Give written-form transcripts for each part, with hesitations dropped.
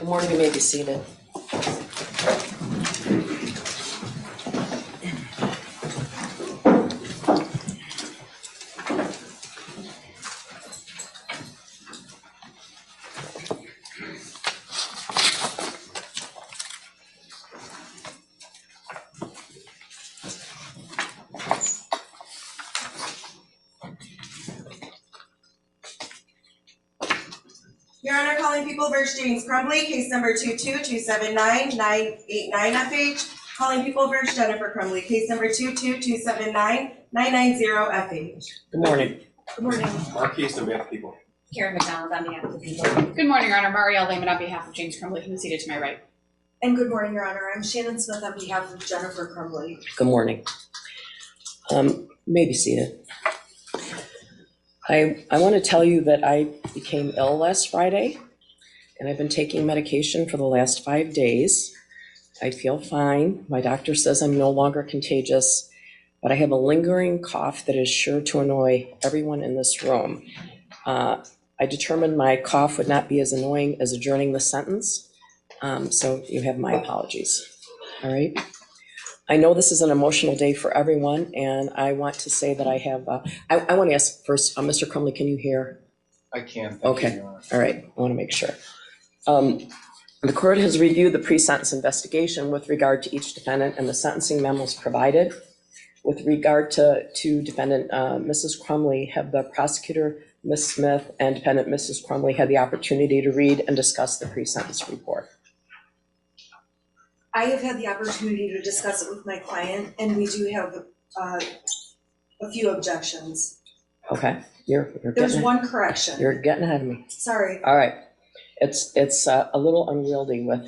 Good morning, you may be seated. Your Honor, calling People v. James Crumbley, case number 22279-989FH. Calling People v. Jennifer Crumbley, case number 22279-990FH. Good morning. Good morning. Mark East on behalf of People. Karen McDonald on behalf of the people. Good morning, Your Honor. Marielle Lehman on behalf of James Crumbley, who's seated to my right. And good morning, Your Honor. I'm Shannon Smith on behalf of Jennifer Crumbley. Good morning. You may be seated. I want to tell you that I became ill last Friday, and I've been taking medication for the last 5 days. I feel fine. My doctor says I'm no longer contagious, but I have a lingering cough that is sure to annoy everyone in this room. I determined my cough would not be as annoying as adjourning the sentence, so you have my apologies. All right. I know this is an emotional day for everyone, and I want to say that I have, I want to ask first, Mr. Crumbley, can you hear? I can. Okay, all right, I want to make sure. The court has reviewed the pre-sentence investigation with regard to each defendant and the sentencing memos provided. With regard to defendant Mrs. Crumbley, have the prosecutor, Ms. Smith, and defendant Mrs. Crumbley had the opportunity to read and discuss the pre-sentence report? I have had the opportunity to discuss it with my client, and we do have a few objections. Okay, you're There's getting, one correction. you're getting ahead of me. Sorry. All right, it's a little unwieldy with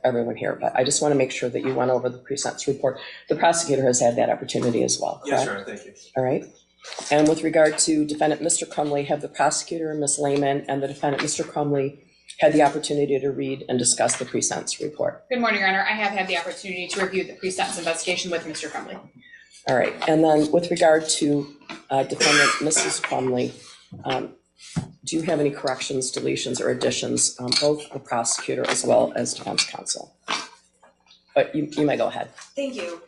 everyone here, but I just want to make sure that you went over the pre-sentence report. The prosecutor has had that opportunity as well, correct? Yes, sir. Thank you. All right. And with regard to defendant Mr. Crumbley, have the prosecutor, Ms. Lehman, and the defendant Mr. Crumbley had the opportunity to read and discuss the pre-sentence report? Good morning, Your Honor. I have had the opportunity to review the pre-sentence investigation with Mr. Crumbley. All right. And then with regard to defendant Mrs. Crumbley, do you have any corrections, deletions, or additions, both the prosecutor as well as defense counsel? But you may go ahead. Thank you.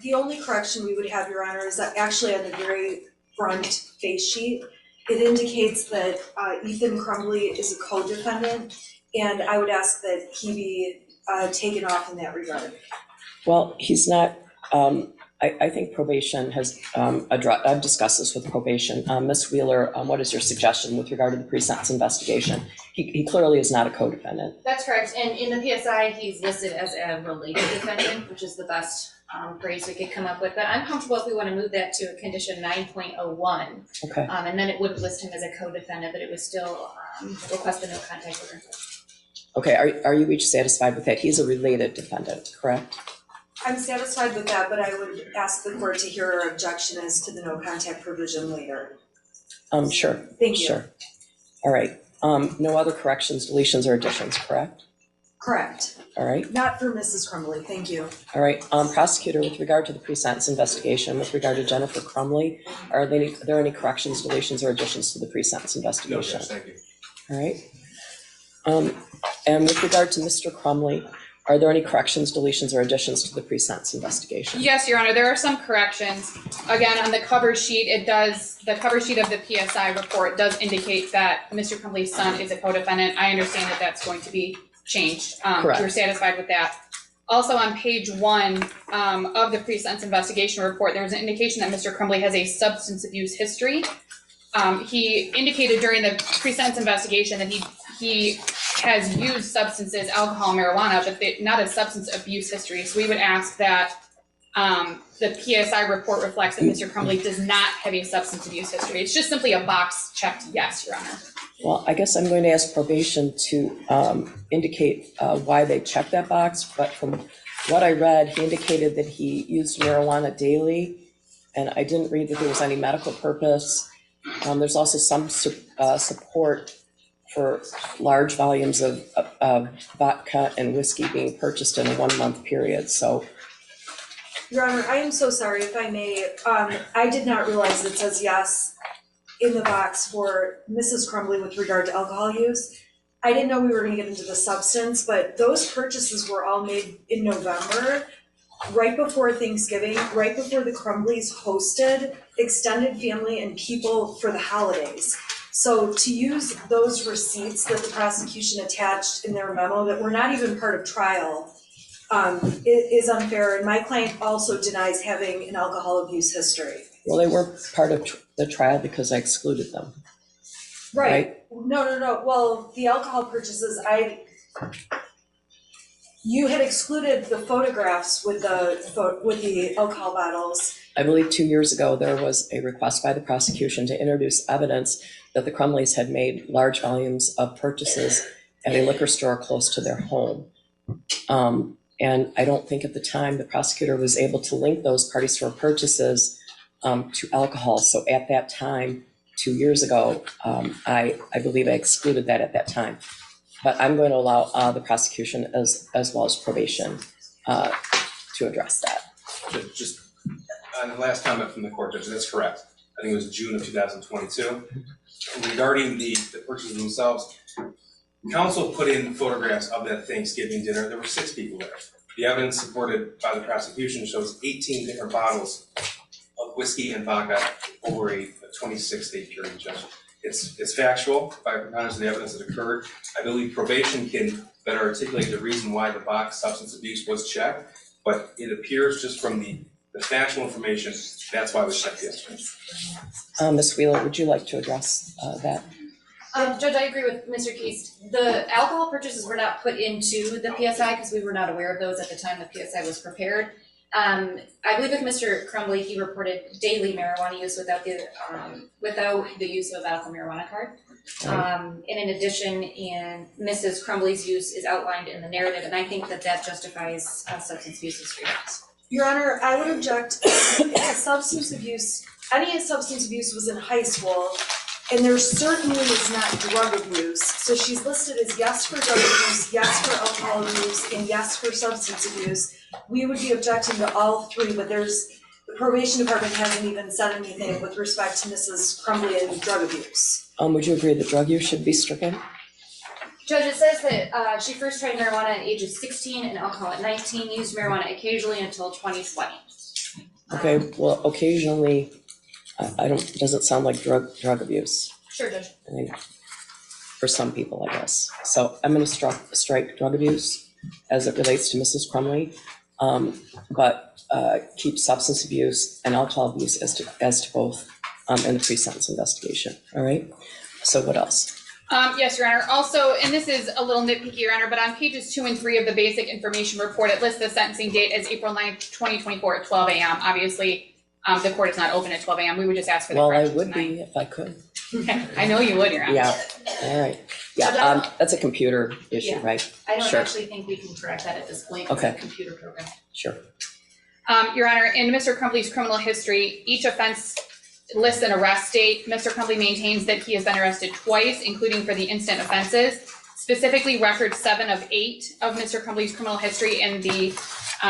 The only correction we would have, Your Honor, is that actually on the very front face sheet, it indicates that Ethan Crumbley is a co-defendant, and I would ask that he be taken off in that regard. Well, he's not, I think probation has addressed, I've discussed this with probation. Ms. Wheeler, what is your suggestion with regard to the pre-sentence investigation? He clearly is not a co-defendant. That's correct. And in the PSI, he's listed as a related defendant, which is the best phrase we could come up with. But I'm comfortable if we want to move that to a condition 9.01. Okay. And then it would list him as a co-defendant, but it would still request a no contact order. Okay, are you each satisfied with that? He's a related defendant, correct? I'm satisfied with that, but I would ask the court to hear our objection as to the no contact provision later. Sure. Thank you. Sure. All right. No other corrections, deletions, or additions, correct? Correct. All right. Not for Mrs. Crumbley. Thank you. All right. Prosecutor, with regard to the pre-sentence investigation, with regard to Jennifer Crumbley, are there any corrections, deletions, or additions to the pre-sentence investigation? No, yes, thank you. All right. And with regard to Mr. Crumbley, are there any corrections, deletions, or additions to the pre-sentence investigation? Yes, Your Honor, there are some corrections. Again, on the cover sheet, the cover sheet of the PSI report does indicate that Mr. Crumbley's son is a co-defendant. I understand that that's going to be changed. Correct. We're satisfied with that. Also on page 1 of the pre-sentence investigation report, there's an indication that Mr. Crumbley has a substance abuse history. He indicated during the pre-sentence investigation that he has used substances, alcohol, marijuana, but not a substance abuse history. So we would ask that the PSI report reflects that Mr. Crumbley does not have a substance abuse history. It's just simply a box checked yes, Your Honor. Well, I guess I'm going to ask probation to indicate why they checked that box, but from what I read, he indicated that he used marijuana daily, and I didn't read that there was any medical purpose. There's also some support for large volumes of vodka and whiskey being purchased in a 1 month period, so. Your Honor, I am so sorry, if I may. I did not realize it says yes in the box for Mrs. Crumbley with regard to alcohol use. I didn't know we were gonna get into the substance, but those purchases were all made in November, right before Thanksgiving, right before the Crumbleys hosted extended family and people for the holidays. So to use those receipts that the prosecution attached in their memo that were not even part of trial, is unfair, and my client also denies having an alcohol abuse history. Well, they were part of the trial because I excluded them. Right. No, well, the alcohol purchases, you had excluded the photographs with the alcohol bottles. I believe 2 years ago, there was a request by the prosecution to introduce evidence that the Crumbleys had made large volumes of purchases at a liquor store close to their home. And I don't think at the time the prosecutor was able to link those party store purchases to alcohol. So at that time, 2 years ago, I believe I excluded that at that time. But I'm going to allow the prosecution as well as probation to address that. Just on the last comment from the court judge, that's correct. I think it was June of 2022. Regarding the purchases themselves, counsel put in photographs of that Thanksgiving dinner. There were 6 people there. The evidence supported by the prosecution shows 18 different bottles of whiskey and vodka over a 26-day period, Judge. It's factual by preponderance of the evidence that occurred. I believe probation can better articulate the reason why the box substance abuse was checked, but it appears just from the factual information, that's why it was checked yesterday. Ms. Wheeler, would you like to address that? Judge, I agree with Mr. Keast. The alcohol purchases were not put into the PSI because we were not aware of those at the time the PSI was prepared. I believe with Mr. Crumbley, he reported daily marijuana use without the use of a medical marijuana card. And in addition, Mrs. Crumbley's use is outlined in the narrative, and I think that justifies substance abuse history. Your Honor, I would object if substance abuse, any substance abuse was in high school, and there certainly is not drug abuse. So she's listed as yes for drug abuse, yes for alcohol abuse, and yes for substance abuse. We would be objecting to all 3, but the probation department hasn't even said anything with respect to Mrs. Crumbley and drug abuse. Would you agree that drug use should be stricken? Judge, it says that she first tried marijuana at ages 16 and alcohol at 19, used marijuana occasionally until 2020. Okay, well, occasionally, doesn't sound like drug abuse. Sure, Judge. I think for some people, I guess. So I'm going to strike drug abuse as it relates to Mrs. Crumbley, but keep substance abuse and alcohol abuse as to both in the pre-sentence investigation. All right. So what else? Yes, Your Honor. Also, and this is a little nitpicky, Your Honor, but on pages 2 and 3 of the basic information report, it lists the sentencing date as April 9th, 2024 at 12 a.m. Obviously, the court is not open at 12 a.m. We would just ask for the correction Well, I would tonight. be if I could. Okay. I know you would, Your Honor. Yeah. All right. Yeah. That's a computer issue, Yeah. right? I don't Sure. actually think we can correct that at this point. Okay. With the computer program. Sure. Your Honor, in Mr. Crumbley's criminal history, each offense lists an arrest date. Mr. Crumbley maintains that he has been arrested twice, including for the instant offenses. Specifically, record 7 of 8 of Mr. Crumbley's criminal history in the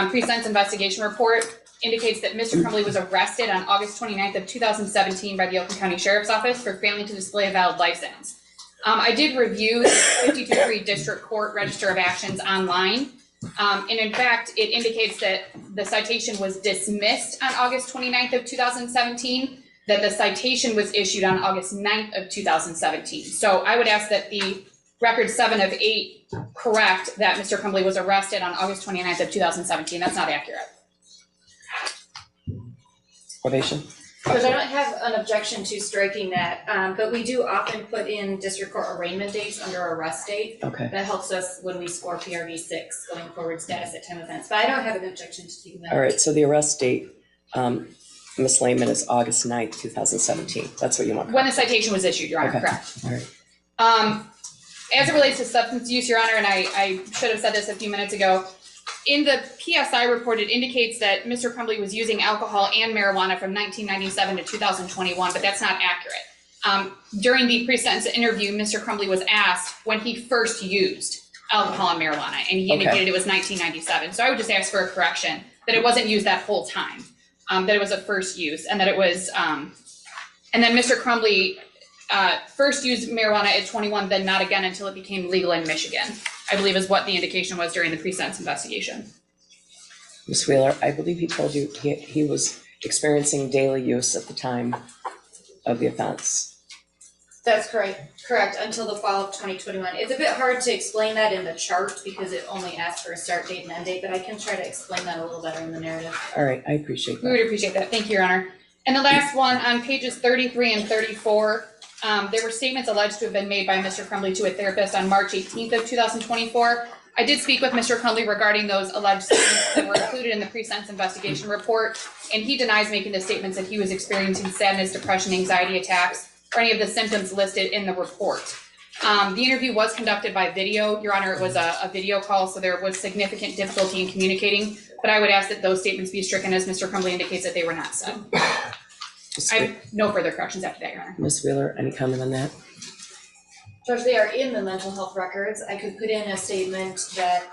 pre-sentence investigation report indicates that Mr. Crumbley was arrested on August 29th of 2017 by the Oakland County Sheriff's Office for failing to display a valid license. I did review the 52-3 District Court Register of Actions online. And in fact, it indicates that the citation was dismissed on August 29th of 2017, that the citation was issued on August 9th of 2017. So I would ask that the record 7 of 8 correct that Mr. Crumbley was arrested on August 29th of 2017. That's not accurate. Probation. Because I don't have an objection to striking that, but we do often put in district court arraignment dates under arrest date. Okay. That helps us when we score PRV 6 going forward status at time of offense. But I don't have an objection to keeping that. All right. So the arrest date, Ms. Lehman, is August 9th, 2017. That's what you want. When the citation was issued, Your Honor, Okay. correct. All right. As it relates to substance use, Your Honor, and I should have said this a few minutes ago, in the PSI report, it indicates that Mr. Crumbley was using alcohol and marijuana from 1997 to 2021, but that's not accurate. During the pre-sentence interview, Mr. Crumbley was asked when he first used alcohol and marijuana, and he indicated it was 1997. So I would just ask for a correction, that it wasn't used that whole time, that it was a first use, and that it was, and then Mr. Crumbley, first used marijuana at 21, then not again until it became legal in Michigan, I believe is what the indication was during the pre-sentence investigation. Ms. Wheeler, I believe he told you he was experiencing daily use at the time of the offense. That's correct, until the fall of 2021. It's a bit hard to explain that in the chart because it only asks for a start date and end date, but I can try to explain that a little better in the narrative. All right, I appreciate We that. would appreciate that. Thank you, Your Honor. And the last one on pages 33 and 34, there were statements alleged to have been made by Mr. Crumbley to a therapist on March 18th of 2024. I did speak with Mr. Crumbley regarding those alleged statements that were included in the pre-sentence investigation report, and he denies making the statements that he was experiencing sadness, depression, anxiety attacks, or any of the symptoms listed in the report. The interview was conducted by video, Your Honor. It was a video call, so there was significant difficulty in communicating, but I would ask that those statements be stricken as Mr. Crumbley indicates that they were not said. I have no further corrections after that, Your Honor. Ms. Wheeler, any comment on that? Judge, they are in the mental health records. I could put in a statement that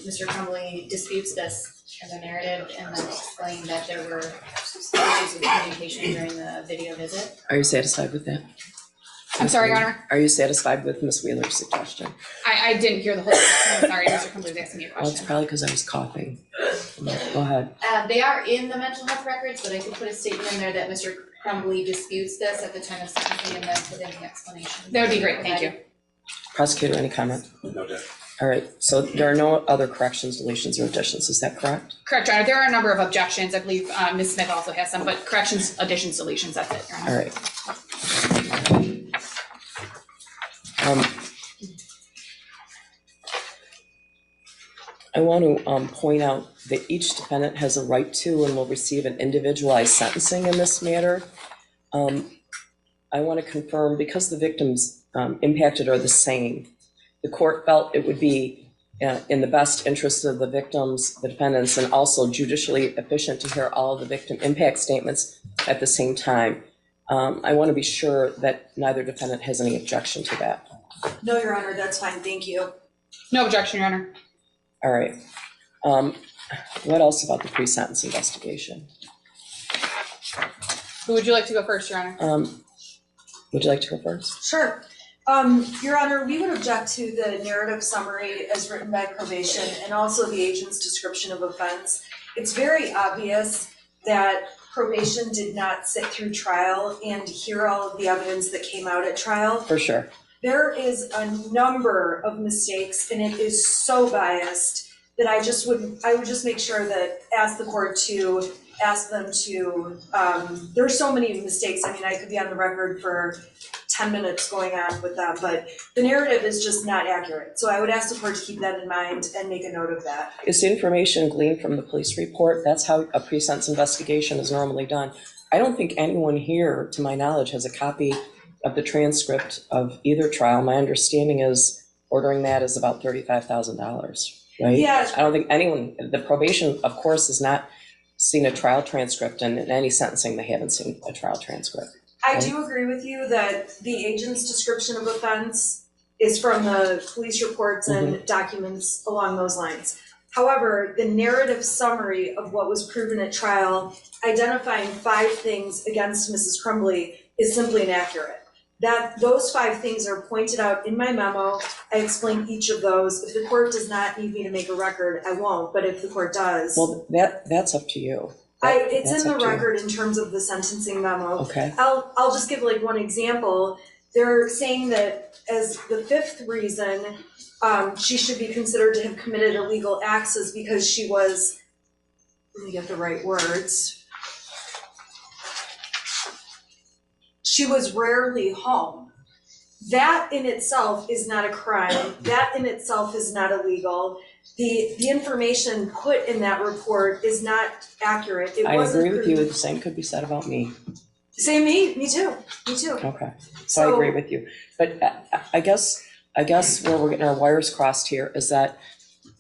Mr. Crumbley disputes this as a narrative and then explain that there were issues with communication during the video visit. Are you satisfied with that? I'm sorry, Your Honor. Are you satisfied with Ms. Wheeler's suggestion? I didn't hear the whole thing. I'm sorry, Mr. Crumbley was asking me a Well, it's question. probably because I was coughing. Go ahead. They are in the mental health records, but I could put a statement in there that Mr. Crumbley disputes this at the time of sentencing and then put in the explanation. That would be great, thank you. Prosecutor, any comment? No doubt. All right, so there are no other corrections, deletions, or additions, is that correct? Correct, Your Honor. There are a number of objections. I believe Ms. Smith also has some, but corrections, additions, deletions, that's it, Your Honor. All right. I want to point out that each defendant has a right to and will receive an individualized sentencing in this matter. I want to confirm, because the victims impacted are the same, the court felt it would be in the best interest of the victims, the defendants, and also judicially efficient to hear all of the victim impact statements at the same time. I want to be sure that neither defendant has any objection to that. No, Your Honor, that's fine, thank you. No objection, Your Honor. All right. What else about the pre-sentence investigation? Who would you like to go first, Your Honor? Would you like to go first? Sure. Your Honor, we would object to the narrative summary as written by probation and also the agent's description of offense. It's very obvious that probation did not sit through trial and hear all of the evidence that came out at trial. For sure. There is a number of mistakes and it is so biased that I would just make sure that ask the court to ask them to, there's so many mistakes. I mean, I could be on the record for 10 minutes going on with them, but the narrative is just not accurate. So I would ask the court to keep that in mind and make a note of that. Is the information gleaned from the police report? That's how a pre-sentence investigation is normally done. I don't think anyone here, to my knowledge, has a copy of the transcript of either trial. My understanding is ordering that is about $35,000, right? Yeah. I don't think anyone, the probation, of course, has not seen a trial transcript, and in any sentencing, they haven't seen a trial transcript. I do agree with you that the agent's description of offense is from the police reports and documents along those lines. However, the narrative summary of what was proven at trial, identifying 5 things against Mrs. Crumbley, is simply inaccurate. Those 5 things are pointed out in my memo. I explain each of those. If the court does not need me to make a record, I won't, but if the court does. Well, that's up to you. It's That's in the up to you. record in terms of the sentencing memo. Okay. I'll just give like one example. They're saying that as the 5th reason, she should be considered to have committed illegal acts is because she was, let me get the right words. She was rarely home. That in itself is not a crime. That in itself is not illegal. The information put in that report is not accurate. It I wasn't agree with you. proven. The same could be said about me. Same me too. Okay. So I agree with you. But I guess where we're getting our wires crossed here is that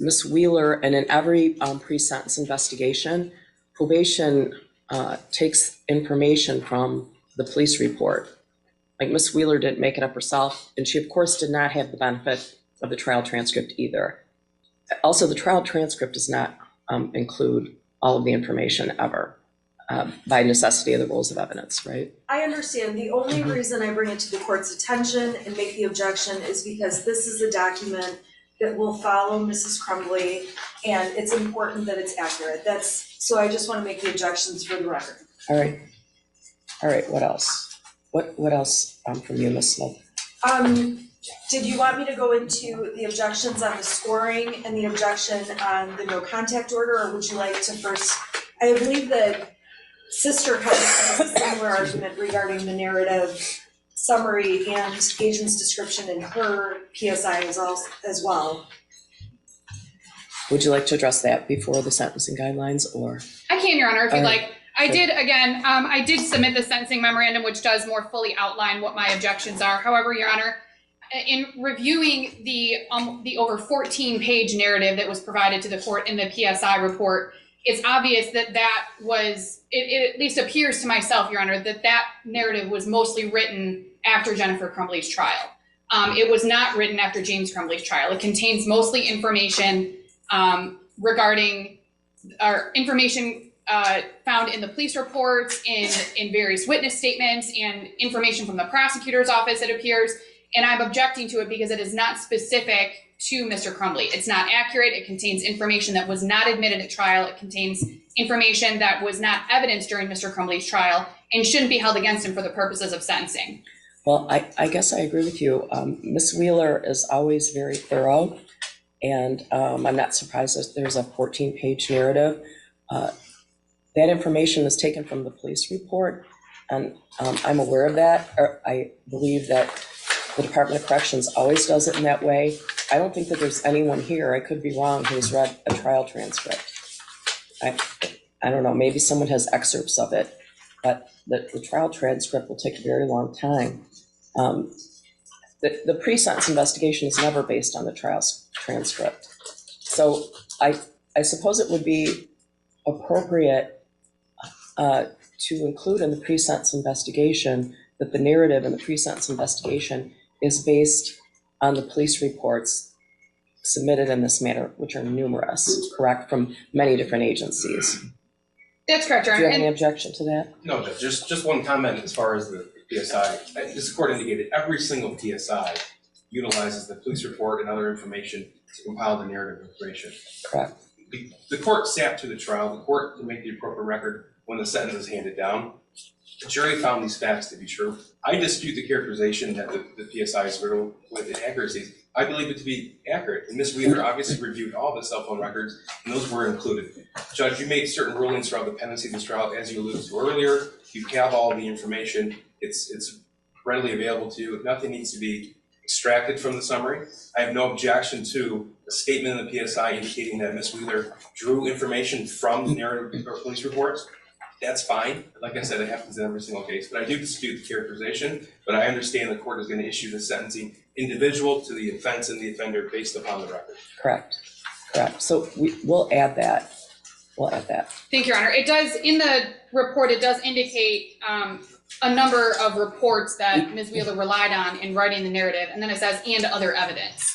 Ms. Wheeler, and in every pre-sentence investigation, probation takes information from the police report. Like Ms. Wheeler didn't make it up herself, and she of course did not have the benefit of the trial transcript either. Also, the trial transcript does not include all of the information ever. by necessity of the rules of evidence, right? I understand. The only reason I bring it to the court's attention and make the objection is because this is a document that will follow Mrs. Crumbley, and it's important that it's accurate. So I just want to make the objections for the record. All right, what else? What else from you, Ms. Smith? Did you want me to go into the objections on the scoring and the objection on the no contact order, or would you like to first? I believe that Sister has a similar argument regarding the narrative summary and agent's description in her PSI as well. Would you like to address that before the sentencing guidelines, or? I can, Your Honor, if you'd like. I did submit the sentencing memorandum, which does more fully outline what my objections are. However, Your Honor, in reviewing the over 14-page narrative that was provided to the court in the PSI report, it's obvious that it at least appears to myself, Your Honor, that narrative was mostly written after Jennifer Crumbley's trial. It was not written after James Crumbley's trial. It contains mostly information regarding information found in the police reports, in various witness statements, and information from the prosecutor's office, it appears. And I'm objecting to it because it is not specific to Mr. Crumbley. It's not accurate. It contains information that was not admitted at trial. It contains information that was not evidence during Mr. Crumbley's trial and shouldn't be held against him for the purposes of sentencing. Well, I guess I agree with you. Ms. Wheeler is always very thorough, and I'm not surprised that there's a 14-page narrative. That information is taken from the police report, and I'm aware of that. I believe that the Department of Corrections always does it in that way. I don't think that there's anyone here, I could be wrong, who's read a trial transcript. I don't know, maybe someone has excerpts of it, but the trial transcript will take a very long time. The pre-sentence investigation is never based on the trial transcript. So I suppose it would be appropriate to include in the pre-sentence investigation that the narrative in the pre-sentence investigation is based on the police reports submitted in this matter, which are numerous, correct, from many different agencies. That's correct, Your Do you Honor. have any objection to that? No, Judge, just one comment as far as the PSI. This court indicated every single PSI utilizes the police report and other information to compile the narrative information. Correct. The court sat through the trial. The court to make the appropriate record when the sentence is handed down. The jury found these facts to be true. I dispute the characterization that the PSI is riddled with inaccuracies. I believe it to be accurate. And Ms. Wheeler obviously reviewed all the cell phone records, and those were included. Judge, you made certain rulings throughout the pendency of this trial, as you alluded to earlier. You have all the information. It's readily available to you. Nothing needs to be extracted from the summary. I have no objection to a statement in the PSI indicating that Ms. Wheeler drew information from the narrative or police reports. That's fine. Like I said, it happens in every single case. But I do dispute the characterization. But I understand the court is going to issue the sentencing individual to the offense and the offender based upon the record. Correct. So we'll add that. Thank you, Your Honor. It does, in the report, it does indicate a number of reports that Ms. Wheeler relied on in writing the narrative, and then it says, and other evidence.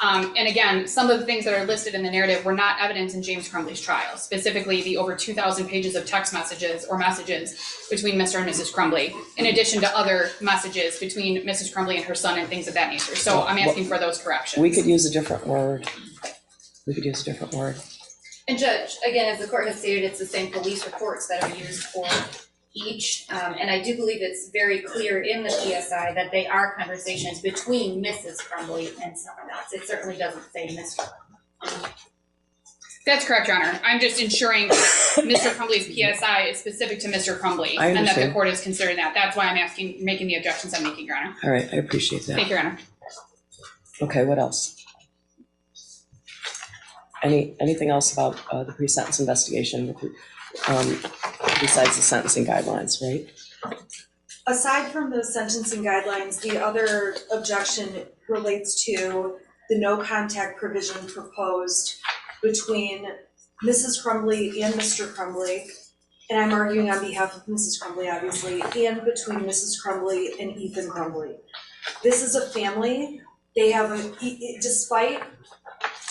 And again, some of the things that are listed in the narrative were not evidence in James Crumbley's trial, specifically the over 2,000 pages of text messages or messages between Mr. and Mrs. Crumbley, in addition to other messages between Mrs. Crumbley and her son and things of that nature. So I'm asking for those corrections. We could use a different word. And Judge, again, as the court has stated, it's the same police reports that are used for each. And I do believe it's very clear in the PSI that they are conversations between Mrs. Crumbley and someone else. It certainly doesn't say Mr. That's correct, Your Honor. I'm just ensuring that Mr. Crumbley's PSI is specific to Mr. Crumbley I and that the understand. court is considering that. That's why I'm making the objections I'm making, Your Honor. All right, I appreciate that. Thank you, Your Honor. Okay, what else? Anything else about the pre-sentence investigation besides the sentencing guidelines, right? Aside from the sentencing guidelines, the other objection relates to the no contact provision proposed between Mrs. Crumbley and Mr. Crumbley, and I'm arguing on behalf of Mrs. Crumbley, obviously, and between Mrs. Crumbley and Ethan Crumbley. This is a family. They have despite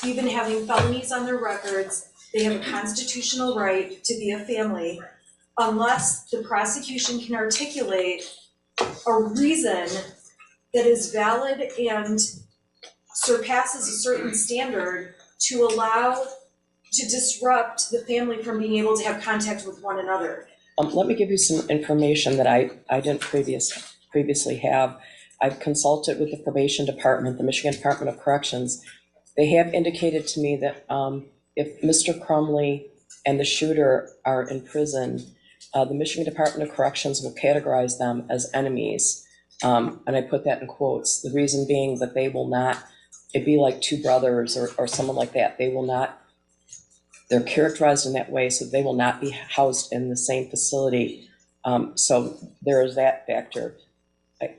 even having felonies on their records, they have a constitutional right to be a family. unless the prosecution can articulate a reason that is valid and surpasses a certain standard to allow, to disrupt the family from being able to have contact with one another. Let me give you some information that I didn't previously have. I've consulted with the probation department, the Michigan Department of Corrections. They have indicated to me that if Mr. Crumbley and the shooter are in prison, the Michigan Department of Corrections will categorize them as enemies. And I put that in quotes. The reason being that they will not, it'd be like two brothers or someone like that. They will not, they're characterized in that way, so they will not be housed in the same facility. So there is that factor.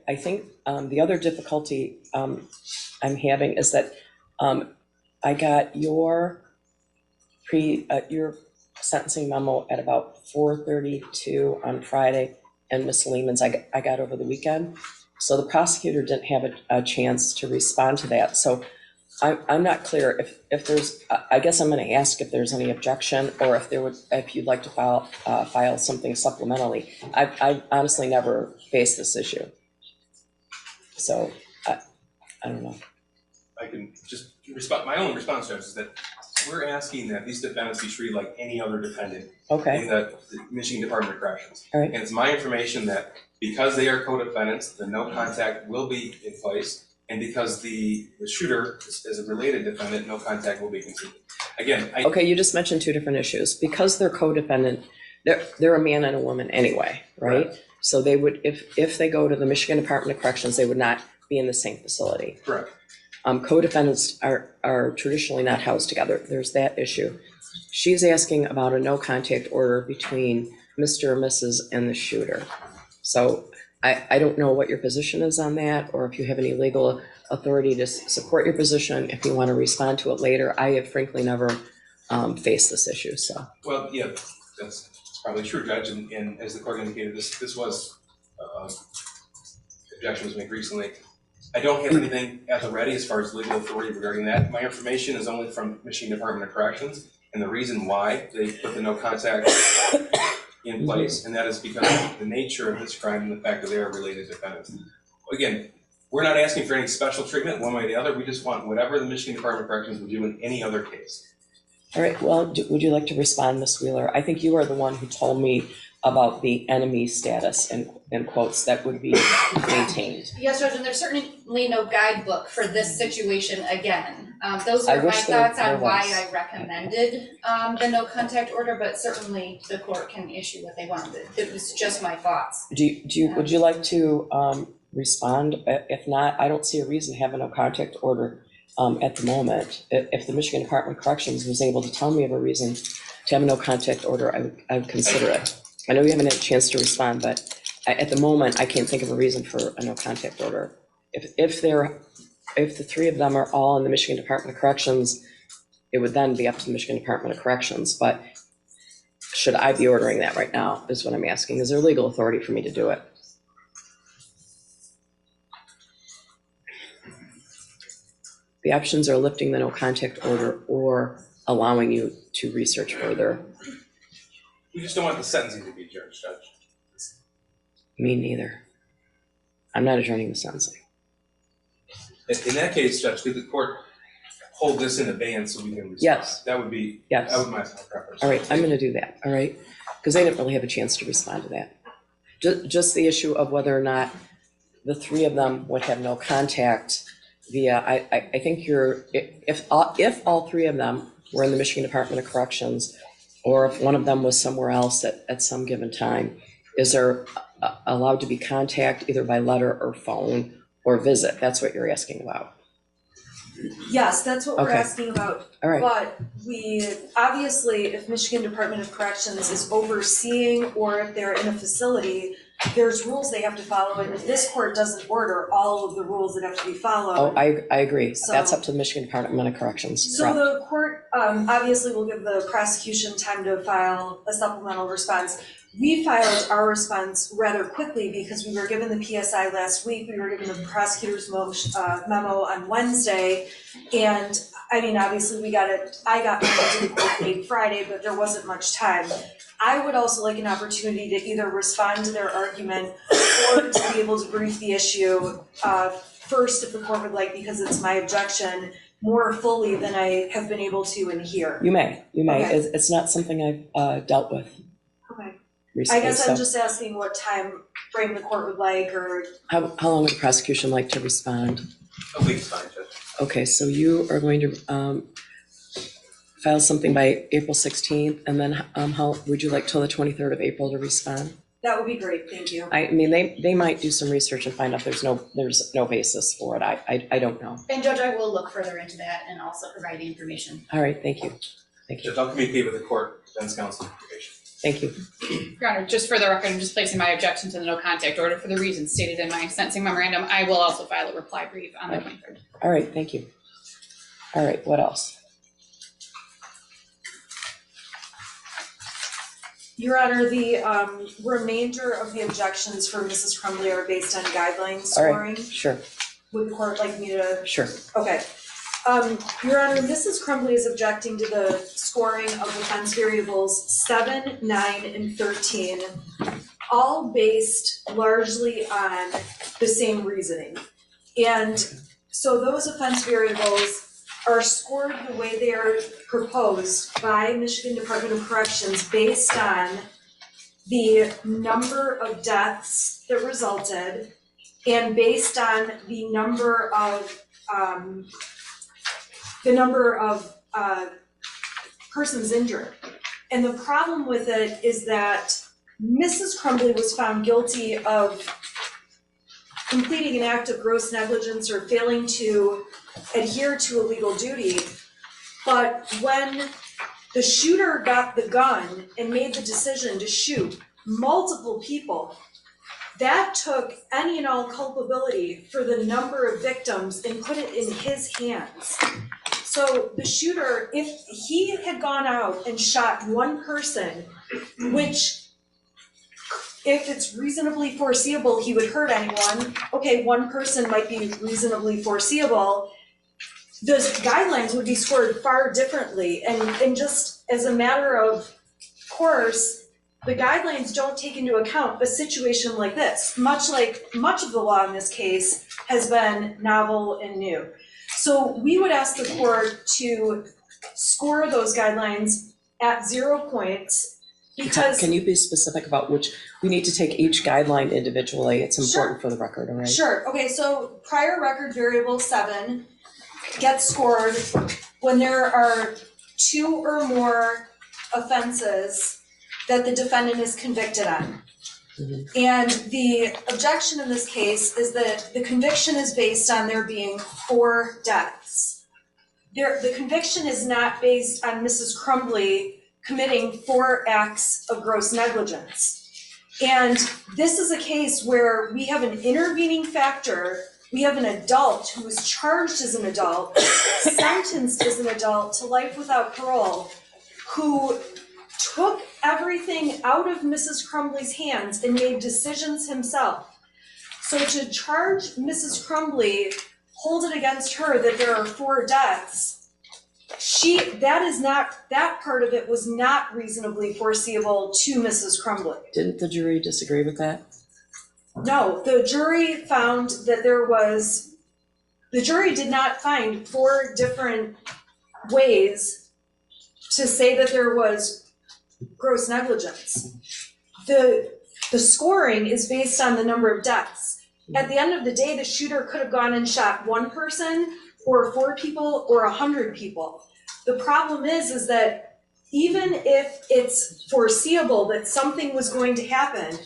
I think the other difficulty I'm having is that I got your sentencing memo at about 4:32 on Friday, and Ms. Lehman's I got over the weekend. So the prosecutor didn't have a chance to respond to that. So I'm not clear if there's, I guess I'm going to ask if there's any objection, or if you'd like to file something supplementally. I've honestly never faced this issue. So I don't know. I can just respond, my own response to this is that we're asking that these defendants be treated like any other defendant Okay. in the Michigan Department of Corrections. All right. And it's my information that because they are co-defendants, the no contact will be in place. And because the shooter is a related defendant, no contact will be continued. Again, Okay, you just mentioned two different issues. Because they're co-defendant, they're a man and a woman anyway, right? Correct. So they would, if they go to the Michigan Department of Corrections, they would not be in the same facility. Correct. Co-defendants are traditionally not housed together. There's that issue. She's asking about a no contact order between Mr. or Mrs. and the shooter. So I don't know what your position is on that, or if you have any legal authority to support your position. If you want to respond to it later, I have frankly never faced this issue. So. Well, yeah, that's probably true, Judge. And as the court indicated, this was objection was made recently. I don't have anything at the ready as far as legal authority regarding that. My information is only from Michigan Department of Corrections, and the reason why they put the no contact in place, and that is because of the nature of this crime and the fact that they are related defendants. Again, we're not asking for any special treatment one way or the other. We just want whatever the Michigan Department of Corrections would do in any other case. All right, well, would you like to respond, Ms. Wheeler? I think you are the one who told me about the enemy status in quotes that would be maintained. Yes, Judge, and there's certainly no guidebook for this situation again. Those I are my wish there thoughts on was. why I recommended the no contact order, but certainly the court can issue what they want. It was just my thoughts. Would you like to respond? If not, I don't see a reason to have a no contact order at the moment. If the Michigan Department of Corrections was able to tell me of a reason to have a no contact order, I would consider it. I know you haven't had a chance to respond, but at the moment, I can't think of a reason for a no contact order. If the three of them are all in the Michigan Department of Corrections, it would then be up to the Michigan Department of Corrections. But should I be ordering that right now is what I'm asking. Is there legal authority for me to do it? The options are lifting the no contact order or allowing you to research further. We just don't want the sentencing to be judged, Judge. Me neither. I'm not adjourning the sentencing. In that case, Judge, could the court hold this in abeyance so we can respond? Yes. That would be, Yes. that would be my preference. All right, I'm going to do that, all right? Because they didn't really have a chance to respond to that. Just the issue of whether or not the three of them would have no contact via, I think if all three of them were in the Michigan Department of Corrections, or if one of them was somewhere else at some given time, is there allowed to be contact either by letter or phone or visit? That's what you're asking about. Yes, that's what we're Okay. asking about. All right. But we, obviously, if Michigan Department of Corrections is overseeing or if they're in a facility, there's rules they have to follow, and if this court doesn't order all of the rules that have to be followed. Oh, I agree. So- That's up to the Michigan Department of Corrections. So Correct. the court obviously will give the prosecution time to file a supplemental response. We filed our response rather quickly because we were given the PSI last week. We were given the prosecutor's memo on Wednesday. And I mean, obviously I got mine to the court date Friday, but there wasn't much time. I would also like an opportunity to either respond to their argument or to be able to brief the issue first, if the court would like, because it's my objection, more fully than I have been able to in here. You may. Okay. It's not something I've dealt with Okay. recently. I guess I'm so. just asking what time frame the court would like, or How long would the prosecution like to respond? A week's fine, Judge. Okay, so you are going to file something by April 16th, and then how would you like till the 23rd of April to respond? that would be great, thank you. I mean, they might do some research and find out there's no basis for it. I don't know. And Judge, I will look further into that and also provide the information. All right, thank you. Thank you. Judge, I'll communicate with the court, defense counsel information. Thank you. Your Honor, just for the record, I'm just placing my objection to the no contact order for the reasons stated in my sentencing memorandum. I will also file a reply brief on the 23rd. All right, thank you. All right, what else? Your Honor, the remainder of the objections for Mrs. Crumbley are based on guidelines All scoring. right, sure, Would the court like me to? sure. Okay. Your Honor, Mrs. Crumbley is objecting to the scoring of offense variables 7, 9, and 13, all based largely on the same reasoning. And so those offense variables are scored the way they are proposed by Michigan Department of Corrections based on the number of deaths that resulted and based on the number of persons injured. And the problem with it is that Mrs. Crumbley was found guilty of completing an act of gross negligence or failing to adhere to a legal duty. But when the shooter got the gun and made the decision to shoot multiple people, that took any and all culpability for the number of victims and put it in his hands. So the shooter, if he had gone out and shot one person, which if it's reasonably foreseeable he would hurt anyone, okay, one person might be reasonably foreseeable, the guidelines would be scored far differently. And just as a matter of course, the guidelines don't take into account a situation like this, much of the law in this case has been novel and new. So we would ask the court to score those guidelines at 0 points because. Can you be specific about which, we need to take each guideline individually. It's important for the record, all right? Sure, okay, so prior record variable 7 gets scored when there are 2 or more offenses that the defendant is convicted on. Mhm. And the objection in this case is that the conviction is based on there being 4 deaths. The conviction is not based on Mrs. Crumbley committing 4 acts of gross negligence. And this is a case where we have an intervening factor. We have an adult who was charged as an adult, sentenced as an adult to life without parole, who took everything out of Mrs. Crumbley's hands and made decisions himself. So to charge Mrs. Crumbley, hold it against her that there are 4 deaths, that part of it was not reasonably foreseeable to Mrs. Crumbley. Didn't the jury disagree with that? No, the jury found that the jury did not find 4 different ways to say that there was gross negligence. The scoring is based on the number of deaths. At the end of the day, the shooter could have gone and shot 1 person or 4 people or 100 people. The problem is that even if it's foreseeable that something was going to happen,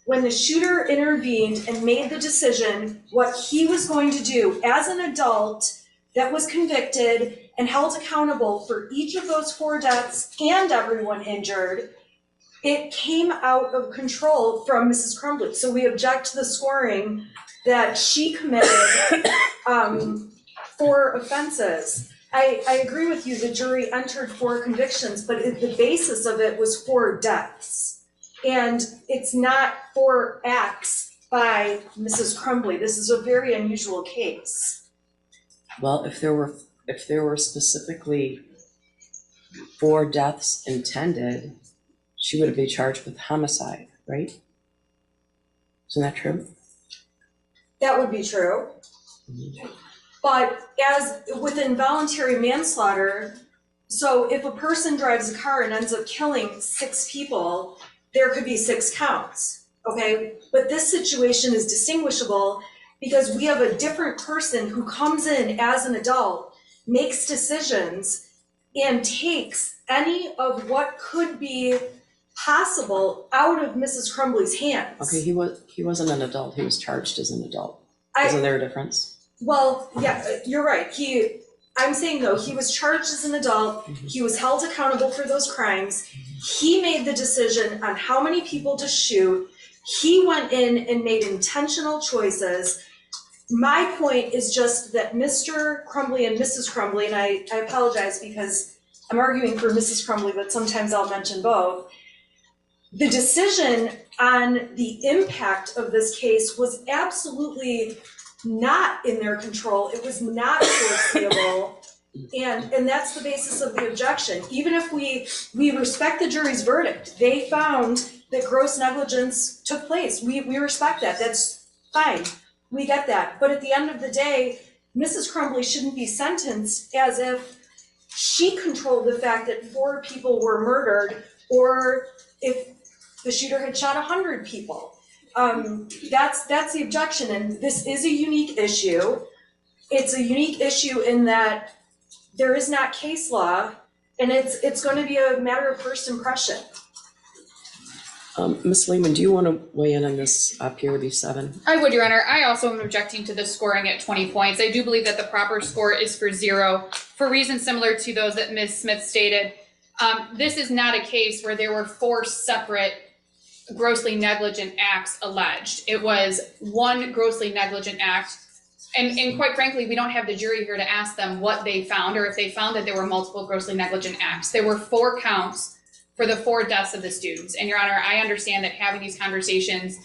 when the shooter intervened and made the decision what he was going to do as an adult that was convicted and held accountable for each of those 4 deaths and everyone injured, it came out of control from Mrs. Crumbley. So we object to the scoring that she committed 4 offenses. I agree with you, the jury entered 4 convictions, but the basis of it was 4 deaths. And it's not 4 acts by Mrs. Crumbley. This is a very unusual case. Well, if there were specifically 4 deaths intended, she would be charged with homicide, right? Isn't that true? That would be true. But as with involuntary manslaughter, so if a person drives a car and ends up killing 6 people, there could be 6 counts, okay? But this situation is distinguishable because we have a different person who comes in as an adult, makes decisions, and takes any of what could be possible out of Mrs. Crumbley's hands. Okay, he wasn't an adult, he was charged as an adult. I- Isn't there a difference? Well, yeah, you're right. I'm saying though, he was charged as an adult, he was held accountable for those crimes. He made the decision on how many people to shoot. He went in and made intentional choices. My point is just that Mr. Crumbley and Mrs. Crumbley, and I apologize because I'm arguing for Mrs. Crumbley, but sometimes I'll mention both. The decision on the impact of this case was absolutely not in their control. It was not foreseeable. And that's the basis of the objection. Even if we respect the jury's verdict, they found that gross negligence took place. We respect that. That's fine. We get that. But at the end of the day, Mrs. Crumbley shouldn't be sentenced as if she controlled the fact that 4 people were murdered, or if the shooter had shot 100 people. That's the objection, and this is a unique issue. It's a unique issue in that there is not case law, and it's going to be a matter of first impression. Ms. Lehman, do you want to weigh in on this PRB 7? I would, Your Honor. I also am objecting to the scoring at 20 points. I do believe that the proper score is for 0 for reasons similar to those that Ms. Smith stated. This is not a case where there were 4 separate grossly negligent acts alleged. It was one grossly negligent act. And quite frankly, we don't have the jury here to ask them what they found or if they found that there were multiple grossly negligent acts. There were 4 counts for the 4 deaths of the students. And Your Honor, I understand that having these conversations,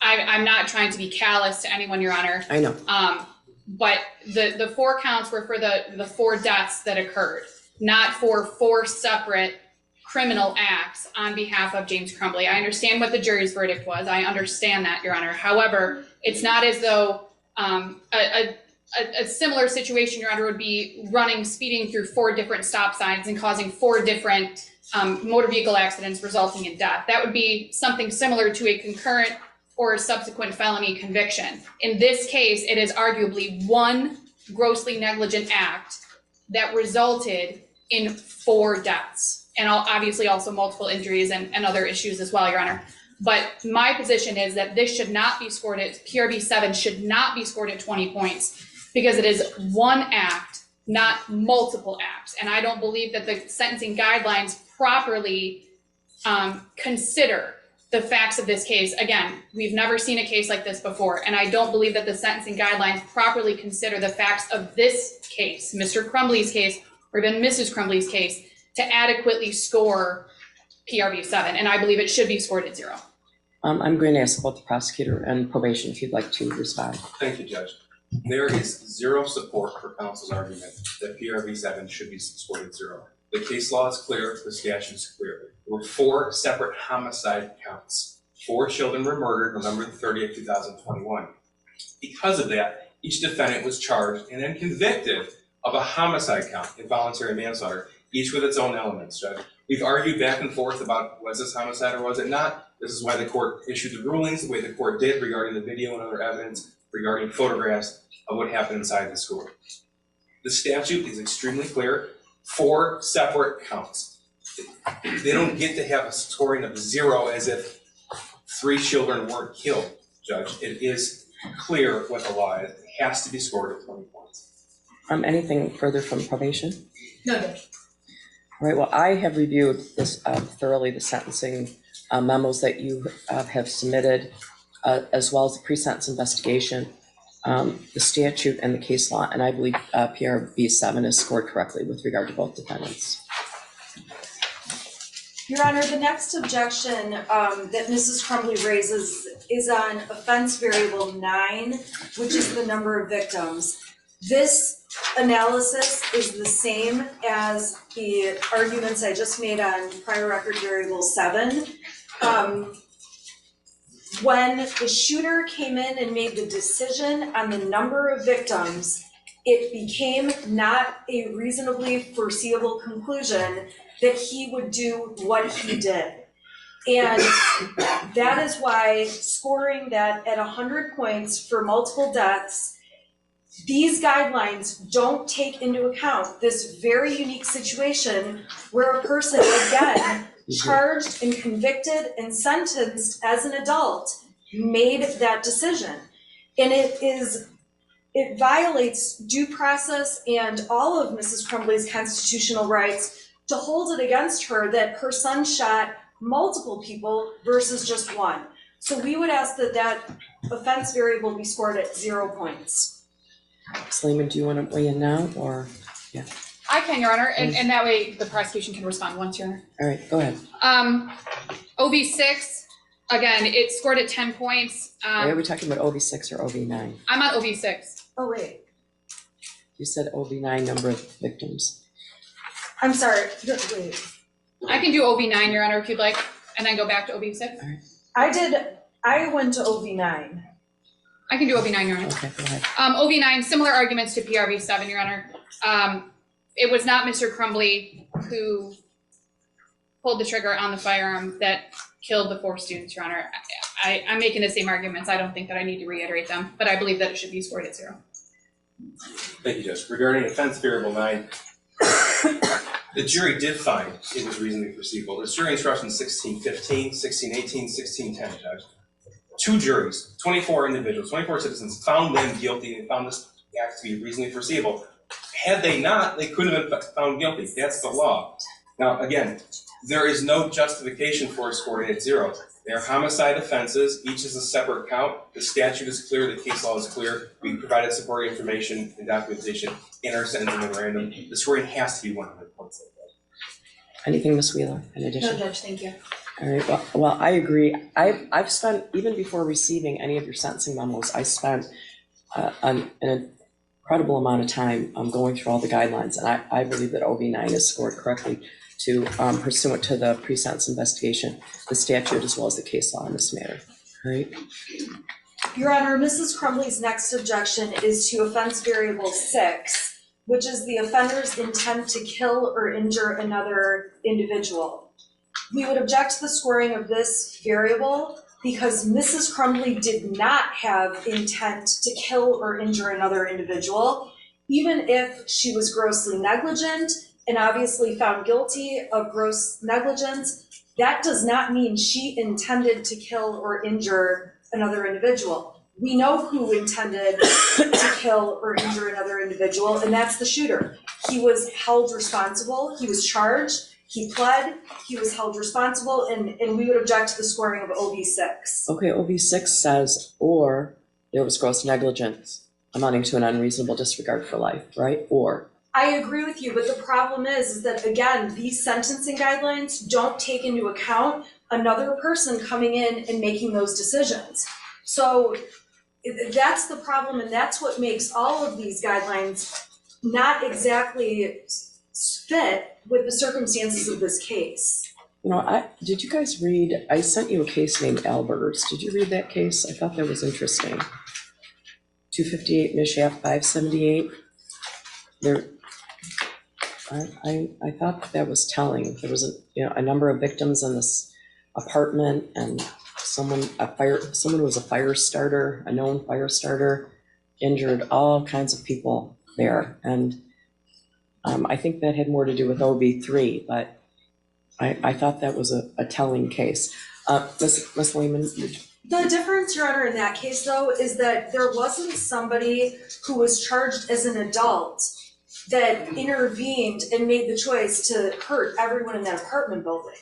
I'm not trying to be callous to anyone, Your Honor. I know. But the 4 counts were for the 4 deaths that occurred, not for 4 separate criminal acts on behalf of James Crumbley. I understand what the jury's verdict was. I understand that, Your Honor. However, it's not as though a similar situation, Your Honor, would be speeding through 4 different stop signs and causing 4 different motor vehicle accidents resulting in death. That would be something similar to a concurrent or a subsequent felony conviction. In this case, it is arguably one grossly negligent act that resulted in 4 deaths. And obviously also multiple injuries and other issues as well, Your Honor. But my position is that this should not be scored at, PRB 7 should not be scored at 20 points because it is one act, not multiple acts. And I don't believe that the sentencing guidelines properly consider the facts of this case. Again, we've never seen a case like this before, and I don't believe that the sentencing guidelines properly consider the facts of this case, Mr. Crumbley's case, or even Mrs. Crumbley's case, to adequately score PRB 7, and I believe it should be scored at 0. I'm going to ask about the prosecutor and probation if you'd like to respond. Thank you, Judge. There is 0 support for counsel's argument that PRB 7 should be scored at 0. The case law is clear, the statute is clear. There were 4 separate homicide counts. 4 children were murdered November 30th, 2021. Because of that, each defendant was charged and then convicted of a homicide count, involuntary manslaughter, each with its own elements, Judge. We've argued back and forth about was this homicide or was it not. This is why the court issued the rulings the way the court did regarding the video and other evidence, regarding photographs of what happened inside the school. The statute is extremely clear, 4 separate counts. They don't get to have a scoring of 0 as if 3 children weren't killed, Judge. It is clear what the law is. It has to be scored at 20 points. Anything further from probation? No, Judge. All right, well, I have reviewed this thoroughly, the sentencing memos that you have submitted, as well as the pre-sentence investigation, the statute and the case law, and I believe PRB 7 is scored correctly with regard to both defendants. Your Honor, the next objection that Mrs. Crumbley raises is on offense variable 9, which is the number of victims. This analysis is the same as the arguments I just made on prior record variable 7. When the shooter came in and made the decision on the number of victims, it became not a reasonably foreseeable conclusion that he would do what he did. And that is why scoring that at 100 points for multiple deaths, these guidelines don't take into account this very unique situation where a person, again, charged and convicted and sentenced as an adult, made that decision. And it violates due process and all of Mrs. Crumbley's constitutional rights to hold it against her that her son shot multiple people versus just one. So we would ask that that offense variable be scored at 0 points. Ms. Lehman, do you want to weigh in now, or? Yeah. I can, Your Honor, and that way the prosecution can respond once, Your Honor. All right, go ahead. OB6, again, it scored at 10 points. Are we talking about OB6 or OB9? I'm on OB6. Oh, wait. You said OB9 number of victims. I'm sorry. Wait. I can do OB9, Your Honor, if you'd like, and then go back to OB6. All right. I went to OB9. I can do OB9, Your Honor. Okay, go ahead. OB9, similar arguments to PRV7, Your Honor. It was not Mr. Crumbley who pulled the trigger on the firearm that killed the 4 students, Your Honor. I'm making the same arguments. I don't think that I need to reiterate them, but I believe that it should be scored at 0. Thank you, Judge. Regarding offense variable 9, the jury did find it was reasonably foreseeable. The jury instructions 1615, 1618, 1610, Judge. 2 juries, 24 individuals, 24 citizens found them guilty and found this act to be reasonably foreseeable. Had they not, they couldn't have been found guilty. That's the law. Now, again, there is no justification for scoring at 0. They are homicide offenses. Each is a separate count. The statute is clear. The case law is clear. We provided supporting information and documentation in our sentencing memorandum. The scoring has to be 100 points. Anything, Ms. Wheeler, in addition? No, Judge, thank you. All right, well, I agree. I've spent, even before receiving any of your sentencing memos, I spent an incredible amount of time going through all the guidelines, and I believe that OB9 is scored correctly to pursuant to the pre-sentence investigation, the statute, as well as the case law in this matter. All right. Your Honor, Mrs. Crumbley's next objection is to offense variable 6, which is the offender's intent to kill or injure another individual. We would object to the scoring of this variable because Mrs. Crumbley did not have intent to kill or injure another individual, even if she was grossly negligent and obviously found guilty of gross negligence. That does not mean she intended to kill or injure another individual. We know who intended to kill or injure another individual, and that's the shooter. He was held responsible, he was charged, he pled, he was held responsible, and we would object to the scoring of OB6. Okay, OB6 says, or there was gross negligence amounting to an unreasonable disregard for life, right? Or. I agree with you, but the problem is that, again, these sentencing guidelines don't take into account another person coming in and making those decisions. So that's the problem, and that's what makes all of these guidelines not exactly fit with the circumstances of this case. You know, did you guys read, I sent you a case named Alberts. Did you read that case? I thought that was interesting. 258 Mishaft 578. I thought that was telling. There was a number of victims in this apartment, and someone who was a fire starter, a known fire starter, injured all kinds of people there. And I think that had more to do with OB3, but I thought that was a telling case. Ms. Lehman? The difference, Your Honor, in that case, though, is that there wasn't somebody who was charged as an adult that intervened and made the choice to hurt everyone in that apartment building.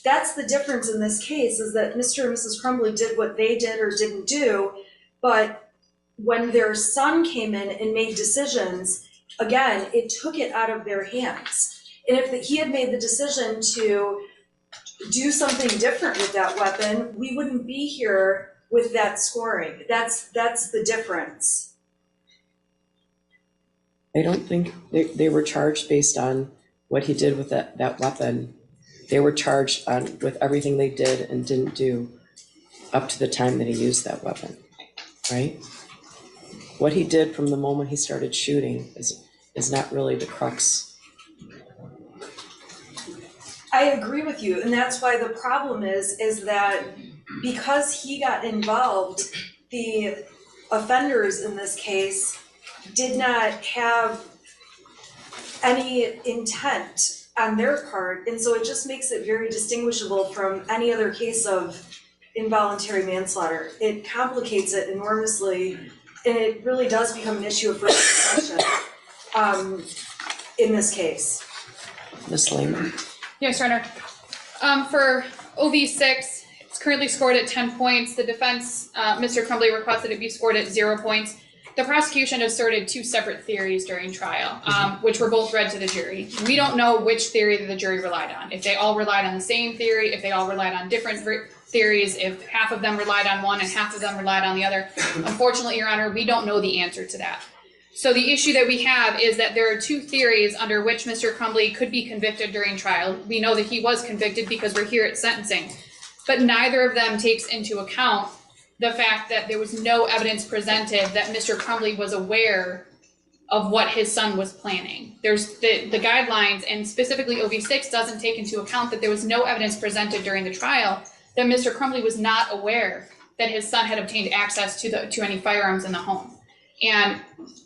That's the difference in this case, is that Mr. and Mrs. Crumbley did what they did or didn't do, but when their son came in and made decisions, again, it took it out of their hands. And if he had made the decision to do something different with that weapon, we wouldn't be here with that scoring. That's the difference. I don't think they were charged based on what he did with that weapon. They were charged with everything they did and didn't do up to the time that he used that weapon, right? What he did from the moment he started shooting is not really the crux. I agree with you, and that's why the problem is that because he got involved, the offenders in this case did not have any intent on their part, and so it just makes it very distinguishable from any other case of involuntary manslaughter. It complicates it enormously, and it really does become an issue of first impression in this case. Ms. Lehman? Yes, Your Honor. For OV6, it's currently scored at 10 points. The defense, Mr. Crumbley, requested it be scored at 0 points. The prosecution asserted 2 separate theories during trial, which were both read to the jury. We don't know which theory that the jury relied on. If they all relied on the same theory, if they all relied on different theories, if half of them relied on one and half of them relied on the other. Unfortunately, Your Honor, we don't know the answer to that. So the issue that we have is that there are 2 theories under which Mr. Crumbley could be convicted during trial. We know that he was convicted because we're here at sentencing, but neither of them takes into account the fact that there was no evidence presented that Mr. Crumbley was aware of what his son was planning. There's the guidelines, and specifically OV6 doesn't take into account that there was no evidence presented during the trial that Mr. Crumbley was not aware that his son had obtained access to any firearms in the home. And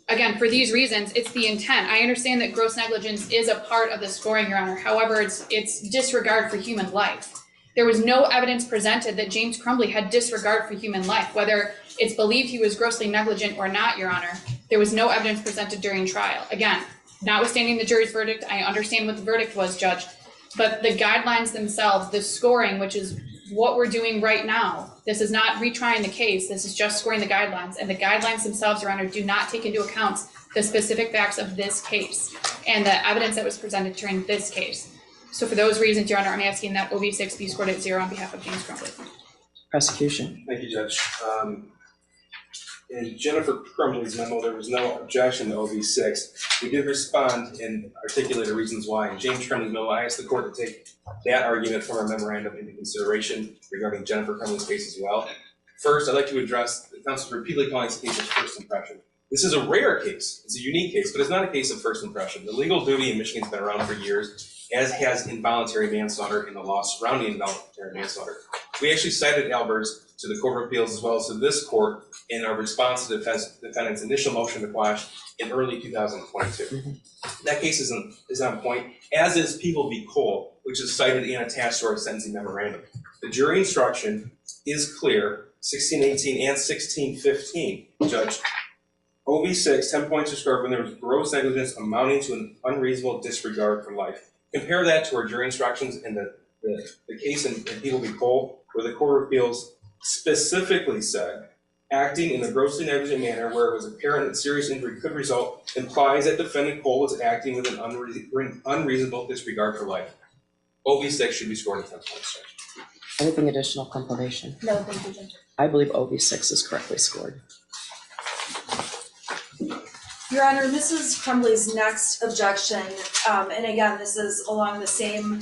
again, for these reasons, it's the intent. I understand that gross negligence is a part of the scoring, Your Honor. However, it's disregard for human life. There was no evidence presented that James Crumbley had disregard for human life, whether it's believed he was grossly negligent or not, Your Honor. There was no evidence presented during trial. Again, notwithstanding the jury's verdict, I understand what the verdict was, Judge, but the guidelines themselves, the scoring, which is what we're doing right now, this is not retrying the case, this is just scoring the guidelines, and the guidelines themselves, Your Honor, do not take into account the specific facts of this case and the evidence that was presented during this case. So for those reasons, Your Honor, I'm asking that OV6 be scored at 0 on behalf of James Crumbley. Prosecution. Thank you, Judge. In Jennifer Crumbley's memo, there was no objection to OV6. We did respond and articulate the reasons why. In James Crumbley's memo, I asked the court to take that argument from our memorandum into consideration regarding Jennifer Crumbley's case as well. First, I'd like to address the counsel repeatedly calling this case of first impression. This is a rare case. It's a unique case, but it's not a case of first impression. The legal duty in Michigan has been around for years, as has involuntary manslaughter and the law surrounding involuntary manslaughter. We actually cited Albers to the Court of Appeals as well as to this court in our response to the defendant's initial motion to quash in early 2022. That case is on point, as is People v. Cole, which is cited and attached to our sentencing memorandum. The jury instruction is clear, 1618 and 1615, Judge. OV6, 10 points are scored when there was gross negligence amounting to an unreasonable disregard for life. Compare that to our jury instructions in the case in People v. Cole, where the Court of Appeals specifically said, acting in a grossly negligent manner where it was apparent that serious injury could result implies that defendant Cole was acting with an unreasonable disregard for life. OV6 should be scored at 10 points. Anything additional confirmation? No, thank you, Judge. I believe OV6 is correctly scored. Your Honor, Mrs. Crumbley's next objection, and again, this is along the same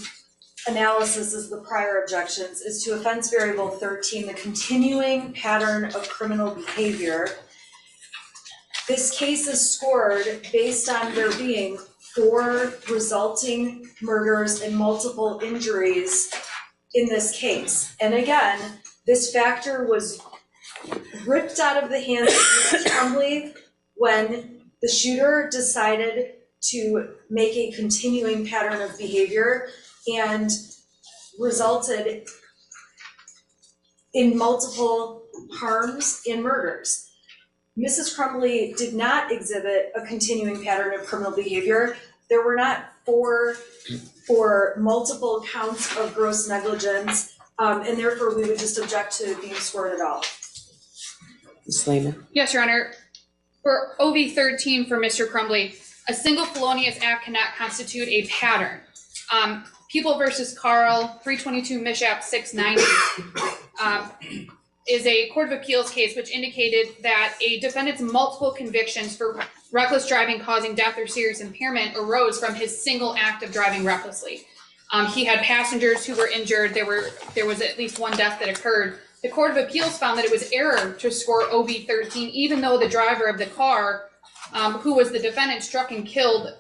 analysis as the prior objections, is to offense variable 13, the continuing pattern of criminal behavior. This case is scored based on there being 4 resulting murders and multiple injuries in this case. And again, this factor was ripped out of the hands of Mrs. Crumbley when the shooter decided to make a continuing pattern of behavior and resulted in multiple harms and murders. Mrs. Crumbley did not exhibit a continuing pattern of criminal behavior. There were not 4 for multiple counts of gross negligence, and therefore we would just object to being scored at all. Ms. Lehman? Yes, Your Honor. For OV13 for Mr. Crumbley, a single felonious act cannot constitute a pattern. People versus Carl, 322 Mishap 690, is a Court of Appeals case which indicated that a defendant's multiple convictions for reckless driving causing death or serious impairment arose from his single act of driving recklessly. He had passengers who were injured. There was at least one death that occurred. The Court of Appeals found that it was error to score OB 13, even though the driver of the car, who was the defendant, struck and killed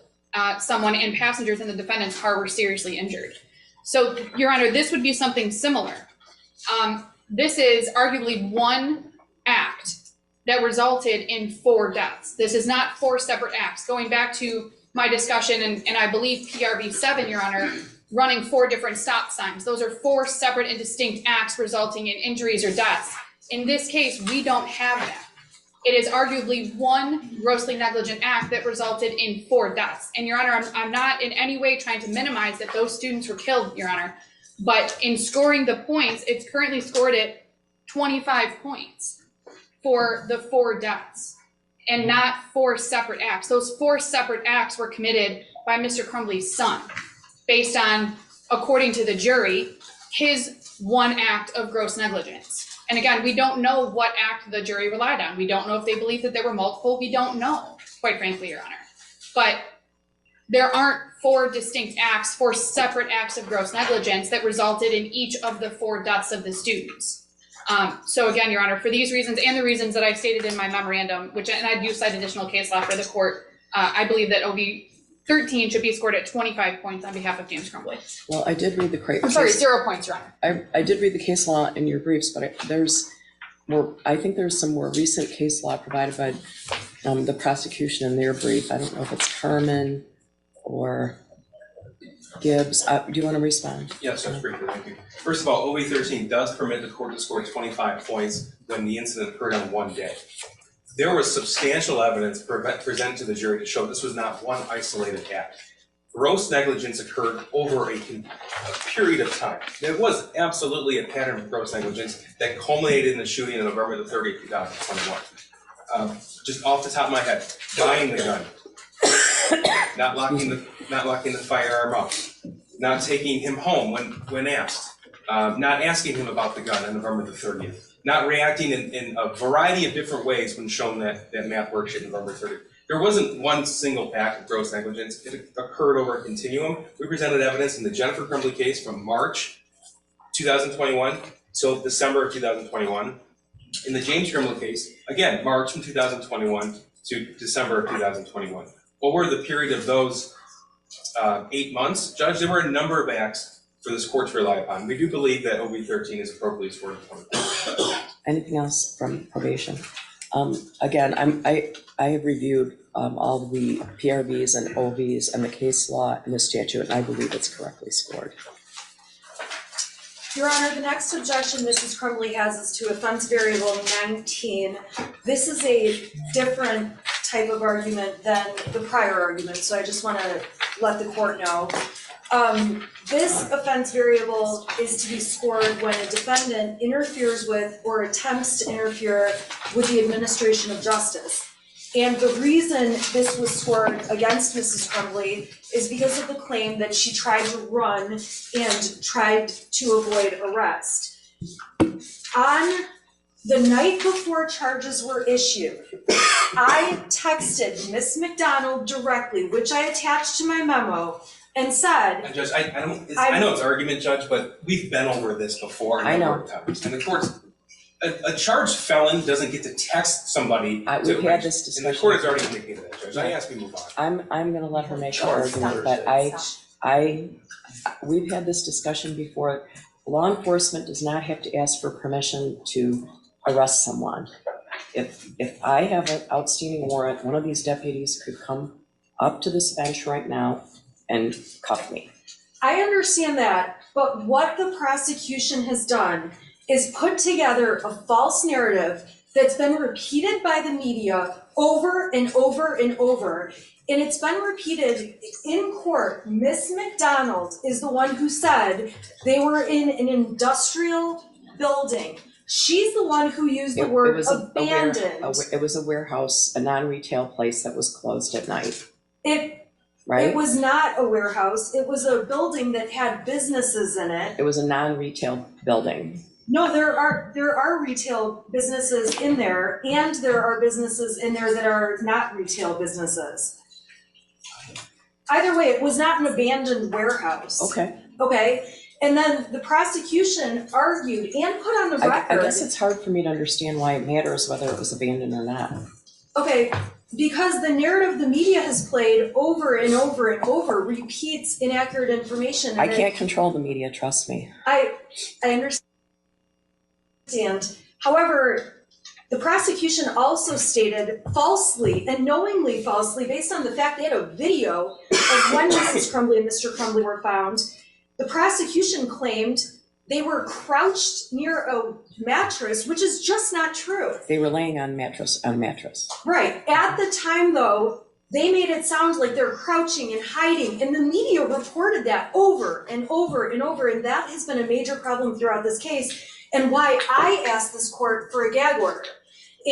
someone, and passengers in the defendant's car were seriously injured. So, Your Honor, this would be something similar. This is arguably one act that resulted in 4 deaths. This is not 4 separate acts. Going back to my discussion, and I believe PRV 7, Your Honor, running 4 different stop signs. Those are 4 separate and distinct acts resulting in injuries or deaths. In this case, we don't have that. It is arguably one grossly negligent act that resulted in 4 deaths. And Your Honor, I'm not in any way trying to minimize that those students were killed, Your Honor. But in scoring the points, it's currently scored at 25 points for the 4 deaths and not 4 separate acts. Those 4 separate acts were committed by Mr. Crumbley's son, based on, according to the jury, his one act of gross negligence. And again, we don't know what act the jury relied on. We don't know if they believed that there were multiple. We don't know, quite frankly, Your Honor. But there aren't 4 distinct acts, 4 separate acts of gross negligence that resulted in each of the 4 deaths of the students. So again, Your Honor, for these reasons and the reasons that I stated in my memorandum, and I do cite additional case law for the court, I believe that OB 13 should be scored at 25 points on behalf of James Crumbley. Well, I did read the I'm sorry, 0 points, Your Honor. I did read the case law in your briefs, but I think there's some more recent case law provided by the prosecution in their brief. I don't know if it's Herman or Gibbs. Do you want to respond? Yes, Judge, briefly, thank you. First of all, OB 13 does permit the court to score 25 points when the incident occurred on one day. There was substantial evidence presented to the jury to show this was not one isolated act. Gross negligence occurred over a period of time. There was absolutely a pattern of gross negligence that culminated in the shooting on November the 30th, 2021. Just off the top of my head, buying the gun, not locking the firearm up, not taking him home when asked, not asking him about the gun on November the 30th. Not reacting in a variety of different ways when shown that math worksheet November 30th. There wasn't one single act of gross negligence. It occurred over a continuum. We presented evidence in the Jennifer Crumbley case from March 2021 till December of 2021. In the James Crumbley case, again, March from 2021 to December of 2021. What were the period of those 8 months? Judge, there were a number of acts for this court to rely upon. We do believe that OB 13 is appropriately scored at 20. Anything else from probation? Again, I have reviewed all the PRVs and OVs and the case law and the statute, and I believe it's correctly scored. Your Honor, the next objection Mrs. Crumbley has is to offense variable 19. This is a different type of argument than the prior argument, so I just want to let the court know. This offense variable is to be scored when a defendant interferes with or attempts to interfere with the administration of justice. And the reason this was scored against Mrs. Crumbley is because of the claim that she tried to run and tried to avoid arrest. On the night before charges were issued, I texted Ms. McDonald directly, which I attached to my memo, and said, Judge, I know it's argument, Judge, but we've been over this before a number of times. And the court's, a charged felon doesn't get to text somebody. We've had this discussion. And the court has already indicated that, Judge. I ask you to move on. I'm going to let her make her argument, but we've had this discussion before. Law enforcement does not have to ask for permission to arrest someone. If I have an outstanding warrant, one of these deputies could come up to this bench right now and cuff me. I understand that, but what the prosecution has done is put together a false narrative that's been repeated by the media over and over and over, and it's been repeated in court. Ms. McDonald is the one who said they were in an industrial building. She's the one who used the word abandoned. It was a warehouse, a non-retail place that was closed at night. Right? It was not a warehouse. It was a building that had businesses in it. It was a non-retail building. No, there are retail businesses in there, and there are businesses in there that are not retail businesses. Either way, it was not an abandoned warehouse. Okay. Okay, and then the prosecution argued and put on the record. I guess it's hard for me to understand why it matters whether it was abandoned or not. Okay, because the narrative the media has played over and over and over repeats inaccurate information. And I can't control the media, trust me. I understand. However, the prosecution also stated falsely and knowingly falsely, based on the fact they had a video of when Mrs. Crumbley and Mr. Crumbley were found. The prosecution claimed they were crouched near a mattress, which is just not true. They were laying on a mattress. Right. At the time, though, they made it sound like they're crouching and hiding, and the media reported that over and over and over, and that has been a major problem throughout this case, and why I asked this court for a gag order.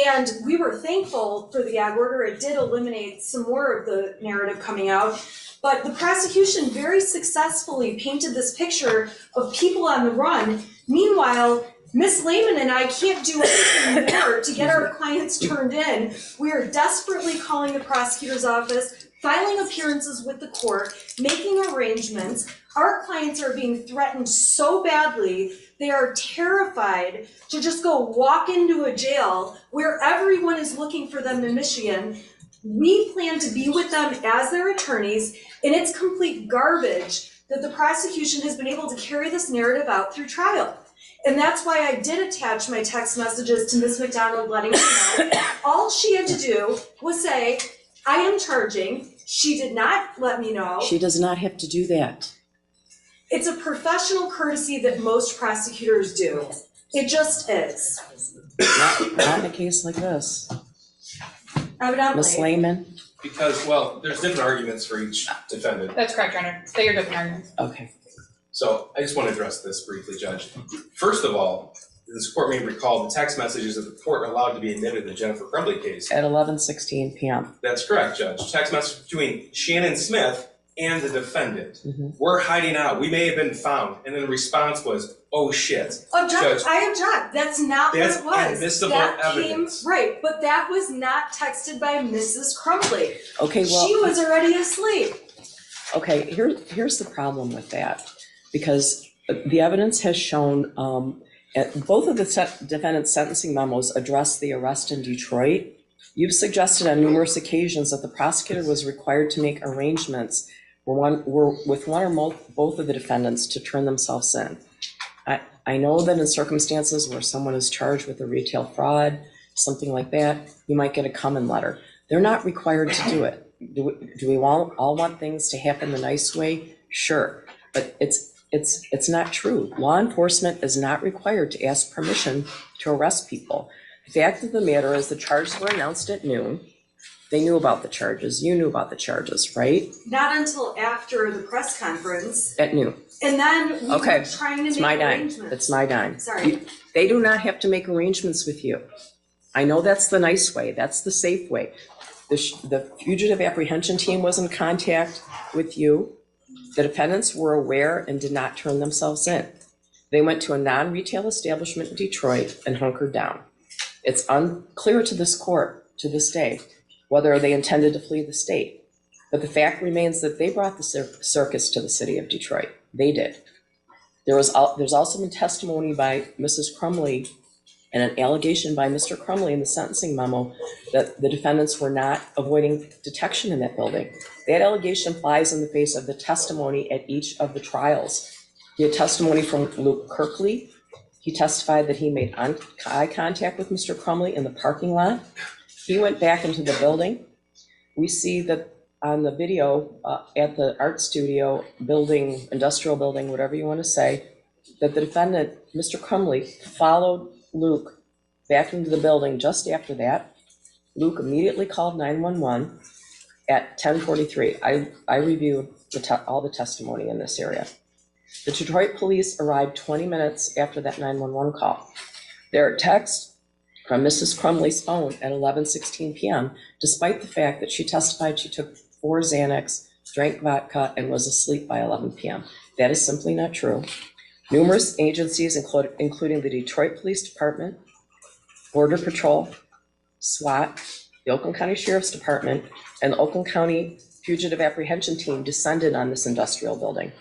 And we were thankful for the gag order. It did eliminate some more of the narrative coming out. But the prosecution very successfully painted this picture of people on the run. Meanwhile, Ms. Lehman and I can't do anything more to get our clients turned in. We are desperately calling the prosecutor's office, filing appearances with the court, making arrangements. Our clients are being threatened so badly, they are terrified to just go walk into a jail where everyone is looking for them in Michigan. We plan to be with them as their attorneys, and it's complete garbage that the prosecution has been able to carry this narrative out through trial. And that's why I did attach my text messages to Ms. McDonald letting her know. All she had to do was say, I am charging. She did not let me know. She does not have to do that. It's a professional courtesy that most prosecutors do. It just is. Not in a case like this. Evidently. Ms. Lehman? Because, well, there's different arguments for each defendant. That's correct, Your Honor. They are different arguments. Okay. So I just want to address this briefly, Judge. First of all, this court may recall the text messages that the court allowed to be admitted in the Jennifer Crumbley case. At 11:16 p.m. That's correct, Judge. Text message between Shannon Smith and the defendant. Mm-hmm. We're hiding out. We may have been found. And then the response was, oh shit. Judge, I object. That's not That's what it was. admissible that evidence. Came, right, but that was not texted by Mrs. Crumbley. Okay, well. She was already asleep. Okay, here's the problem with that. Because the evidence has shown, both of the defendant's sentencing memos address the arrest in Detroit. You've suggested on numerous occasions that the prosecutor was required to make arrangements with one or both of the defendants to turn themselves in. I know that in circumstances where someone is charged with a retail fraud, something like that, you might get a come-in letter. They're not required to do it. Do we all want things to happen the nice way? Sure, but it's not true. Law enforcement is not required to ask permission to arrest people. The fact of the matter is the charges were announced at noon. They knew about the charges. You knew about the charges, right? Not until after the press conference. At noon. And then we Okay, were trying to it's make my dime. arrangements. It's my dime. Sorry. They do not have to make arrangements with you. I know that's the nice way. That's the safe way. The fugitive apprehension team was in contact with you. The defendants were aware and did not turn themselves in. They went to a non-retail establishment in Detroit and hunkered down. It's unclear to this court, to this day, whether they intended to flee the state. But the fact remains that they brought the circus to the city of Detroit. They did. There's also been testimony by Mrs. Crumbley and an allegation by Mr. Crumbley in the sentencing memo that the defendants were not avoiding detection in that building. That allegation flies in the face of the testimony at each of the trials. We had testimony from Luke Kirkley. He testified that he made eye contact with Mr. Crumbley in the parking lot. He went back into the building. We see that on the video at the art studio building, industrial building, whatever you want to say, that the defendant, Mr. Crumbley, followed Luke back into the building just after that. Luke immediately called 911 at 10:43. I reviewed all the testimony in this area. The Detroit police arrived 20 minutes after that 911 call. There are texts from Mrs. Crumbley's phone at 11:16 p.m., despite the fact that she testified she took 4 Xanax, drank vodka, and was asleep by 11 p.m. That is simply not true. Numerous agencies, including the Detroit Police Department, Border Patrol, SWAT, the Oakland County Sheriff's Department, and the Oakland County Fugitive Apprehension Team descended on this industrial building.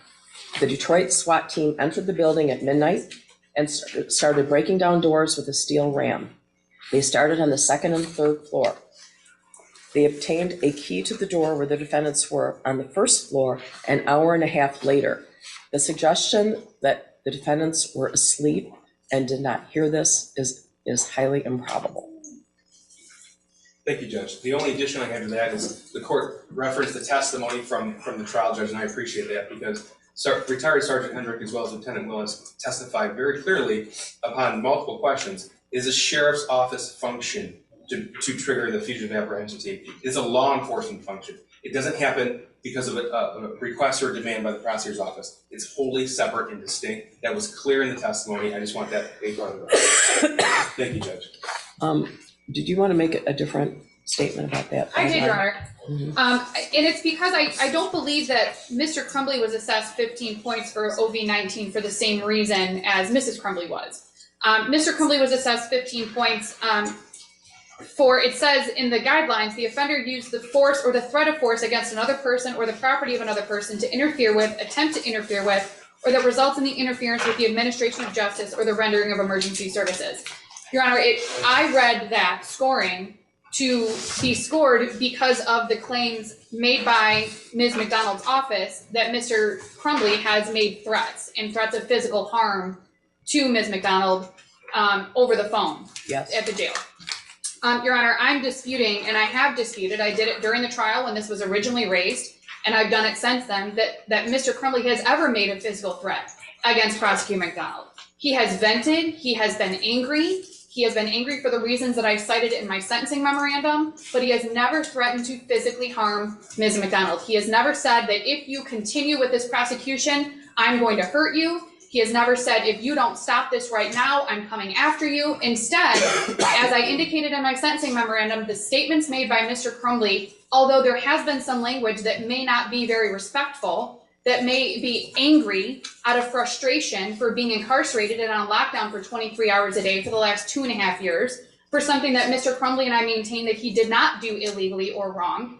The Detroit SWAT team entered the building at midnight and started breaking down doors with a steel ram. They started on the second and third floor. They obtained a key to the door where the defendants were on the first floor an hour and a half later. The suggestion that the defendants were asleep and did not hear this is highly improbable. Thank you, Judge. The only addition I have to that is the court referenced the testimony from the trial judge, and I appreciate that because retired Sergeant Hendrick as well as Lieutenant Willis testified very clearly upon multiple questions. It is a sheriff's office function to trigger the fugitive apprehension team. It is a law enforcement function. It doesn't happen because of a request or a demand by the prosecutor's office. It's wholly separate and distinct. That was clear in the testimony. I just want that to be brought up. Thank you, Judge. Did you want to make a different statement about that? I did, Your Honor. And it's because I don't believe that Mr. Crumbley was assessed 15 points for OV-19 for the same reason as Mrs. Crumbley was. Mr. Crumbley was assessed 15 points for, it says in the guidelines, the offender used the force or the threat of force against another person or the property of another person to interfere with, attempt to interfere with, or that results in the interference with the administration of justice or the rendering of emergency services. Your Honor, I read that scoring to be scored because of the claims made by Ms. McDonald's office that Mr. Crumbley has made threats and threats of physical harm to Ms. McDonald over the phone at the jail. Your Honor, I'm disputing, and I have disputed, I did it during the trial when this was originally raised, and I've done it since then, that Mr. Crumbley has ever made a physical threat against Prosecutor McDonald. He has vented, he has been angry for the reasons that I cited in my sentencing memorandum, but he has never threatened to physically harm Ms. McDonald. He has never said that if you continue with this prosecution, I'm going to hurt you. He has never said, if you don't stop this right now, I'm coming after you. Instead, as I indicated in my sentencing memorandum, the statements made by Mr. Crumbley, although there has been some language that may not be very respectful, that may be angry out of frustration for being incarcerated and on lockdown for 23 hours a day for the last 2.5 years, for something that Mr. Crumbley and I maintain that he did not do illegally or wrong.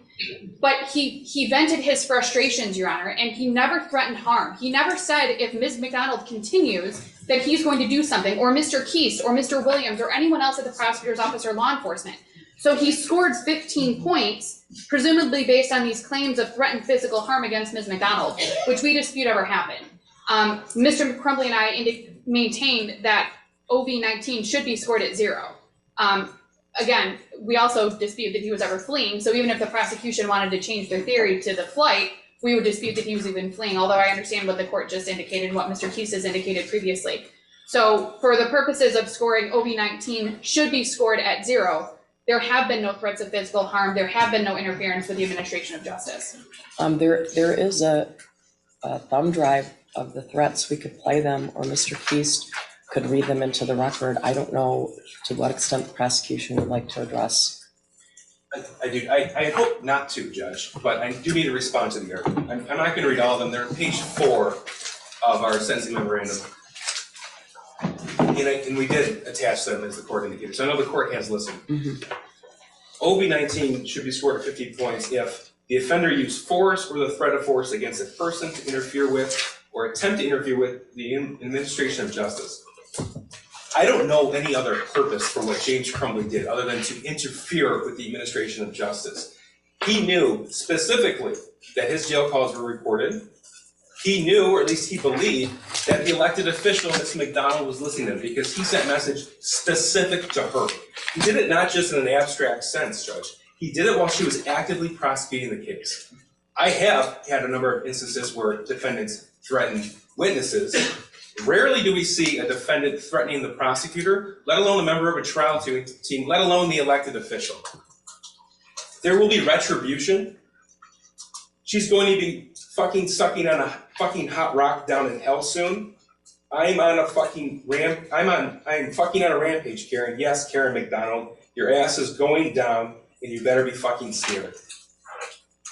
But he vented his frustrations, Your Honor, and he never threatened harm. He never said if Ms. McDonald continues that he's going to do something, or Mr. Keast, or Mr. Williams, or anyone else at the prosecutor's office or law enforcement. So he scored 15 points, presumably based on these claims of threatened physical harm against Ms. McDonald, which we dispute ever happened. Mr. Crumbley and I maintained that OV-19 should be scored at 0. Again, we also dispute that he was ever fleeing, so even if the prosecution wanted to change their theory to the flight, we would dispute that he was even fleeing, although I understand what the court just indicated and what Mr. Keast has indicated previously. So for the purposes of scoring, OV-19 should be scored at 0. There have been no threats of physical harm. There have been no interference with the administration of justice. There is a thumb drive of the threats. We could play them, or Mr. Keast could read them into the record. I don't know to what extent the prosecution would like to address. I do. I hope not to, Judge, but I do need to respond to the argument. I'm not going to read all of them. They're on page 4 of our sentencing memorandum. And we did attach them as the court indicated. So I know the court has listened. OV-19 should be scored at 15 points if the offender used force or the threat of force against a person to interfere with or attempt to interfere with the administration of justice. I don't know any other purpose for what James Crumbley did other than to interfere with the administration of justice. He knew specifically that his jail calls were recorded. He knew, or at least he believed, that the elected official, Ms. McDonald, was listening to him because he sent a message specific to her. He did it not just in an abstract sense, Judge. He did it while she was actively prosecuting the case. I have had a number of instances where defendants threatened witnesses. Rarely do we see a defendant threatening the prosecutor, let alone a member of a trial team, let alone the elected official. There will be retribution. She's going to be fucking sucking on a fucking hot rock down in hell soon. I'm fucking on a rampage, Karen. Yes, Karen McDonald, your ass is going down and you better be fucking scared.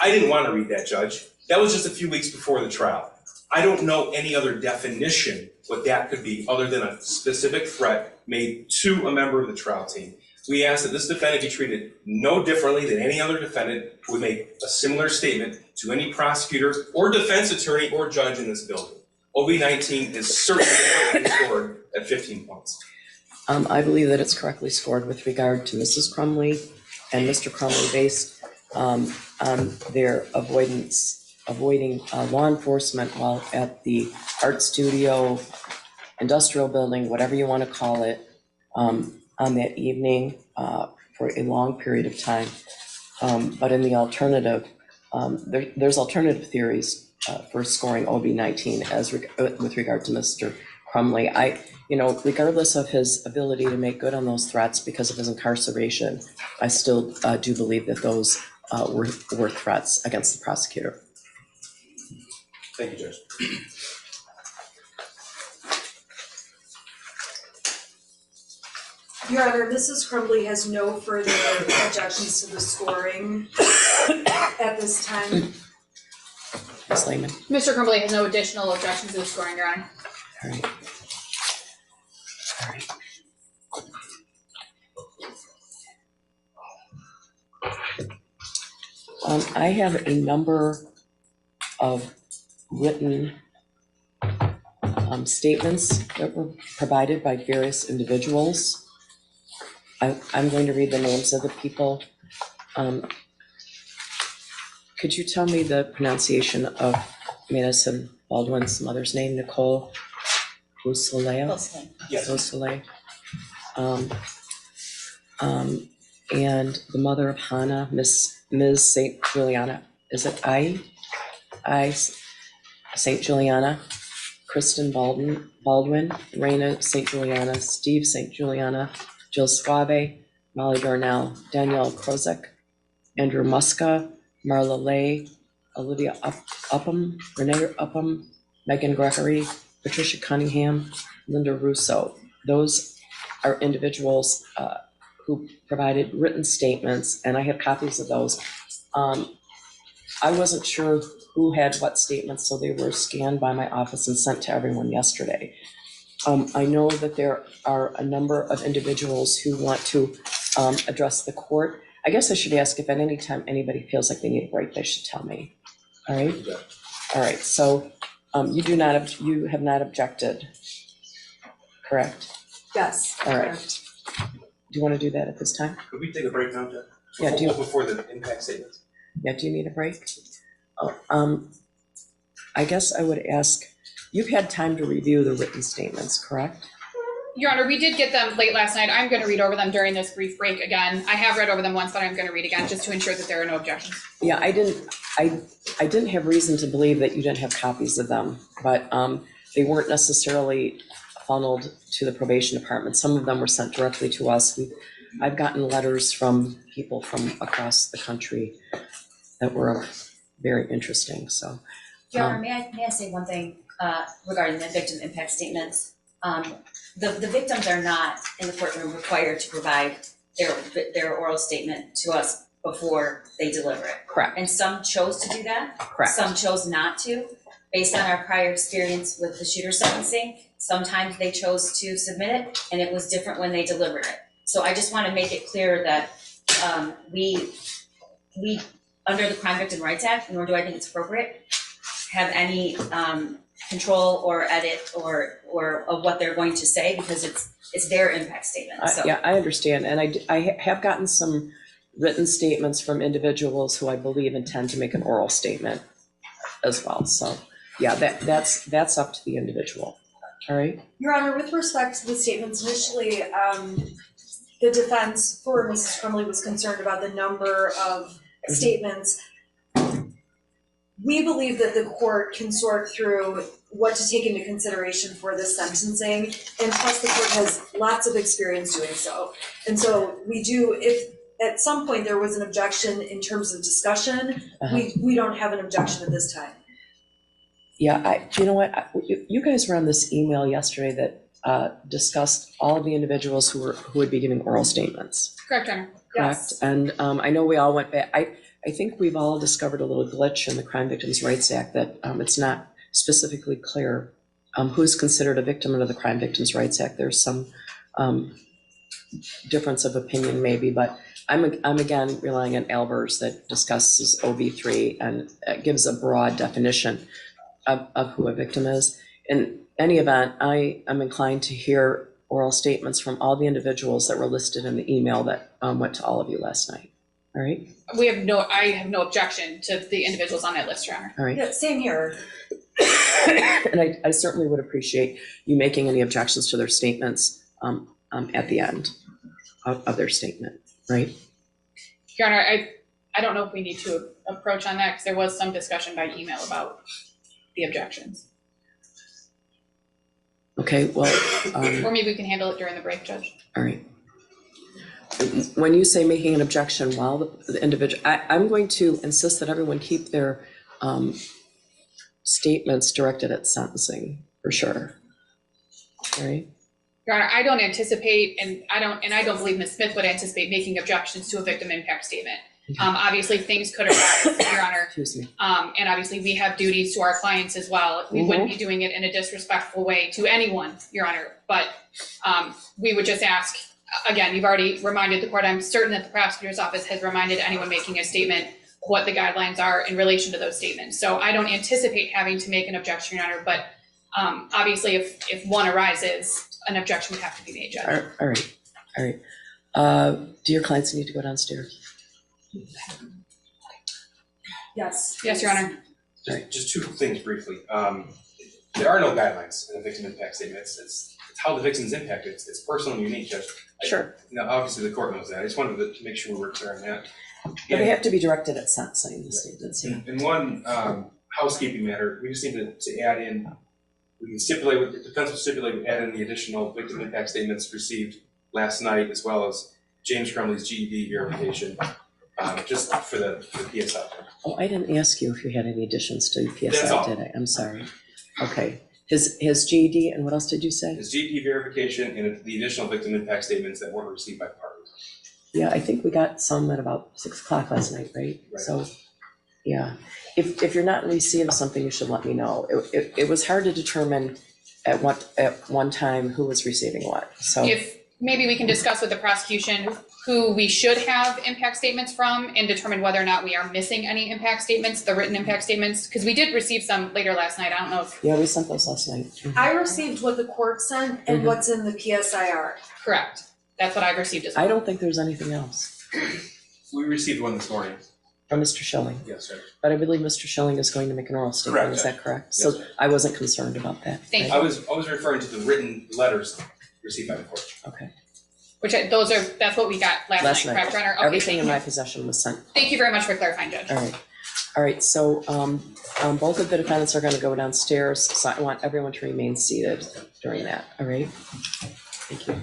I didn't want to read that, Judge. That was just a few weeks before the trial. I don't know any other definition what that could be other than a specific threat made to a member of the trial team. We ask that this defendant be treated no differently than any other defendant who would make a similar statement to any prosecutor or defense attorney or judge in this building. OB-19 is certainly scored at 15 points. I believe that it's correctly scored with regard to Mrs. Crumbley and Mr. Crumbley based on their avoiding law enforcement while at the art studio, industrial building, whatever you want to call it, on that evening for a long period of time. But in the alternative, there's alternative theories for scoring OB-19 with regard to Mr. Crumbley. Regardless of his ability to make good on those threats because of his incarceration, I still do believe that those were threats against the prosecutor. Thank you, Judge. Your Honor, Mrs. Crumbley has no further objections to the scoring at this time. Ms. Lehman? Mr. Crumbley has no additional objections to the scoring, Your Honor. All right. All right. I have a number of written statements that were provided by various individuals. I'm going to read the names of the people. Could you tell me the pronunciation of Madison Baldwin's mother's name, Nicole Beausoleil? Yes. Beausoleil. And the mother of Hannah, Ms. St. Juliana, is it I St. Juliana, Kristen Baldwin, Raina St. Juliana, Steve St. Juliana, Jill Suave, Molly Darnell, Danielle Krozek, Andrew Muska, Marla Lay, Olivia Upham, Renee Upham, Megan Gregory, Patricia Cunningham, Linda Russo. Those are individuals who provided written statements, and I have copies of those. I wasn't sure who had what statements, so they were scanned by my office and sent to everyone yesterday. I know that there are a number of individuals who want to address the court. I guess I should ask if at any time anybody feels like they need a break, they should tell me. All right? All right, so you have not objected, correct? Yes. All right. correct. Do you want to do that at this time? Could we take a break now, Judge? Yeah, do you- Before the impact statements? Yeah, do you need a break? I guess I would ask, you've had time to review the written statements, correct? Your Honor, we did get them late last night. I'm going to read over them during this brief break again. I have read over them once, but I'm going to read again just to ensure that there are no objections. Yeah, I didn't have reason to believe that you didn't have copies of them, but they weren't necessarily funneled to the probation department. Some of them were sent directly to us. I've gotten letters from people from across the country that were very interesting, so. Your Honor, may I say one thing regarding the victim impact statements? The victims are not in the courtroom required to provide their oral statement to us before they deliver it. Correct, And some chose to do that. correct. Some chose not to, based on our prior experience with the shooter sentencing. Sometimes they chose to submit it, and it was different when they delivered it. So I just want to make it clear that we, under the Crime Victim Rights Act, nor do I think it's appropriate, have any control or edit or of what they're going to say, because it's their impact statement. So Yeah, I understand, and I have gotten some written statements from individuals who I believe intend to make an oral statement as well. So, yeah, that's up to the individual. All right. Your Honor, with respect to the statements, initially, the defense for Mrs. Crumbley was concerned about the number of statements. We believe that the court can sort through what to take into consideration for this sentencing, and plus the court has lots of experience doing so. And so we do, if at some point there was an objection in terms of discussion, we don't have an objection at this time. Yeah, you know what? You guys were on this email yesterday that discussed all of the individuals who would be giving oral statements. Correct, Your Honor. Correct. Yes. And I know we all went back. I think we've all discovered a little glitch in the Crime Victims' Rights Act that it's not specifically clear who is considered a victim under the Crime Victims' Rights Act. There's some difference of opinion maybe, but I'm again relying on Albers that discusses OB3 and gives a broad definition of who a victim is. In any event, I am inclined to hear oral statements from all the individuals that were listed in the email that went to all of you last night. All right? I have no objection to the individuals on that list, Your Honor. All right. Yeah, same here. And I certainly would appreciate you making any objections to their statements at the end of their statement, right? Your Honor, I don't know if we need to approach on that because there was some discussion by email about the objections. Okay, well. Or maybe we can handle it during the break, Judge. All right. When you say making an objection while the individual, I'm going to insist that everyone keep their statements directed at sentencing for sure. All right. Your Honor, I don't anticipate, and I don't believe Ms. Smith would anticipate making objections to a victim impact statement. Obviously, things could arise, Your Honor. Excuse me. And obviously, we have duties to our clients as well. We wouldn't be doing it in a disrespectful way to anyone, Your Honor. But we would just ask, again, you've already reminded the court. I'm certain that the prosecutor's office has reminded anyone making a statement what the guidelines are in relation to those statements. So I don't anticipate having to make an objection, Your Honor. But obviously, if one arises, an objection would have to be made, Judge. All right. Do your clients need to go downstairs? Yes. Yes, Your Honor. Just two things briefly. There are no guidelines in a victim impact statement. It's how the victim's impacted. It's personal and unique, Judge. Sure. Now, obviously, the court knows that. I just wanted to make sure we were clear on that. But they have to be directed at sentencing, the statements. Yeah. In one housekeeping matter, we just need to add in, we can stipulate, with the defense will stipulate, we add in the additional victim impact statements received last night, as well as James Crumbley's GED verification, just for the PSI. Oh, I didn't ask you if you had any additions to That's PSI, all. did I? I'm sorry. Okay. His GED, and what else did you say? His GED verification and the additional victim impact statements that weren't received by the parties. Yeah, I think we got some at about 6 o'clock last night, right? Right. So, yeah. If you're not in receipt of something, you should let me know. It was hard to determine at one time who was receiving what, so. If maybe we can discuss with the prosecution who we should have impact statements from and determine whether or not we are missing any impact statements, the written impact statements, because we did receive some later last night. I don't know if Yeah, we sent those last night. I received what the court sent and what's in the PSIR. correct. That's what I've received as well. I don't think there's anything else We received one this morning. from Mr. Schilling, Yes, sir. but I believe Mr. Schilling is going to make an oral statement, Correct, is that correct? Yes, So sir. I wasn't concerned about that. Thank right? I was referring to the written letters received by the court. Okay. That's what we got last night, correct, Your Honor? Okay, Everything in thank my you. possession was sent. Thank you very much for clarifying, Judge. All right, so both of the defendants are going to go downstairs, so I want everyone to remain seated during that, all right? Thank you.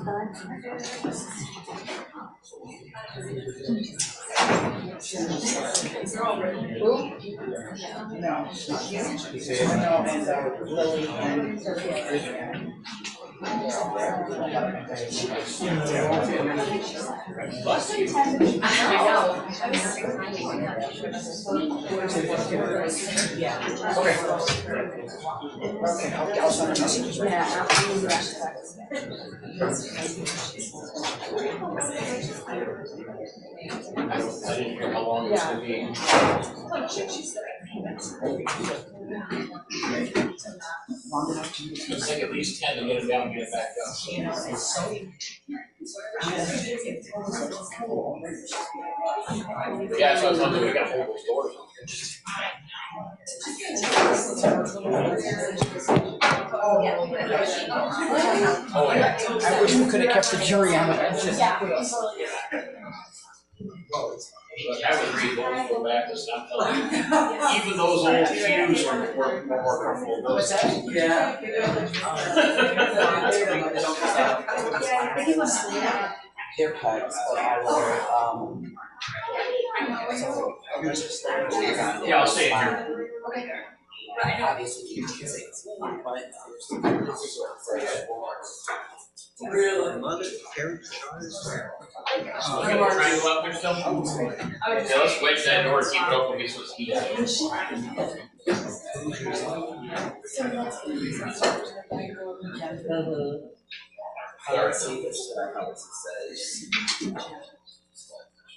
Lily and I'll send a message. I didn't hear how long it's gonna be. Long enough to use. It's like at least 10 to get it down and get it back up. Yeah, so I was wondering, we gotta hold those doors. Oh, yeah. I wish we could have kept the jury on the benches. I would read those, go back to stuff. Even those old pews were more comfortable. What's that? Yeah. Their pegs, but Yeah, I'll stay in here. obviously you can say it's really? So we're gonna try and go up there still? Yeah, let's wedge that door and keep it open, we sort of heat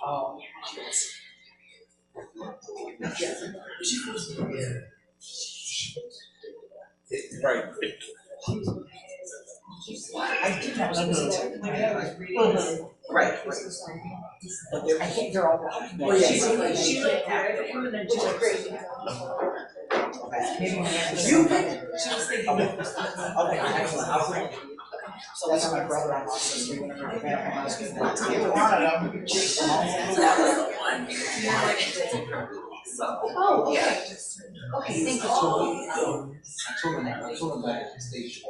Oh. Right. I did have some. Right. I think they're all. Well, yeah. She looked at him and then she looked crazy. Maybe you picked. She was thinking. Okay, excellent. I'll bring it. So that's how my brother-in-law says we went around the house. Either one of them, chased them all. Oh, yeah. Okay, thank you. I told him back at the station.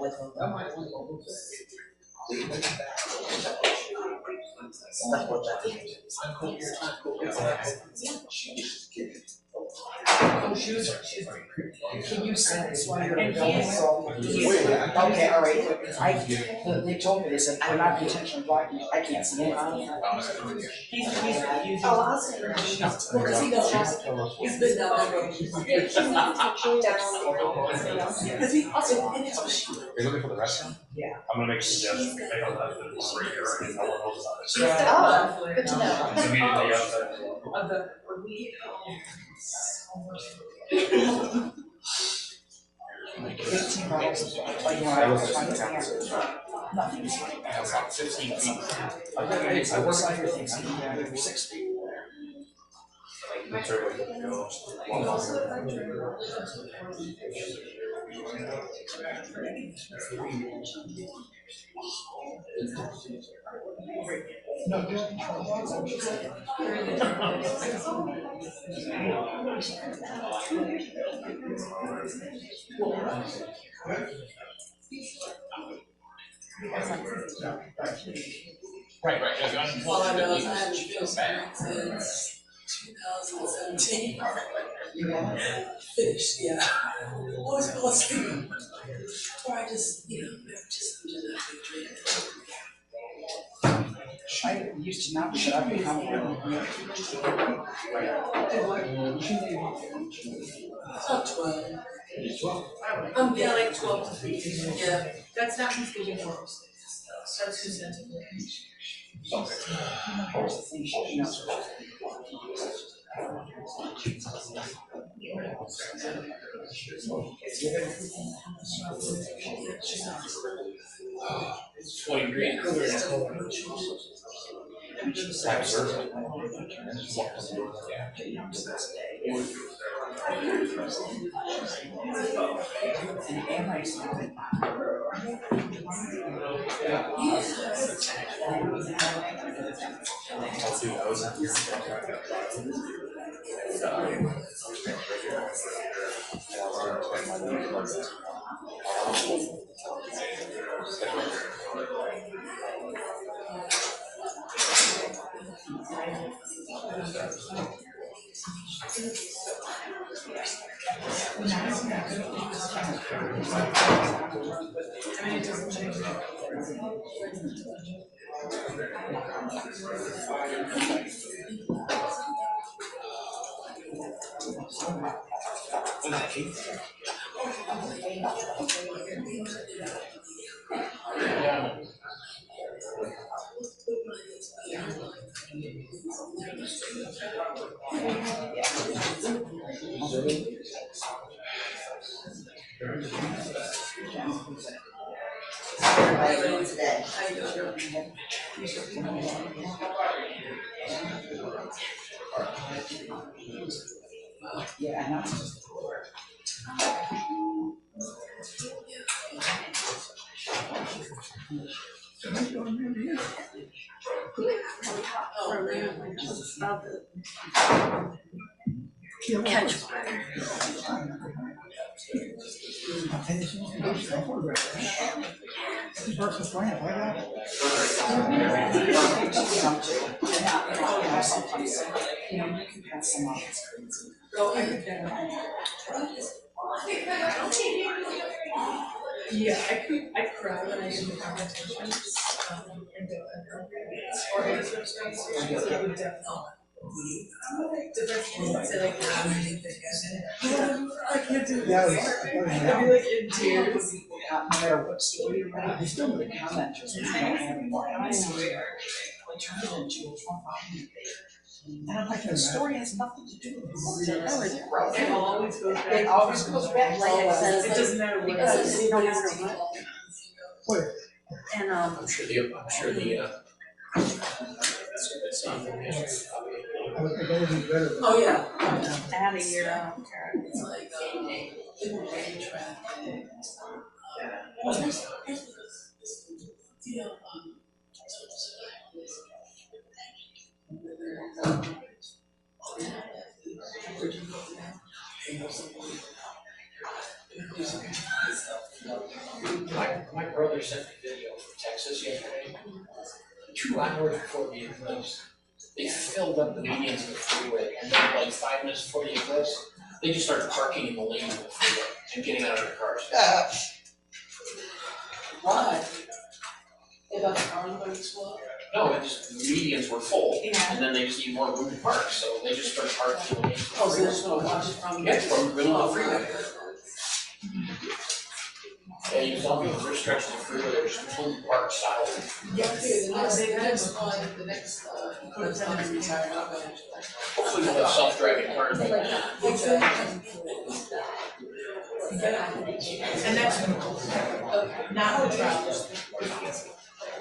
Can you send this one? Okay, all right. They told me, they said, I'm not intentionally blocking you. I can't see it. He's I'll send her. Because he goes, he's been down there. Because he also, and it's. Are you looking for the restaurant? Yeah. I'm gonna make a suggestion, make a left and over here, and no one knows about it. Oh, good to know. It's immediately outside. Of the, I was just nothing. That's about 15 feet. I work on your things. 6 feet. That's where we're gonna go. Right, All I know is I haven't been back since 2017. Finished, yeah. Always fall asleep. Or I just, just do that big drink. I used to not be, but I've become About 12. Yeah, like 12 to 15. Yeah. That's not who's giving it. That's who sent it. It's 20 grand. Yeah, I know. Catch fire. Yeah, I cried when I didn't have attention. Or answer screens, so I would definitely. I can't do this. I'd be like in tears. No matter what story you're writing, you still need to comment just because you don't have any more. I swear. Like, turn it into a fun problem. And I'm like, the story has nothing to do with this. It always goes back. It always goes back, like it says. It doesn't matter what. Because you don't have to. And I'm sure the oh yeah. Add a year, I don't care. It's like My brother sent me a video from Texas yesterday. 2 hours before the eclipse, they filled up the medians of the freeway, and then like 5 minutes before the eclipse, they just started parking in the lane of the freeway and getting out of their cars. why? They got the car going slow. No, it just, the medians were full, and then they just need more room to park, so they just started parking in the lane. Oh, so they're just gonna watch it from. Yeah, from the middle of the freeway. Yeah, you tell me, there's stretches of freeway that are just completely parked solid. Yeah, the next one, the next, eclipse time to retire. Hopefully we'll have self-driving cars by then. And that's not the travelers.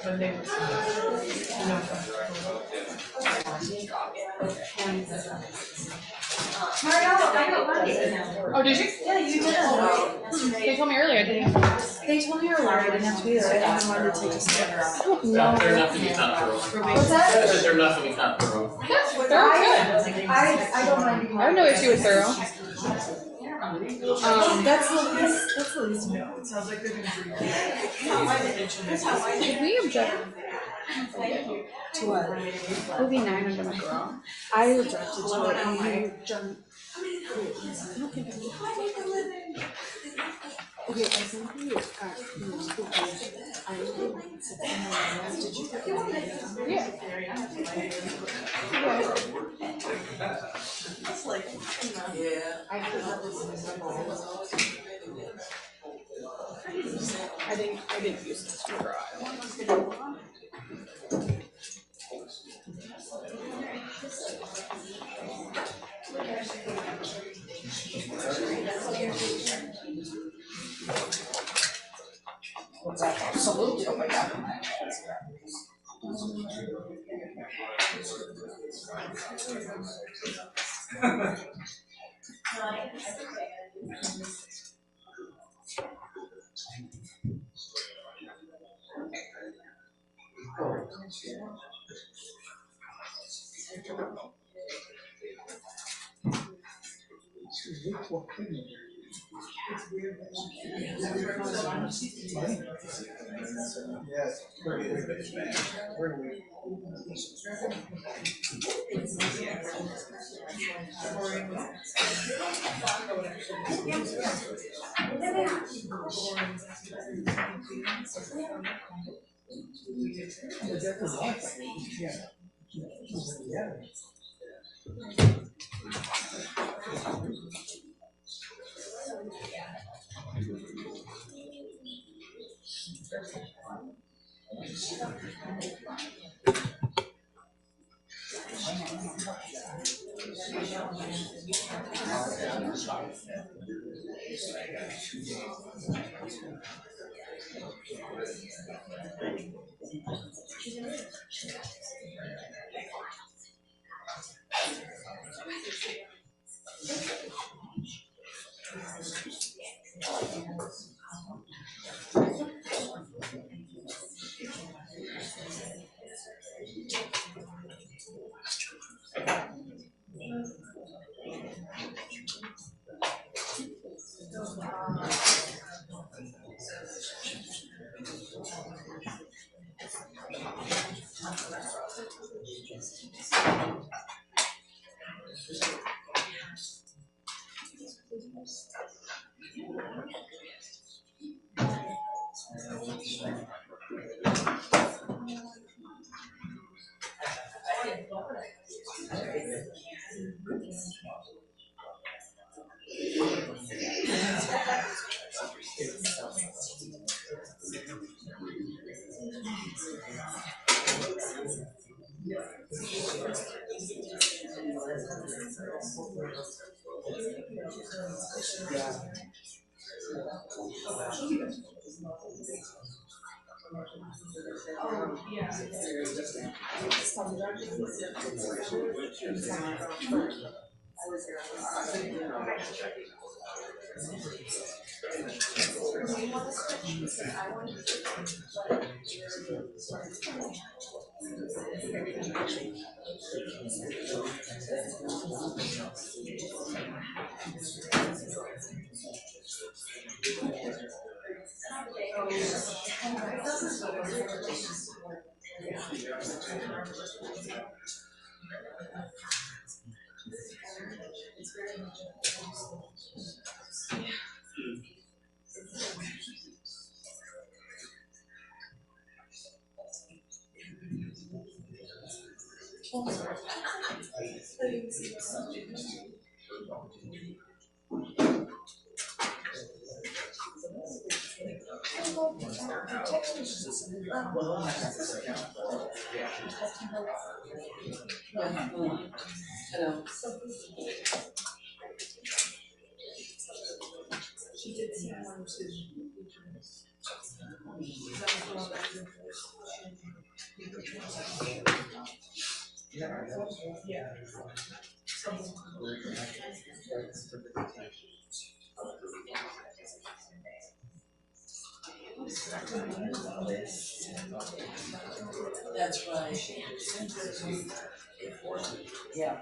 When they were, Oh, did you? Yeah, you did. They told me earlier, didn't they? They told me earlier, I didn't have to be there, I wanted to take a step out. They're nothing if not thorough. What's that? They're nothing if not thorough. Yes, they're good. I don't mind being. I have no issue with thorough. That's the least. no, it sounds like they're gonna be. Did we object To what? movie 9 under my girl? I objected to it, and you jumped. Okay, I think we got, because I didn't sit in the lines, did you get one? Yeah. It's like, yeah. I could not listen to my voice. I didn't use this to draw. What's that? Absolutely, oh my God. Hello. She did see one too. Yeah. That's right. Yeah.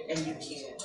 And you can't.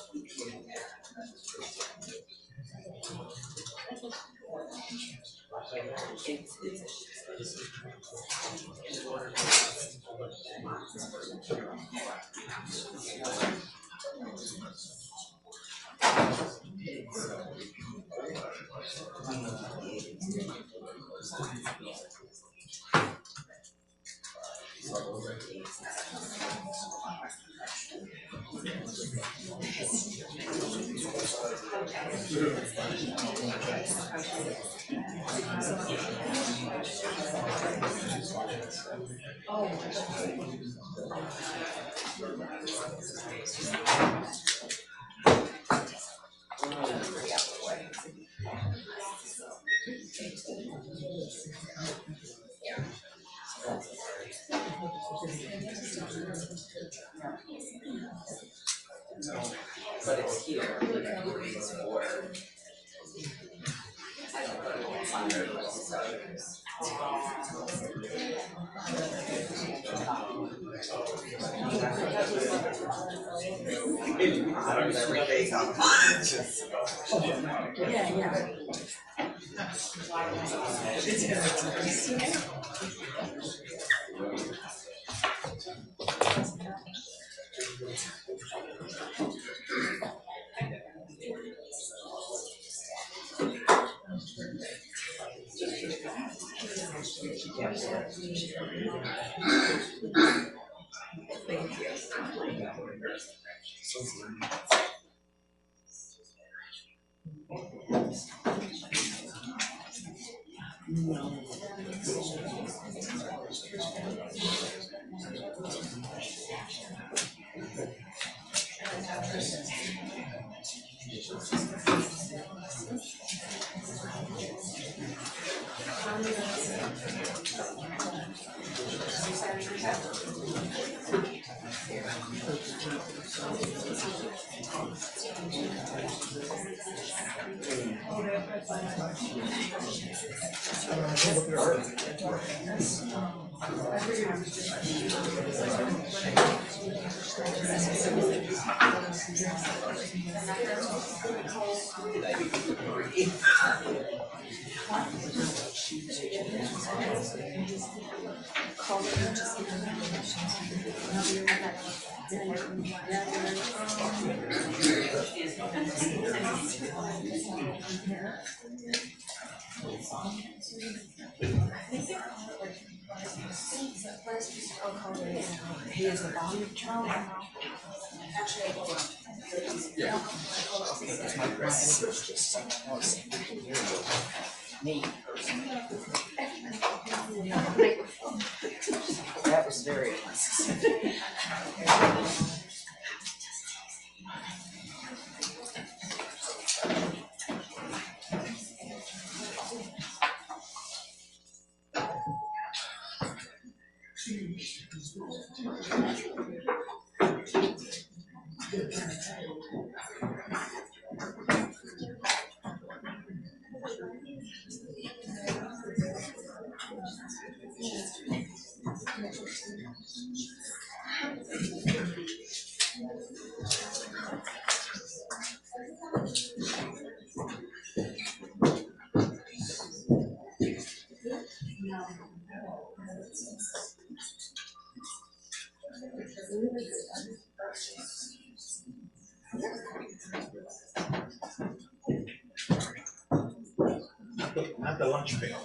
But it's here. Yeah, yeah. He is a bond child. Actually, hold on. Yeah. That's my me personally. That was very unnecessary. Not the lunch pail.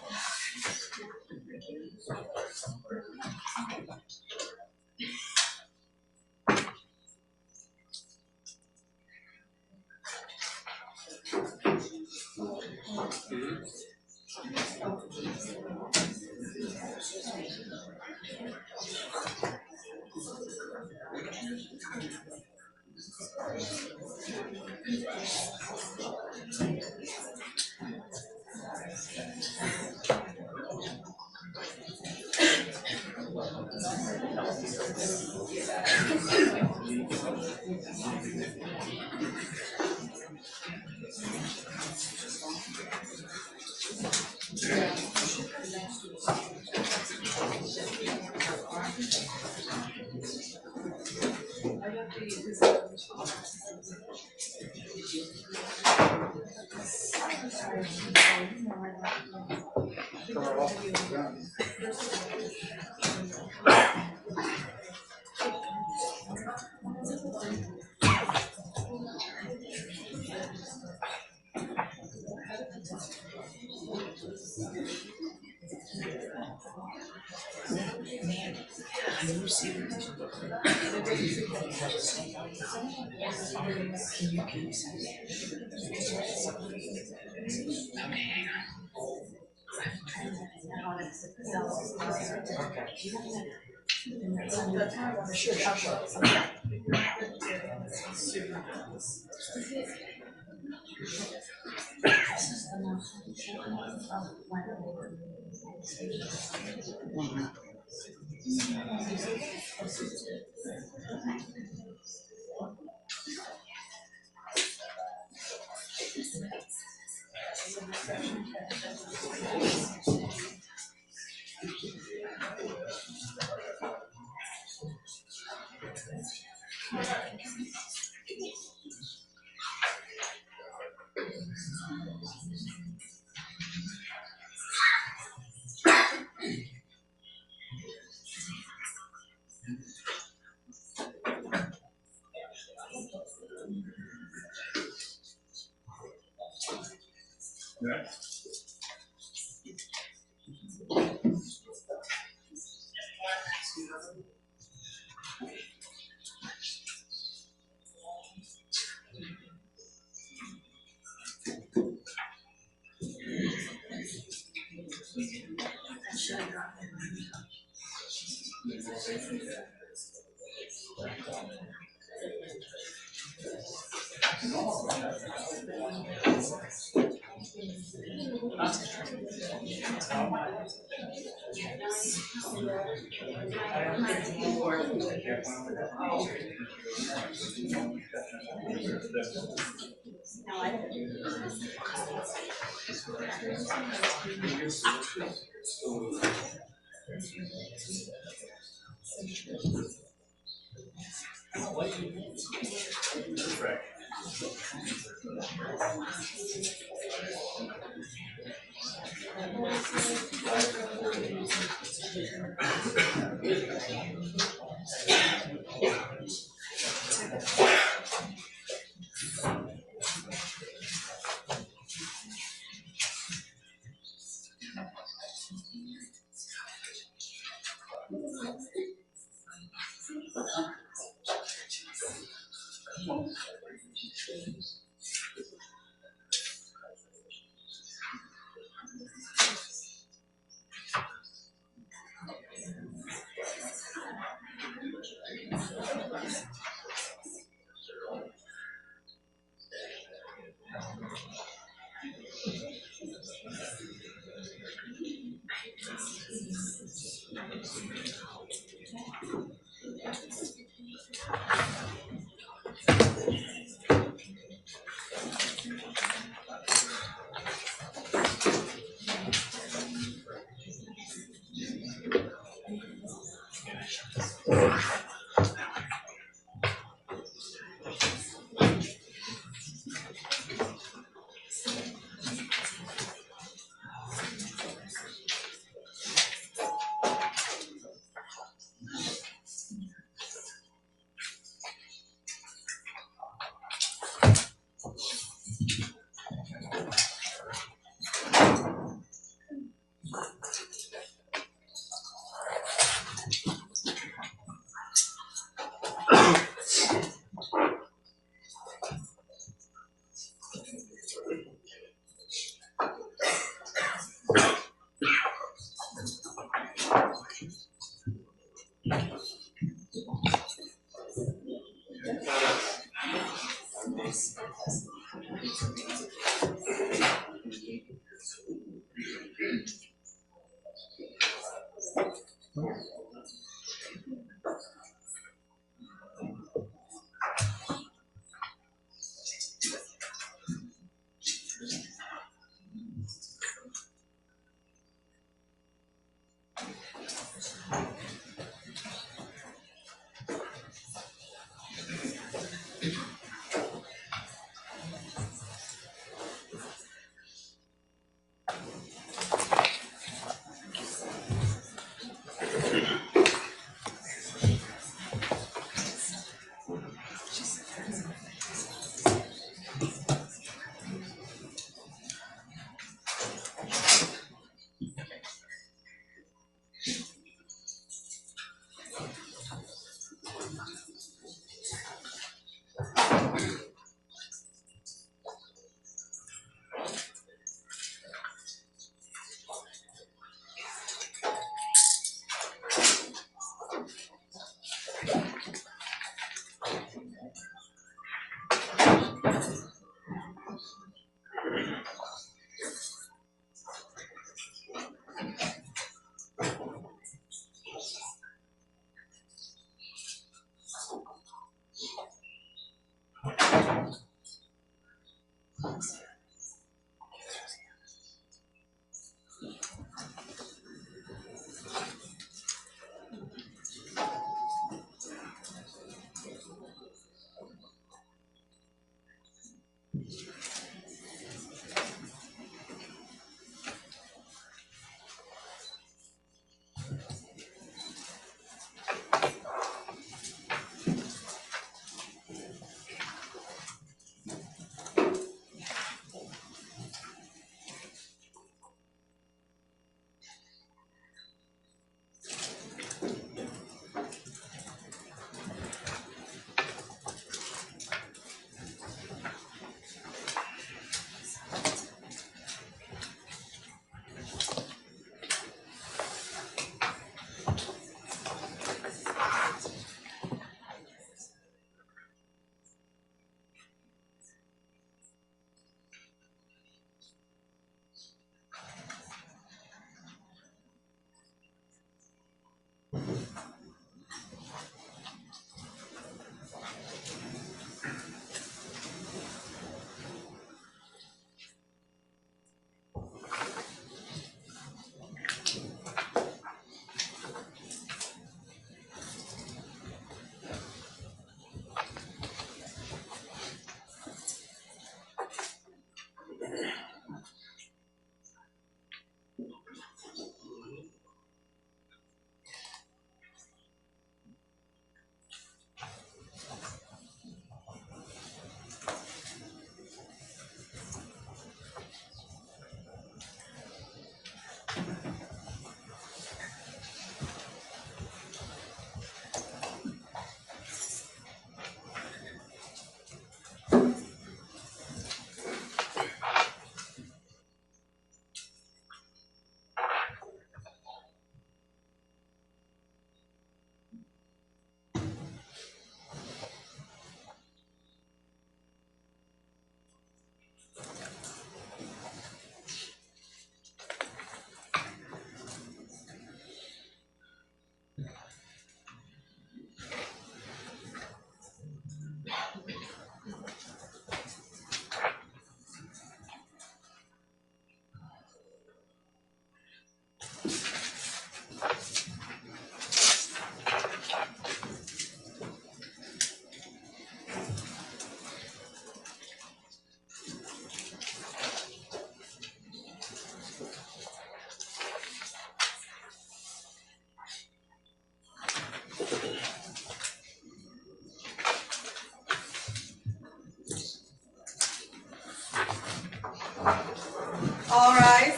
All rise.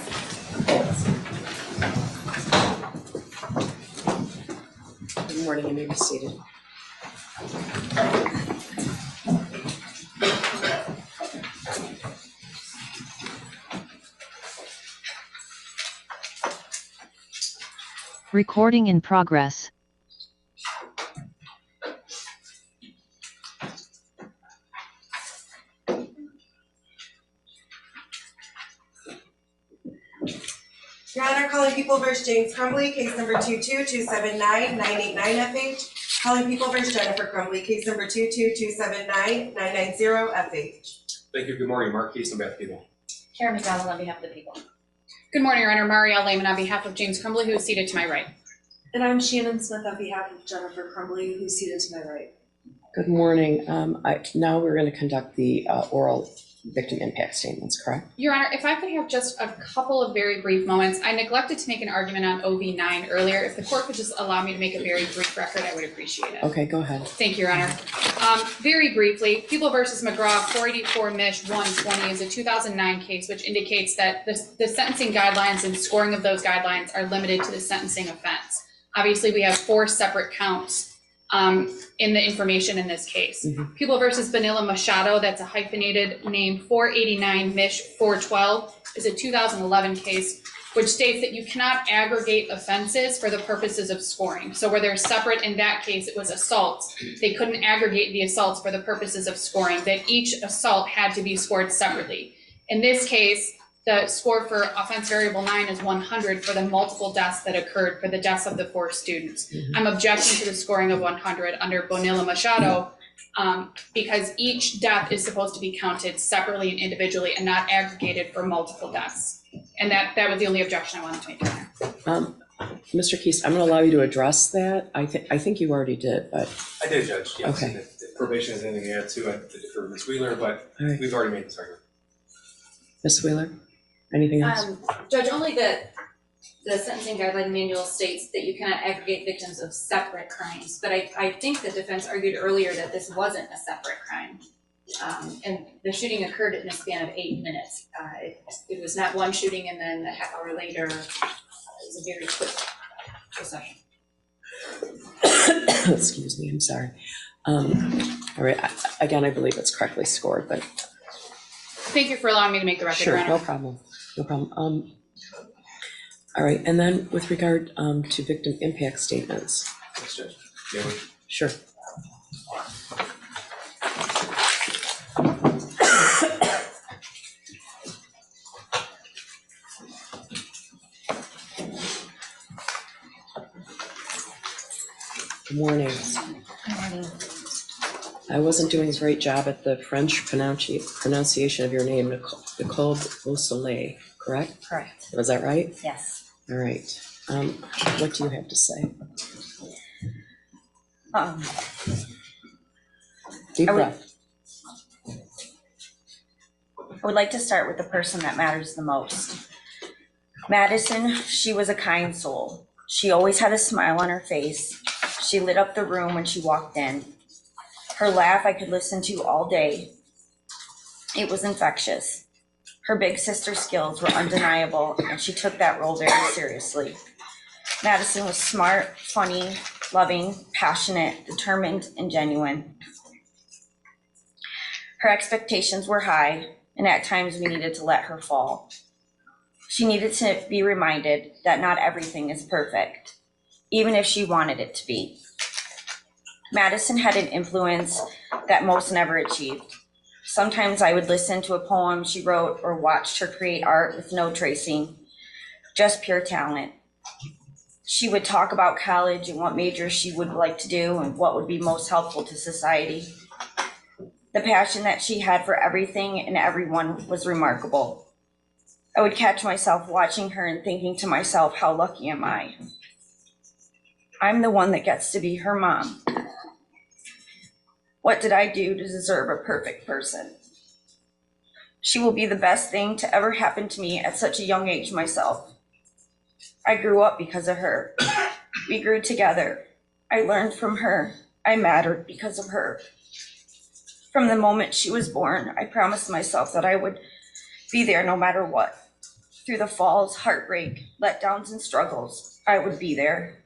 Good morning, you may be seated. Recording in progress. Your Honor, calling People v. James Crumbley, case number 22-279-989 FH. Calling People v. Jennifer Crumbley, case number 22-279-990 FH. Thank you. Good morning. Mark Case on behalf of people. Karen McDonald on behalf of the people. Good morning, Your Honor. Marielle Lehman on behalf of James Crumbley, who is seated to my right. And I'm Shannon Smith on behalf of Jennifer Crumbley, who's seated to my right. Good morning. Now we're going to conduct the oral victim impact statements, correct? Your Honor, if I could have just a couple of very brief moments. I neglected to make an argument on OB9 earlier. If the court could just allow me to make a very brief record, I would appreciate it. Okay, go ahead. Thank you, Your Honor. Very briefly, People v. McGraw 484 Mich 120 is a 2009 case which indicates that the sentencing guidelines and scoring of those guidelines are limited to the sentencing offense. Obviously, we have 4 separate counts in the information in this case. Mm-hmm. People versus Vanilla Machado, that's a hyphenated name, 489 Mich 412, is a 2011 case which states that you cannot aggregate offenses for the purposes of scoring. So where they're separate, in that case, it was assaults. They couldn't aggregate the assaults for the purposes of scoring, that each assault had to be scored separately. In this case, the score for offense variable 9 is 100 for the multiple deaths that occurred for the deaths of the 4 students. Mm-hmm. I'm objecting to the scoring of 100 under Bonilla Machado because each death is supposed to be counted separately and individually and not aggregated for multiple deaths. And that was the only objection I wanted to make. Mr. Keese, I'm going to allow you to address that. I think you already did, but. I did, Judge. Yes. Okay. If probation has anything to add to it for Ms. Wheeler, but All right. we've already made this argument. Ms. Wheeler, anything else? Judge, only the sentencing guideline manual states that you cannot aggregate victims of separate crimes, but I think the defense argued earlier that this wasn't a separate crime. And the shooting occurred in a span of 8 minutes. It was not one shooting and then a half hour later. It was a very quick procession. Excuse me, I'm sorry. All right, again, I believe it's correctly scored, but. Thank you for allowing me to make the record, Sure, Your Honor. no problem, no problem. All right, and then with regard to victim impact statements. Yes, Judge. Yeah, Sure. Good morning. Good morning. I wasn't doing a great job at the French pronunciation of your name, Nicole Beausoleil, correct? Correct. Was that right? Yes. All right. What do you have to say? Deep breath. I would like to start with the person that matters the most. Madison, she was a kind soul. She always had a smile on her face. She lit up the room when she walked in. Her laugh I could listen to all day. It was infectious. Her big sister skills were undeniable, and she took that role very seriously. Madison was smart, funny, loving, passionate, determined, and genuine. Her expectations were high, and at times we needed to let her fall. She needed to be reminded that not everything is perfect, even if she wanted it to be. Madison had an influence that most never achieved. Sometimes I would listen to a poem she wrote or watched her create art with no tracing, just pure talent. She would talk about college and what majors she would like to do and what would be most helpful to society. The passion that she had for everything and everyone was remarkable. I would catch myself watching her and thinking to myself, how lucky am I? I'm the one that gets to be her mom. What did I do to deserve a perfect person? She will be the best thing to ever happen to me at such a young age myself. I grew up because of her. We grew together. I learned from her. I mattered because of her. From the moment she was born, I promised myself that I would be there no matter what. Through the falls, heartbreak, letdowns, and struggles, I would be there.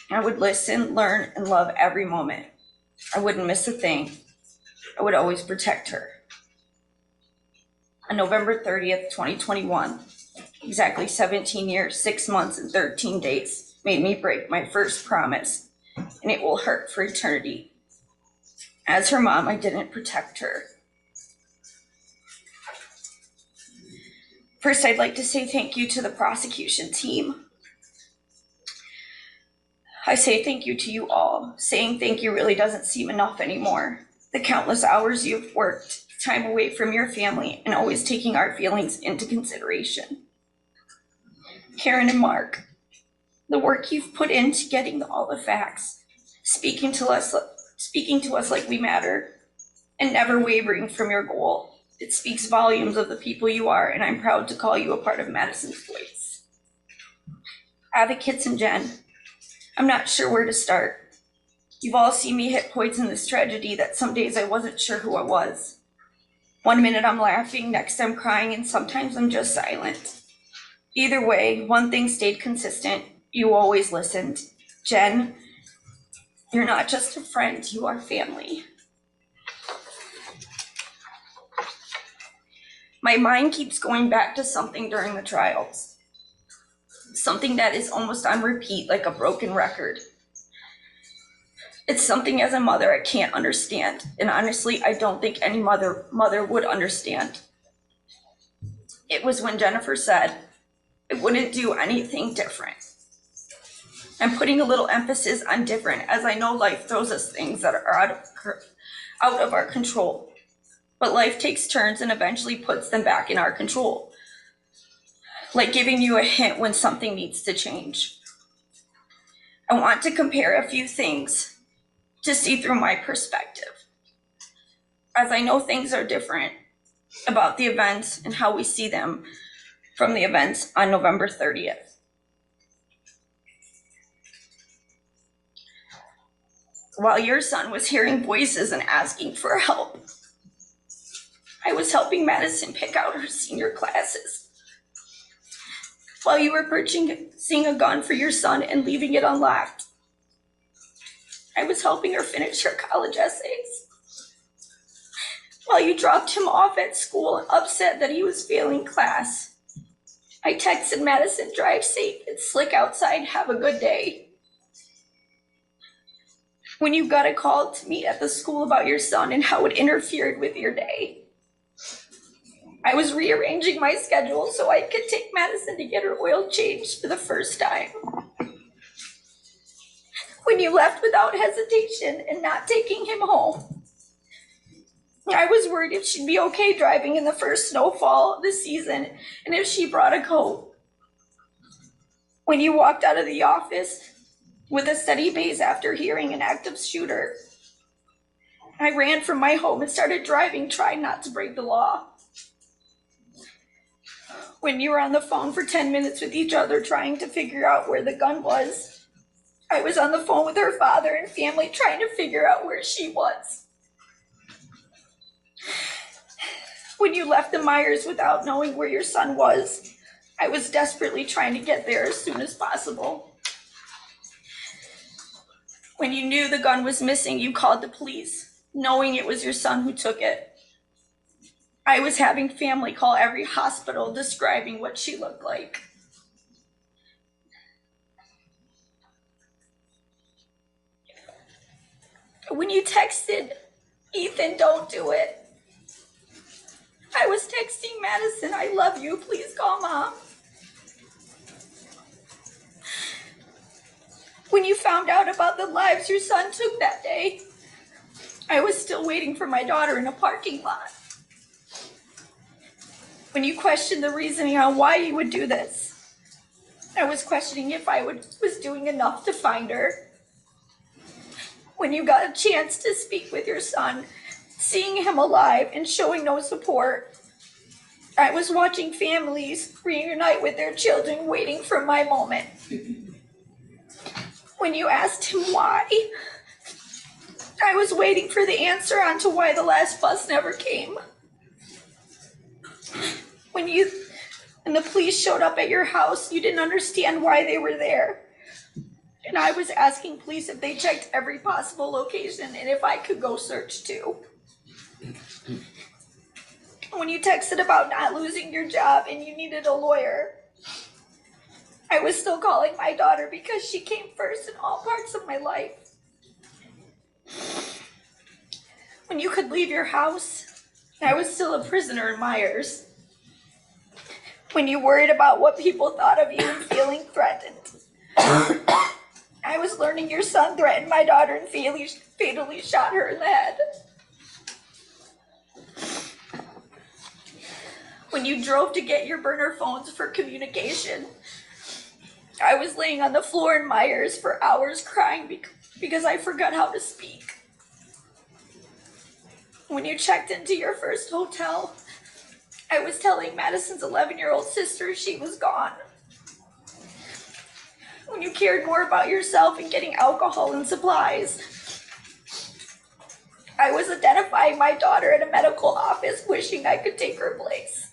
I would listen, learn, and love every moment. I wouldn't miss a thing. I would always protect her. On November 30th, 2021, exactly 17 years, 6 months, and 13 days made me break my first promise, and it will hurt for eternity. As her mom, I didn't protect her. First, I'd like to say thank you to the prosecution team. I say thank you to you all. Saying thank you really doesn't seem enough anymore. The countless hours you've worked, time away from your family, and always taking our feelings into consideration. Karen and Mark, the work you've put into getting all the facts, speaking to us like we matter, and never wavering from your goal. It speaks volumes of the people you are, and I'm proud to call you a part of Madison's voice. Advocates and Jen, I'm not sure where to start. You've all seen me hit points in this tragedy that some days I wasn't sure who I was. One minute I'm laughing, next I'm crying, and sometimes I'm just silent. Either way, one thing stayed consistent. You always listened. Jen, you're not just a friend, you are family. My mind keeps going back to something during the trials. Something that is almost on repeat, like a broken record. It's something as a mother I can't understand, and honestly, I don't think any mother would understand. It was when Jennifer said, I wouldn't do anything different. I'm putting a little emphasis on different, as I know life throws us things that are out of our control. But life takes turns and eventually puts them back in our control. Like giving you a hint when something needs to change. I want to compare a few things to see through my perspective. As I know things are different about the events and how we see them from the events on November 30th. While your son was hearing voices and asking for help, I was helping Madison pick out her senior classes. While you were purchasing a gun for your son and leaving it unlocked, I was helping her finish her college essays. While you dropped him off at school, upset that he was failing class, I texted Madison, drive safe, it's slick outside, have a good day. When you got a call to meet at the school about your son and how it interfered with your day, I was rearranging my schedule so I could take Madison to get her oil changed for the first time. When you left without hesitation and not taking him home, I was worried if she'd be okay driving in the first snowfall of the season and if she brought a coat. When you walked out of the office with a steady pace after hearing an active shooter, I ran from my home and started driving, trying not to break the law. When you were on the phone for 10 minutes with each other trying to figure out where the gun was, I was on the phone with her father and family trying to figure out where she was. When you left the Myers without knowing where your son was, I was desperately trying to get there as soon as possible. When you knew the gun was missing, you called the police, knowing it was your son who took it. I was having family call every hospital describing what she looked like. When you texted, Ethan, don't do it, I was texting Madison, I love you, please call Mom. When you found out about the lives your son took that day, I was still waiting for my daughter in a parking lot. When you questioned the reasoning on why you would do this, I was questioning if I was doing enough to find her. When you got a chance to speak with your son, seeing him alive and showing no support, I was watching families reunite with their children, waiting for my moment. When you asked him why, I was waiting for the answer onto why the last bus never came. When you and the police showed up at your house, you didn't understand why they were there. And I was asking police if they checked every possible location and if I could go search too. When you texted about not losing your job and you needed a lawyer, I was still calling my daughter because she came first in all parts of my life. When you could leave your house, I was still a prisoner in Myers. When you worried about what people thought of you and feeling threatened. I was learning your son threatened my daughter and fatally shot her in the head. When you drove to get your burner phones for communication. I was laying on the floor in Myers for hours crying because I forgot how to speak. When you checked into your first hotel, I was telling Madison's 11-year-old sister she was gone. When you cared more about yourself and getting alcohol and supplies. I was identifying my daughter at a medical office wishing I could take her place.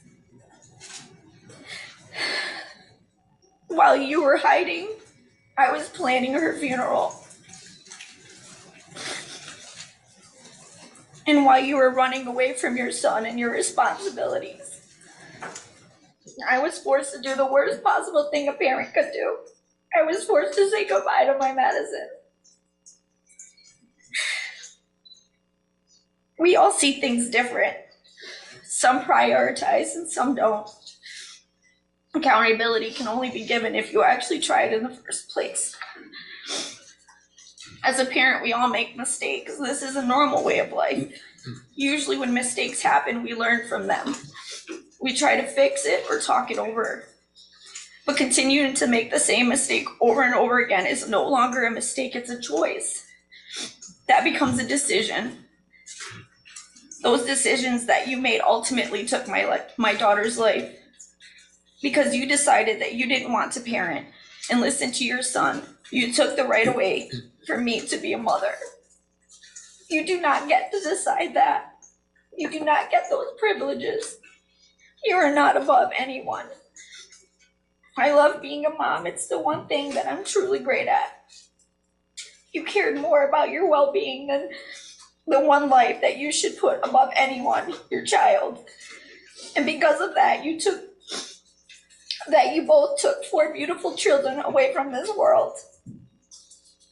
While you were hiding, I was planning her funeral. And while you were running away from your son and your responsibilities, I was forced to do the worst possible thing a parent could do. I was forced to say goodbye to my Madison. We all see things different. Some prioritize and some don't. Accountability can only be given if you actually try it in the first place. As a parent, we all make mistakes. This is a normal way of life. Usually when mistakes happen, we learn from them. We try to fix it or talk it over. But continuing to make the same mistake over and over again is no longer a mistake, it's a choice. That becomes a decision. Those decisions that you made ultimately took my daughter's life. Because you decided that you didn't want to parent and listen to your son. You took the right away for me to be a mother. You do not get to decide that. You do not get those privileges. You are not above anyone. I love being a mom. It's the one thing that I'm truly great at. You cared more about your well-being than the one life that you should put above anyone, your child. And because of that, you both took 4 beautiful children away from this world.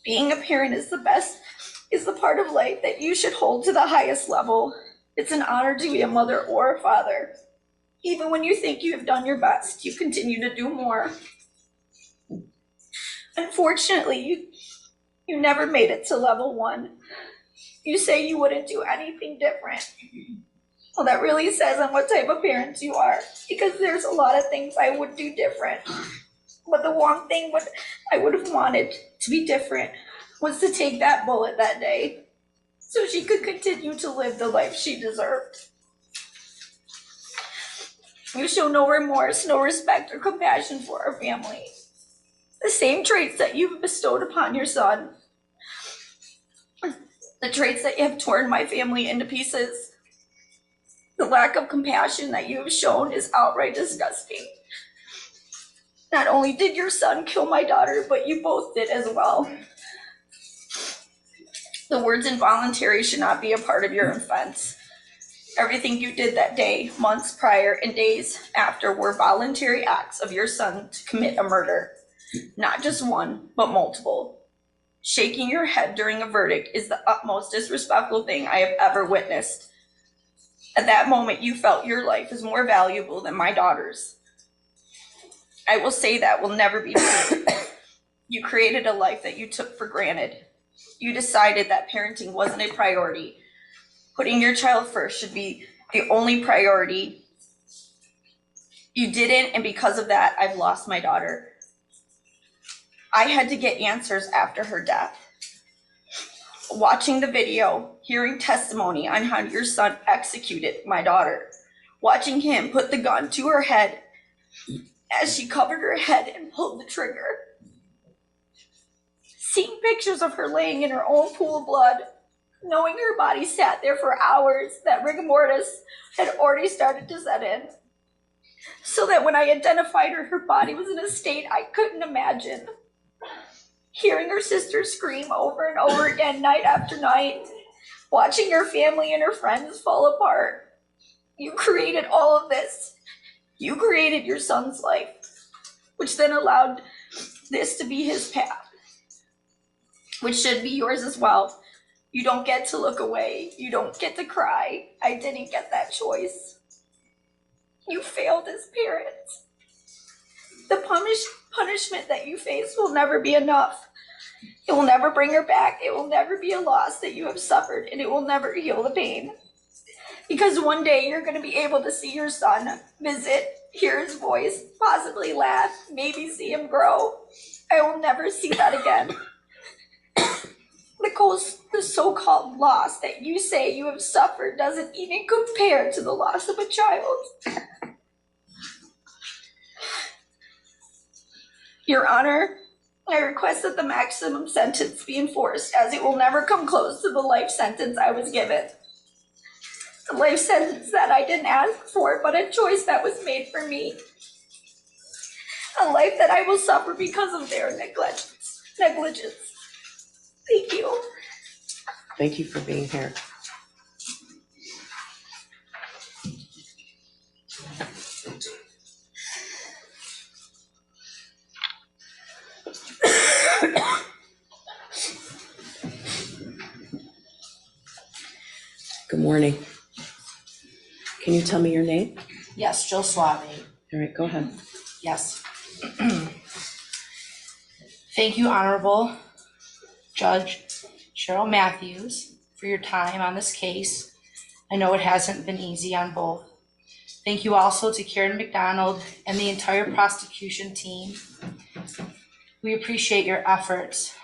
Being a parent is the part of life that you should hold to the highest level. It's an honor to be a mother or a father. Even when you think you have done your best, you continue to do more. Unfortunately, you never made it to level 1. You say you wouldn't do anything different. Well, that really says on what type of parents you are, because there's a lot of things I would do different. But the one thing I would have wanted to be different was to take that bullet that day so she could continue to live the life she deserved. You show no remorse, no respect or compassion for our family. The same traits that you've bestowed upon your son. The traits that you have torn my family into pieces. The lack of compassion that you have shown is outright disgusting. Not only did your son kill my daughter, but you both did as well. The words involuntary should not be a part of your offense. Everything you did that day, months prior, and days after were voluntary acts of your son to commit a murder. Not just one, but multiple. Shaking your head during a verdict is the utmost disrespectful thing I have ever witnessed. At that moment, you felt your life is more valuable than my daughter's. I will say that will never be true. You created a life that you took for granted. You decided that parenting wasn't a priority. Putting your child first should be the only priority. You didn't, and because of that, I've lost my daughter. I had to get answers after her death. Watching the video, hearing testimony on how your son executed my daughter, watching him put the gun to her head as she covered her head and pulled the trigger. Seeing pictures of her laying in her own pool of blood, knowing her body sat there for hours, that rigor mortis had already started to set in. So that when I identified her, her body was in a state I couldn't imagine. Hearing her sister scream over and over again night after night, watching her family and her friends fall apart. You created all of this. You created your son's life, which then allowed this to be his path, which should be yours as well. You don't get to look away. You don't get to cry. I didn't get that choice. You failed as parents. The punishment that you face will never be enough. It will never bring her back. It will never be a loss that you have suffered, and it will never heal the pain. Because one day you're going to be able to see your son, visit, hear his voice, possibly laugh, maybe see him grow. I will never see that again. The so-called loss that you say you have suffered doesn't even compare to the loss of a child. Your Honor, I request that the maximum sentence be enforced, as it will never come close to the life sentence I was given. A life sentence that I didn't ask for, but a choice that was made for me. A life that I will suffer because of their negligence. Thank you. Thank you for being here. Good morning. Can you tell me your name? Yes, Jill Suave. All right, go ahead. Yes. Thank you, Honorable Judge Cheryl Matthews, for your time on this case. I know it hasn't been easy on both. Thank you also to Karen McDonald and the entire prosecution team. We appreciate your efforts.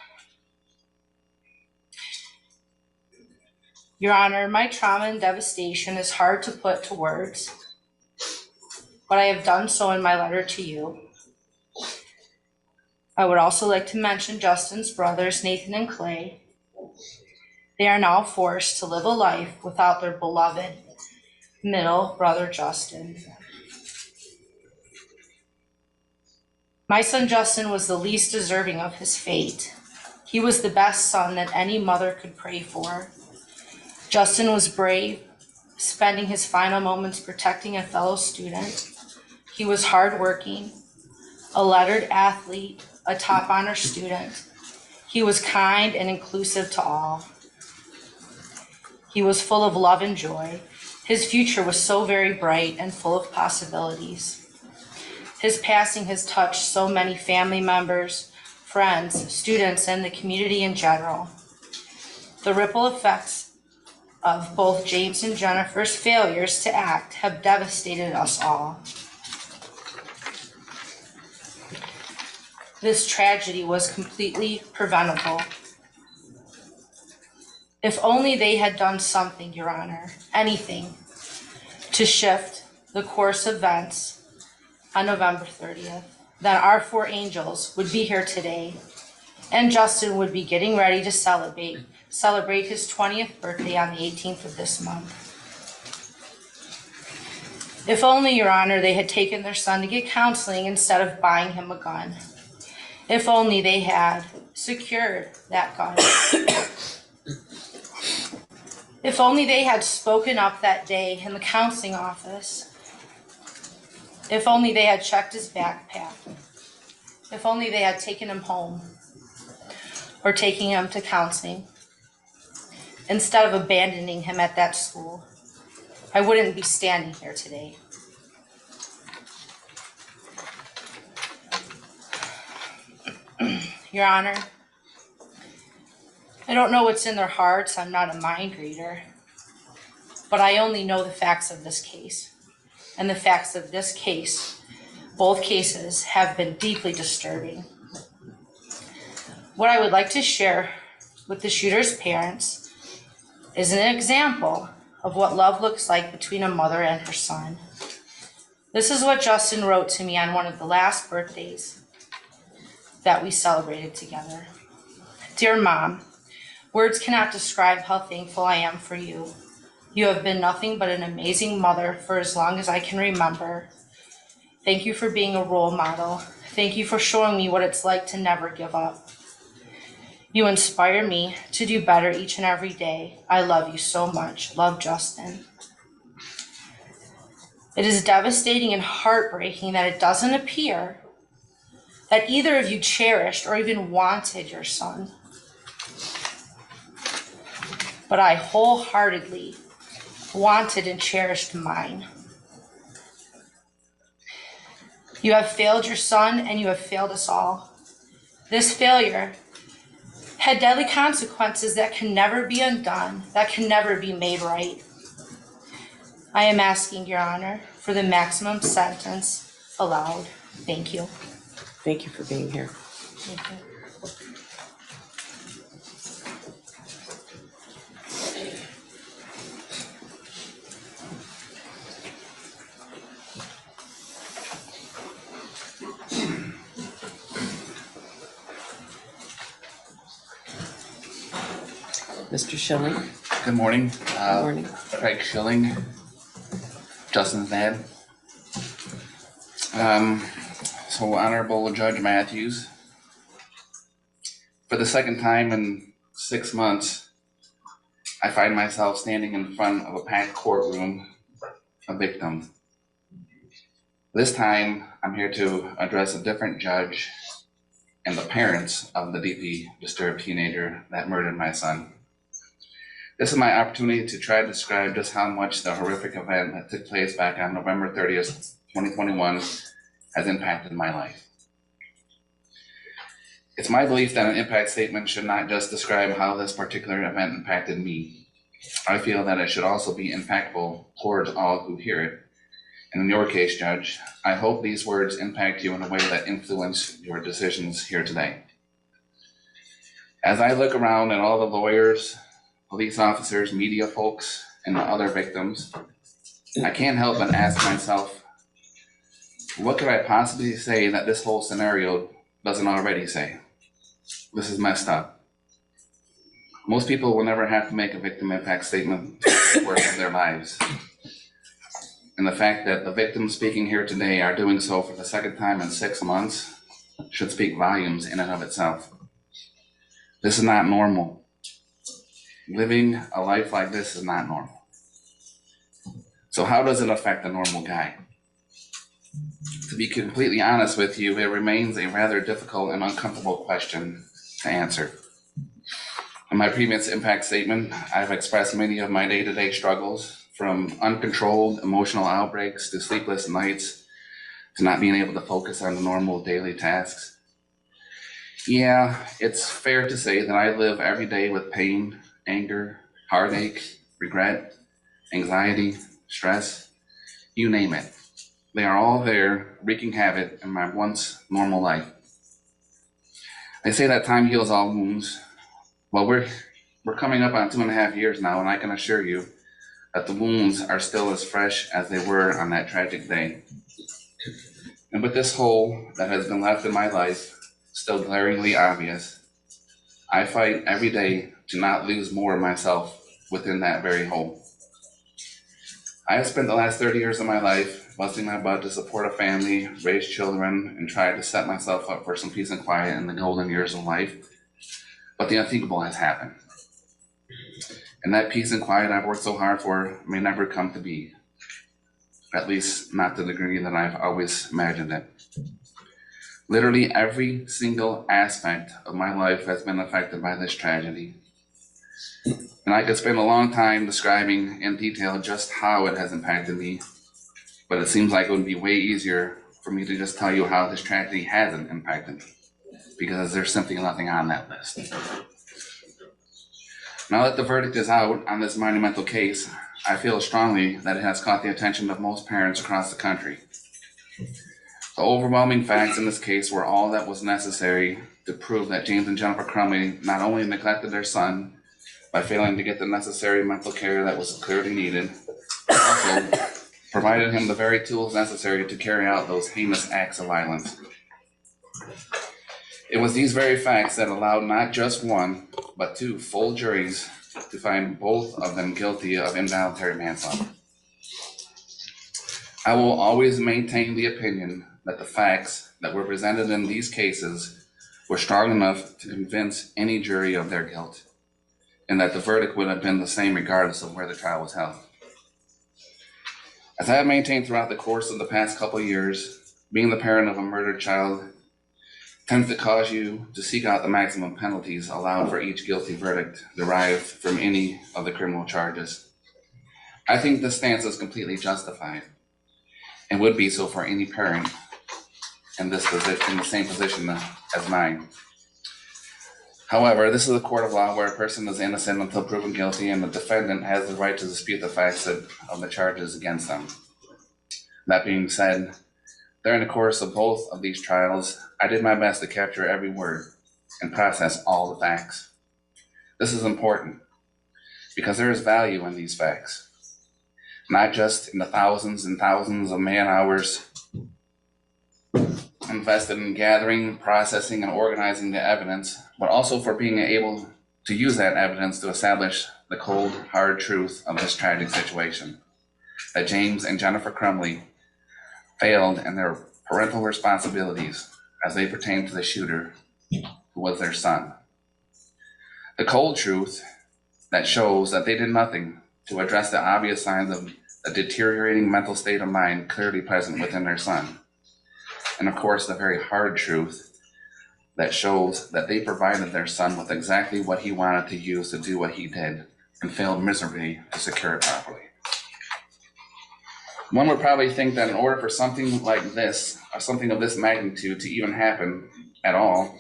Your Honor, my trauma and devastation is hard to put to words, but I have done so in my letter to you. I would also like to mention Justin's brothers, Nathan and Clay. They are now forced to live a life without their beloved middle brother, Justin. My son, Justin, was the least deserving of his fate. He was the best son that any mother could pray for. Justin was brave, spending his final moments protecting a fellow student. He was hardworking, a lettered athlete, a top honor student. He was kind and inclusive to all. He was full of love and joy. His future was so very bright and full of possibilities. His passing has touched so many family members, friends, students, and the community in general. The ripple effects of both James and Jennifer's failures to act have devastated us all. This tragedy was completely preventable. If only they had done something, Your Honor, anything, to shift the course of events on November 30th, then our four angels would be here today, and Justin would be getting ready to celebrate his 20th birthday on the 18th of this month. If only, Your Honor, they had taken their son to get counseling instead of buying him a gun. If only they had secured that gun. If only they had spoken up that day in the counseling office. If only they had checked his backpack. If only they had taken him home or taking him to counseling instead of abandoning him at that school. I wouldn't be standing here today. Your Honor, I don't know what's in their hearts. I'm not a mind reader, but I only know the facts of this case. And the facts of this case, both cases, have been deeply disturbing. What I would like to share with the shooter's parents is an example of what love looks like between a mother and her son. This is what Justin wrote to me on one of the last birthdays that we celebrated together. Dear Mom, words cannot describe how thankful I am for you. You have been nothing but an amazing mother for as long as I can remember. Thank you for being a role model. Thank you for showing me what it's like to never give up. You inspire me to do better each and every day. I love you so much. Love, Justin. It is devastating and heartbreaking that it doesn't appear that either of you cherished or even wanted your son. But I wholeheartedly wanted and cherished mine. You have failed your son and you have failed us all. This failure had deadly consequences that can never be undone, that can never be made right. I am asking, Your Honor, for the maximum sentence allowed. Thank you. Thank you for being here. Thank you. Mr. Schilling, Good morning. good morning. Craig Schilling, Justin's dad. So Honorable Judge Matthews, for the second time in 6 months, I find myself standing in front of a packed courtroom, a victim. This time, I'm here to address a different judge and the parents of the deeply disturbed teenager that murdered my son. This is my opportunity to try to describe just how much the horrific event that took place back on November 30th, 2021 has impacted my life. It's my belief that an impact statement should not just describe how this particular event impacted me. I feel that it should also be impactful towards all who hear it. And in your case, Judge, I hope these words impact you in a way that influence your decisions here today. As I look around at all the lawyers, police officers, media folks, and the other victims, I can't help but ask myself, what could I possibly say that this whole scenario doesn't already say? This is messed up. Most people will never have to make a victim impact statement for the rest of their lives. And the fact that the victims speaking here today are doing so for the second time in 6 months should speak volumes in and of itself. This is not normal. Living a life like this is not normal. So how does it affect a normal guy? To be completely honest with you, it remains a rather difficult and uncomfortable question to answer. In my previous impact statement, I've expressed many of my day-to-day struggles, from uncontrolled emotional outbreaks to sleepless nights to not being able to focus on the normal daily tasks. Yeah, it's fair to say that I live every day with pain, anger, heartache, regret, anxiety, stress, you name it. They are all there, wreaking havoc in my once normal life. They say that time heals all wounds. Well, we're coming up on 2.5 years now, and I can assure you that the wounds are still as fresh as they were on that tragic day. And with this hole that has been left in my life still glaringly obvious, I fight every day to not lose more of myself within that very hole. I have spent the last 30 years of my life busting my butt to support a family, raise children, and try to set myself up for some peace and quiet in the golden years of life. But the unthinkable has happened. And that peace and quiet I've worked so hard for may never come to be. At least not to the degree that I've always imagined it. Literally every single aspect of my life has been affected by this tragedy. And I could spend a long time describing in detail just how it has impacted me, but it seems like it would be way easier for me to just tell you how this tragedy hasn't impacted me, because there's simply nothing on that list. Now that the verdict is out on this monumental case, I feel strongly that it has caught the attention of most parents across the country. The overwhelming facts in this case were all that was necessary to prove that James and Jennifer Crumbley not only neglected their son by failing to get the necessary mental care that was clearly needed, but also provided him the very tools necessary to carry out those heinous acts of violence. It was these very facts that allowed not just one, but 2 full juries to find both of them guilty of involuntary manslaughter. I will always maintain the opinion that the facts that were presented in these cases were strong enough to convince any jury of their guilt, and that the verdict would have been the same regardless of where the trial was held. As I have maintained throughout the course of the past couple of years, being the parent of a murdered child tends to cause you to seek out the maximum penalties allowed for each guilty verdict derived from any of the criminal charges. I think this stance is completely justified, and would be so for any parent in this position, in the same position as mine. However, this is a court of law where a person is innocent until proven guilty, and the defendant has the right to dispute the facts of the charges against them. That being said, during the course of both of these trials, I did my best to capture every word and process all the facts. This is important because there is value in these facts, not just in the thousands and thousands of man-hours invested in gathering, processing, and organizing the evidence, but also for being able to use that evidence to establish the cold, hard truth of this tragic situation, that James and Jennifer Crumbley failed in their parental responsibilities as they pertain to the shooter, who was their son. The cold truth that shows that they did nothing to address the obvious signs of a deteriorating mental state of mind clearly present within their son. And of course, the very hard truth that shows that they provided their son with exactly what he wanted to use to do what he did and failed miserably to secure it properly. One would probably think that in order for something like this, or something of this magnitude to even happen at all,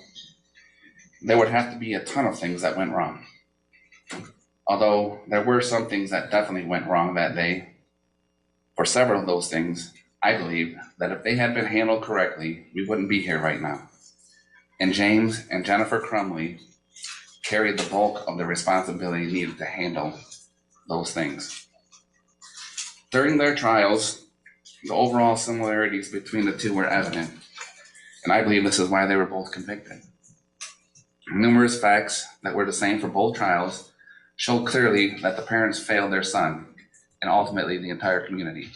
there would have to be a ton of things that went wrong. Although there were some things that definitely went wrong that day, for several of those things, I believe that if they had been handled correctly, we wouldn't be here right now. And James and Jennifer Crumbley carried the bulk of the responsibility needed to handle those things. During their trials, the overall similarities between the two were evident, and I believe this is why they were both convicted. Numerous facts that were the same for both trials showed clearly that the parents failed their son and ultimately the entire community.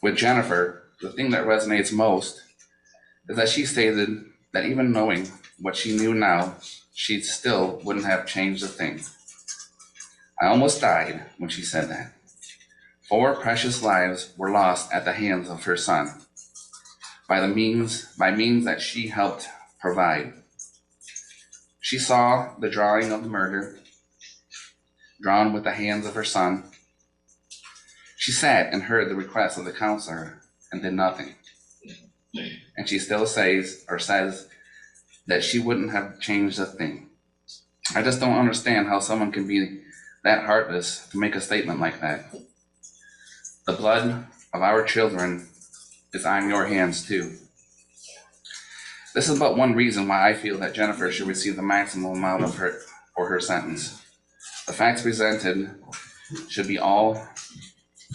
With Jennifer, the thing that resonates most is that she stated that even knowing what she knew now, she still wouldn't have changed a thing. I almost died when she said that. 4 precious lives were lost at the hands of her son by means that she helped provide. She saw the drawing of the murder drawn with the hands of her son. She sat and heard the request of the counselor and did nothing. And she still says that she wouldn't have changed a thing. I just don't understand how someone can be that heartless to make a statement like that. The blood of our children is on your hands too. This is but one reason why I feel that Jennifer should receive the maximum amount for her sentence. The facts presented should be all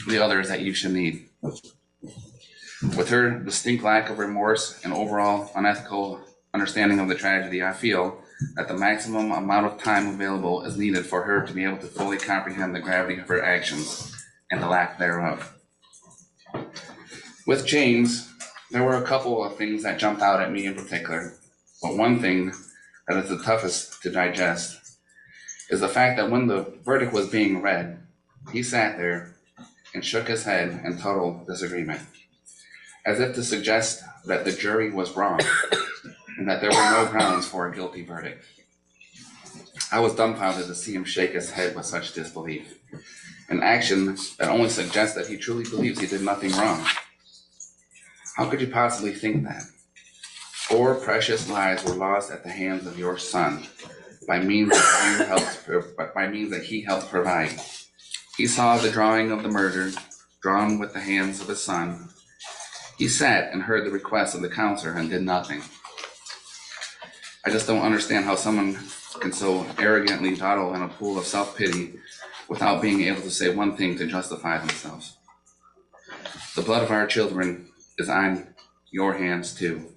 the others that you should need. With her distinct lack of remorse and overall unethical understanding of the tragedy, I feel that the maximum amount of time available is needed for her to be able to fully comprehend the gravity of her actions and the lack thereof. With James, there were a couple of things that jumped out at me in particular, but one thing that is the toughest to digest is the fact that when the verdict was being read, he sat there and shook his head in total disagreement, as if to suggest that the jury was wrong and that there were no grounds for a guilty verdict. I was dumbfounded to see him shake his head with such disbelief, an action that only suggests that he truly believes he did nothing wrong. How could you possibly think that? 4 precious lives were lost at the hands of your son by means that he helped provide. He saw the drawing of the murder drawn with the hands of his son. He sat and heard the request of the counselor and did nothing. I just don't understand how someone can so arrogantly dawdle in a pool of self-pity without being able to say one thing to justify themselves. The blood of our children is on your hands too.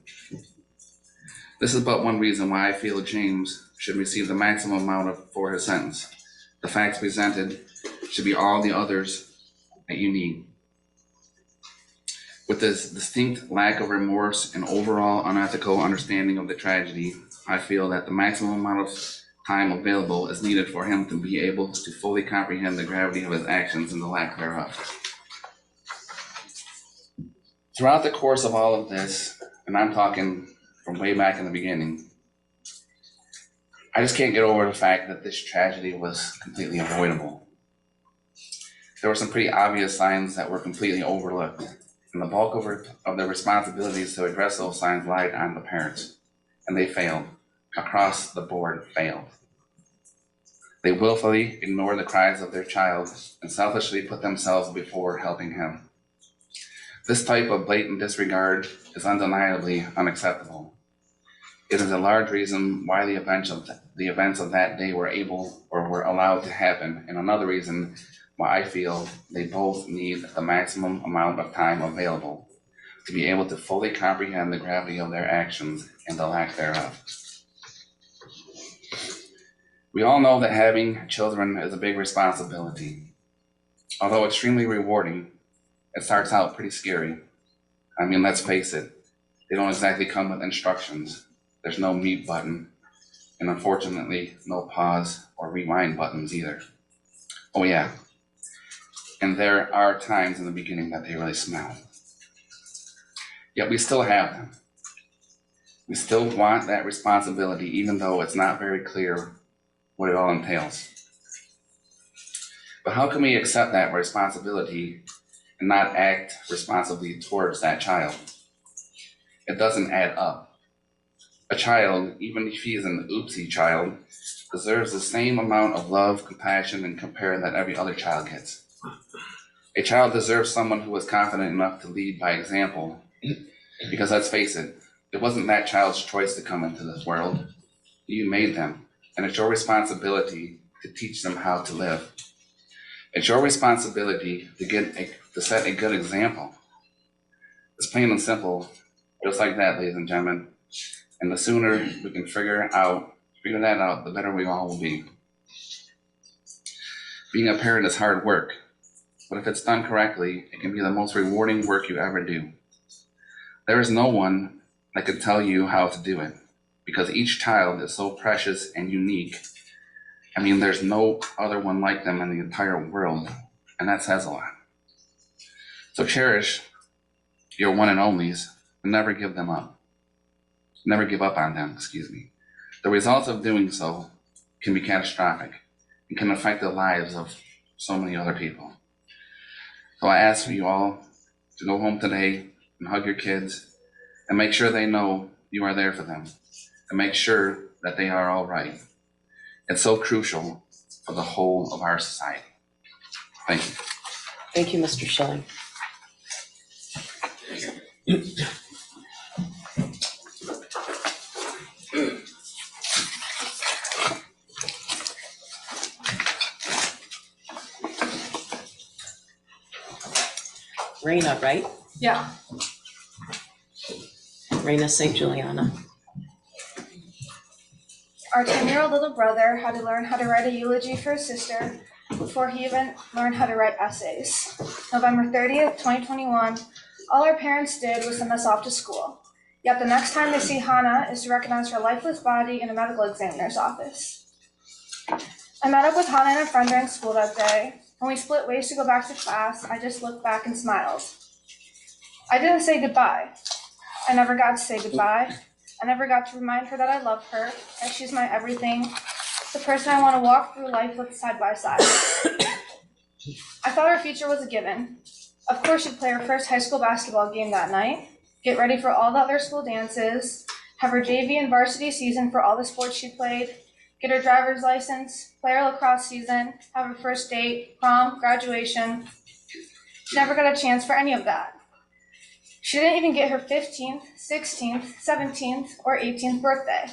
This is but one reason why I feel James should receive the maximum amount for his sentence. The facts presented should be all the others that you need. With this distinct lack of remorse and overall unethical understanding of the tragedy, I feel that the maximum amount of time available is needed for him to be able to fully comprehend the gravity of his actions and the lack thereof. Throughout the course of all of this, and I'm talking from way back in the beginning, I just can't get over the fact that this tragedy was completely avoidable. There were some pretty obvious signs that were completely overlooked. and the bulk of their responsibilities to address those signs lied on the parents, and they failed. Across the board, failed. They willfully ignored the cries of their child and selfishly put themselves before helping him. This type of blatant disregard is undeniably unacceptable. It is a large reason why the events of that day were able or were allowed to happen, and another reason why I feel they both need the maximum amount of time available to be able to fully comprehend the gravity of their actions and the lack thereof. We all know that having children is a big responsibility. Although extremely rewarding, it starts out pretty scary. I mean, let's face it, they don't exactly come with instructions. There's no mute button, and unfortunately, no pause or rewind buttons either. Oh yeah, and there are times in the beginning that they really smell. Yet we still have them. We still want that responsibility, even though it's not very clear what it all entails. But how can we accept that responsibility and not act responsibly towards that child? It doesn't add up. A child, even if he is an oopsie child, deserves the same amount of love, compassion, and care that every other child gets. A child deserves someone who is confident enough to lead by example, because let's face it, it wasn't that child's choice to come into this world. You made them, and it's your responsibility to teach them how to live. It's your responsibility to set a good example. It's plain and simple, just like that, ladies and gentlemen. And the sooner we can figure that out, the better we all will be. Being a parent is hard work, but if it's done correctly, it can be the most rewarding work you ever do. There is no one that can tell you how to do it, because each child is so precious and unique. I mean, there's no other one like them in the entire world, and that says a lot. So cherish your one and onlys and never give them up. Never give up on them, The results of doing so can be catastrophic and can affect the lives of so many other people. So I ask for you all to go home today and hug your kids and make sure they know you are there for them and make sure that they are all right. It's so crucial for the whole of our society. Thank you. Thank you, Mr. Schilling. Raina, right? Yeah. Raina St. Juliana. Our 10-year-old little brother had to learn how to write a eulogy for his sister before he even learned how to write essays. November 30th, 2021, all our parents did was send us off to school. Yet the next time they see Hannah is to recognize her lifeless body in a medical examiner's office. I met up with Hannah and a friend during school that day. When we split ways to go back to class, I just looked back and smiled. I didn't say goodbye. I never got to say goodbye. I never got to remind her that I love her, that she's my everything, the person I want to walk through life with side by side. I thought our future was a given. Of course, she'd play her first high school basketball game that night, get ready for all the other school dances, have her JV and varsity season for all the sports she played, get her driver's license, play her lacrosse season, have her first date, prom, graduation. She never got a chance for any of that. She didn't even get her 15th, 16th, 17th, or 18th birthday.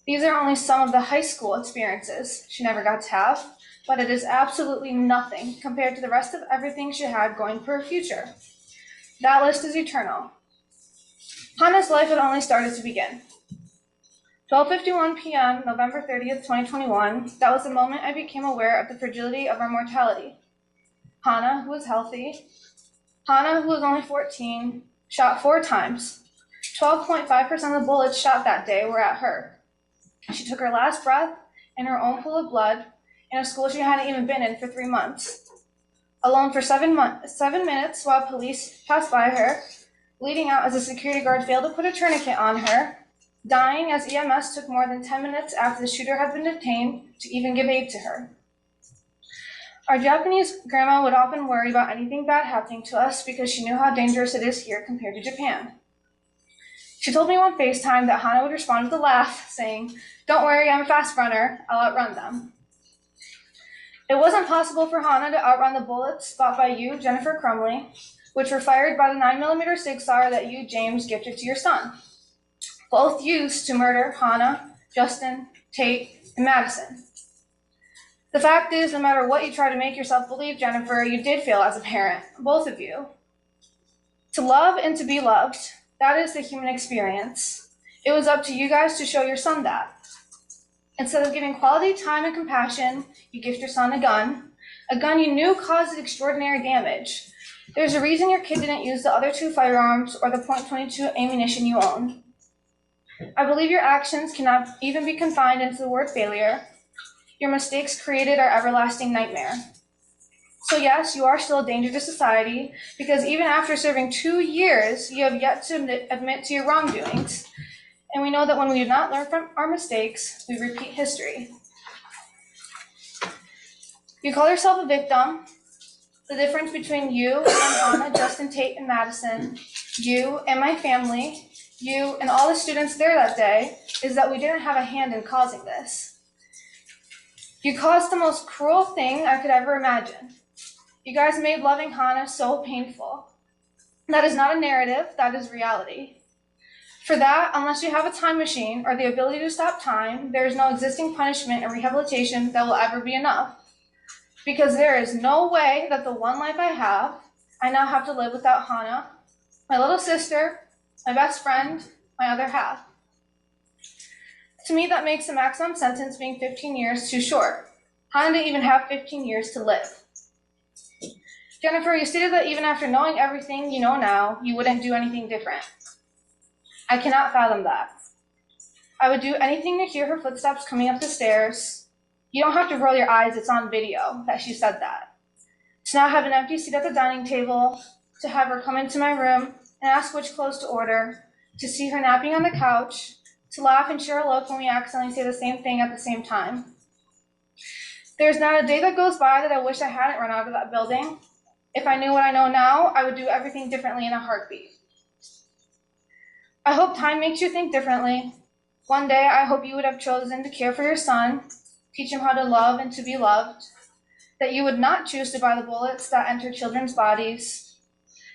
These are only some of the high school experiences she never got to have, but it is absolutely nothing compared to the rest of everything she had going for her future. That list is eternal. Hannah's life had only started to begin. 12:51 p.m., November 30th, 2021, that was the moment I became aware of the fragility of our mortality. Hannah, who was healthy, Hannah, who was only 14, shot 4 times. 12.5% of the bullets shot that day were at her. She took her last breath in her own pool of blood in a school she hadn't even been in for 3 months. Alone for 7 minutes while police passed by her, bleeding out as a security guard failed to put a tourniquet on her, dying as EMS took more than 10 minutes after the shooter had been detained to even give aid to her. Our Japanese grandma would often worry about anything bad happening to us because she knew how dangerous it is here compared to Japan. She told me on FaceTime that Hana would respond with a laugh, saying, "Don't worry, I'm a fast runner, I'll outrun them." It wasn't possible for Hana to outrun the bullets bought by you, Jennifer Crumbley, which were fired by the 9mm Sig Sauer that you, James, gifted to your son. Both used to murder Hana, Justin, Tate, and Madison. The fact is, no matter what you try to make yourself believe, Jennifer, you did fail as a parent, both of you. To love and to be loved, that is the human experience. It was up to you guys to show your son that. Instead of giving quality time and compassion, you gift your son a gun you knew caused extraordinary damage. There's a reason your kid didn't use the other 2 firearms or the .22 ammunition you own. I believe your actions cannot even be confined into the word failure. Your mistakes created our everlasting nightmare. So yes, you are still a danger to society, because even after serving 2 years, you have yet to admit to your wrongdoings. And we know that when we do not learn from our mistakes, we repeat history. You call yourself a victim. The difference between you and Hana, Justin, Tate, and Madison, you and my family, you and all the students there that day, is that we didn't have a hand in causing this. You caused the most cruel thing I could ever imagine. You guys made loving Hana so painful. That is not a narrative, that is reality. For that, unless you have a time machine or the ability to stop time, there is no existing punishment or rehabilitation that will ever be enough. Because there is no way that the one life I now have to live without Hana, my little sister, my best friend, my other half. To me, that makes the maximum sentence being 15 years too short. Hana didn't even have 15 years to live. Jennifer, you stated that even after knowing everything you know now, you wouldn't do anything different. I cannot fathom that. I would do anything to hear her footsteps coming up the stairs. You don't have to roll your eyes, it's on video that she said that. To not have an empty seat at the dining table, to have her come into my room and ask which clothes to order, to see her napping on the couch, to laugh and share a look when we accidentally say the same thing at the same time. There's not a day that goes by that I wish I hadn't run out of that building. If I knew what I know now, I would do everything differently in a heartbeat. I hope time makes you think differently. One day, I hope you would have chosen to care for your son, teach him how to love and to be loved, that you would not choose to buy the bullets that enter children's bodies,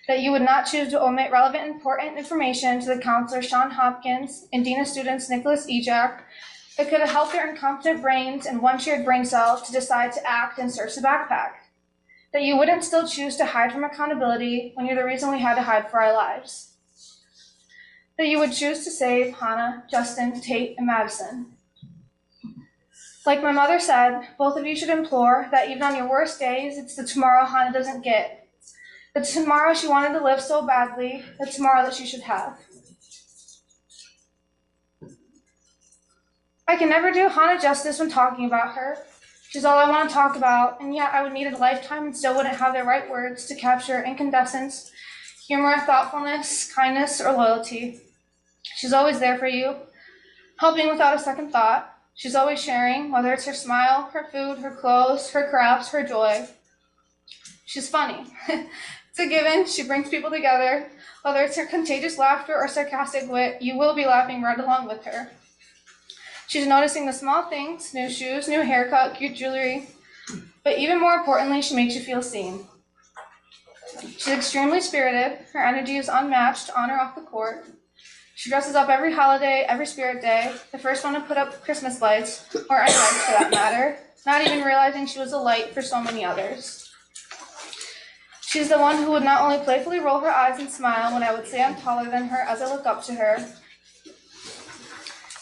that you would not choose to omit relevant important information to the counselor Sean Hopkins and Dean of Students Nicholas Ejak that could have helped their incompetent brains and one shared brain cell to decide to act and search the backpack, that you wouldn't still choose to hide from accountability when you're the reason we had to hide for our lives, that you would choose to save Hana, Justin, Tate, and Madison. Like my mother said, both of you should implore that even on your worst days, it's the tomorrow Hana doesn't get, the tomorrow she wanted to live so badly, the tomorrow that she should have. I can never do Hana justice when talking about her. She's all I want to talk about, and yet I would need a lifetime and still wouldn't have the right words to capture incandescence, humor, thoughtfulness, kindness, or loyalty. She's always there for you, helping without a second thought. She's always sharing, whether it's her smile, her food, her clothes, her crafts, her joy. She's funny. It's a given. She brings people together. Whether it's her contagious laughter or sarcastic wit, you will be laughing right along with her. She's noticing the small things, new shoes, new haircut, cute jewelry, but even more importantly, she makes you feel seen. She's extremely spirited. Her energy is unmatched on or off the court. She dresses up every holiday, every spirit day, the first one to put up Christmas lights, or any lights for that matter, not even realizing she was a light for so many others. She's the one who would not only playfully roll her eyes and smile when I would say I'm taller than her as I look up to her.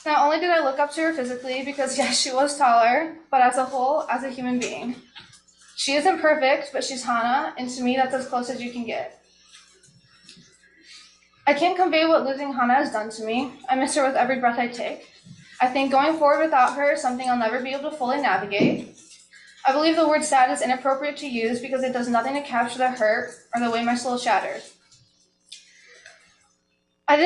Not only did I look up to her physically, because yes, she was taller, but as a whole, as a human being. She isn't perfect, but she's Hana, and to me, that's as close as you can get. I can't convey what losing Hana has done to me. I miss her with every breath I take. I think going forward without her is something I'll never be able to fully navigate. I believe the word sad is inappropriate to use because it does nothing to capture the hurt or the way my soul shattered. I've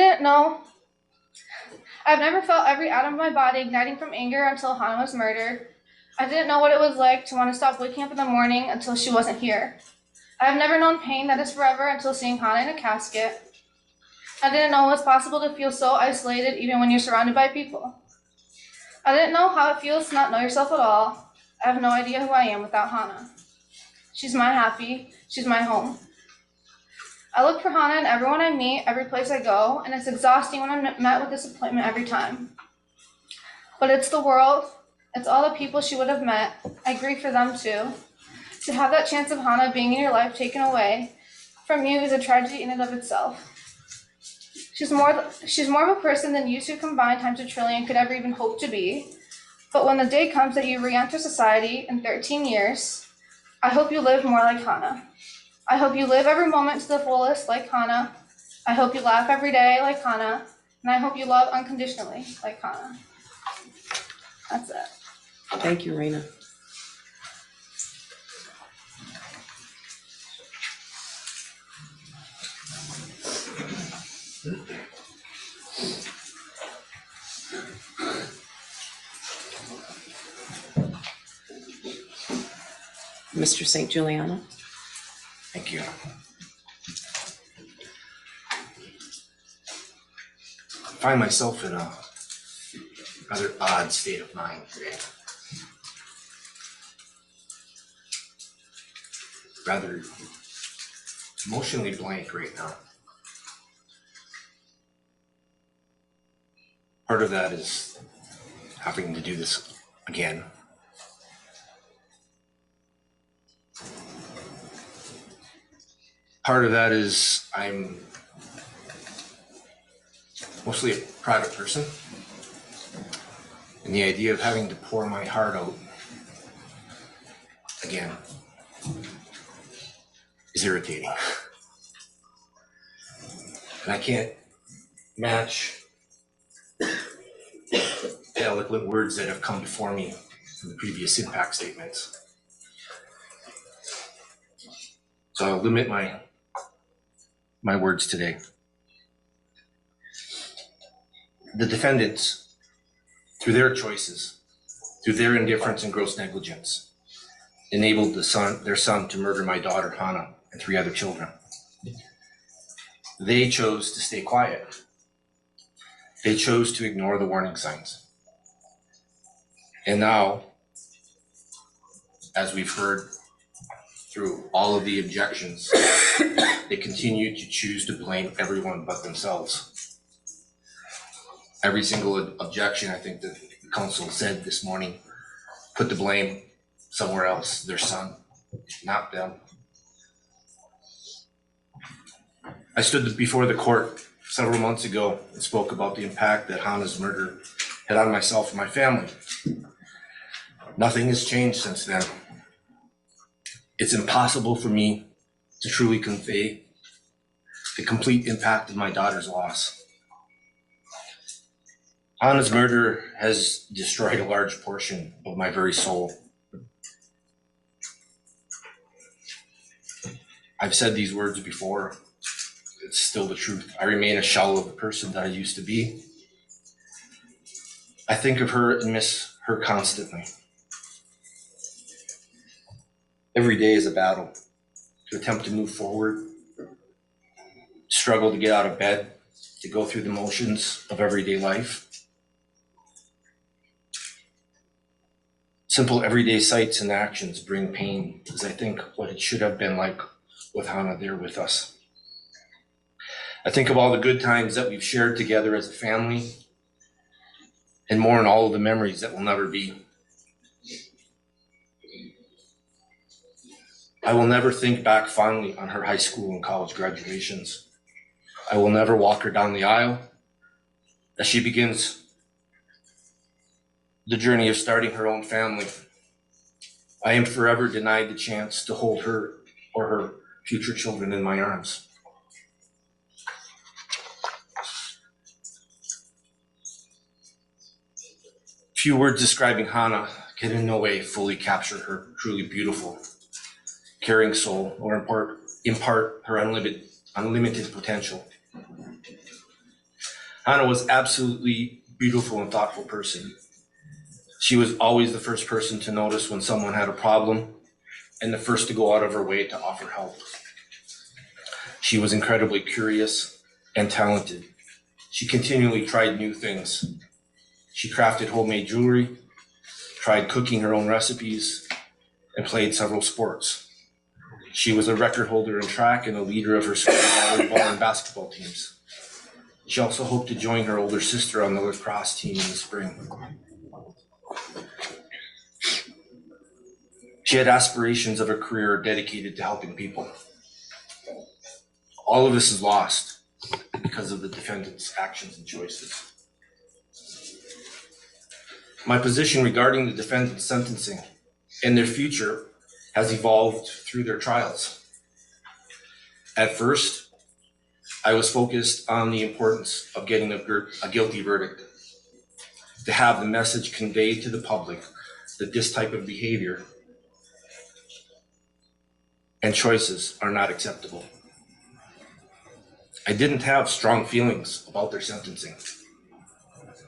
never felt every atom of my body igniting from anger until Hana was murdered. I didn't know what it was like to want to stop waking up in the morning until she wasn't here. I have never known pain that is forever until seeing Hannah in a casket. I didn't know it was possible to feel so isolated even when you're surrounded by people. I didn't know how it feels to not know yourself at all. I have no idea who I am without Hannah. She's my happy, she's my home. I look for Hannah in everyone I meet, every place I go, and it's exhausting when I'm met with disappointment every time. But it's the world, it's all the people she would have met. I grieve for them too. To have that chance of Hannah being in your life taken away from you is a tragedy in and of itself. She's more of a person than you two combined times a trillion could ever even hope to be. But when the day comes that you re-enter society in 13 years, I hope you live more like Hannah. I hope you live every moment to the fullest like Hannah. I hope you laugh every day like Hannah. And I hope you love unconditionally like Hannah. That's it. Thank you, Raina. Mr. St. Juliana. Thank you. I find myself in a rather odd state of mind today. Rather emotionally blank right now. Part of that is having to do this again. Part of that is I'm mostly a private person, and the idea of having to pour my heart out again is irritating. And I can't match the eloquent words that have come before me from the previous impact statements. So I'll limit my words today. The defendants, through their choices, through their indifference and gross negligence, enabled their son to murder my daughter, Hannah, and 3 other children. They chose to stay quiet. They chose to ignore the warning signs. And now, as we've heard through all of the objections, they continue to choose to blame everyone but themselves. Every single objection, I think that the council said this morning, put the blame somewhere else, their son, not them. I stood before the court several months ago and spoke about the impact that Hannah's murder had on myself and my family. Nothing has changed since then. It's impossible for me to truly convey the complete impact of my daughter's loss. Hannah's murder has destroyed a large portion of my very soul. I've said these words before. It's still the truth. I remain a shell of the person that I used to be. I think of her and miss her constantly. Every day is a battle to attempt to move forward, struggle to get out of bed, to go through the motions of everyday life. Simple everyday sights and actions bring pain, as I think what it should have been like with Hannah there with us. I think of all the good times that we've shared together as a family, and more in all of the memories that will never be. I will never think back fondly on her high school and college graduations. I will never walk her down the aisle as she begins the journey of starting her own family. I am forever denied the chance to hold her or her future children in my arms. Few words describing Hannah can in no way fully capture her truly beautiful, caring soul or impart her unlimited potential. Hannah was absolutely beautiful and thoughtful person. She was always the first person to notice when someone had a problem and the first to go out of her way to offer help. She was incredibly curious and talented. She continually tried new things. She crafted homemade jewelry, tried cooking her own recipes, and played several sports. She was a record holder in track and a leader of her school volleyball and basketball teams. She also hoped to join her older sister on the lacrosse team in the spring. She had aspirations of a career dedicated to helping people. All of this is lost because of the defendant's actions and choices. My position regarding the defendant's sentencing and their future has evolved through their trials. At first, I was focused on the importance of getting a guilty verdict, to have the message conveyed to the public that this type of behavior and choices are not acceptable. I didn't have strong feelings about their sentencing.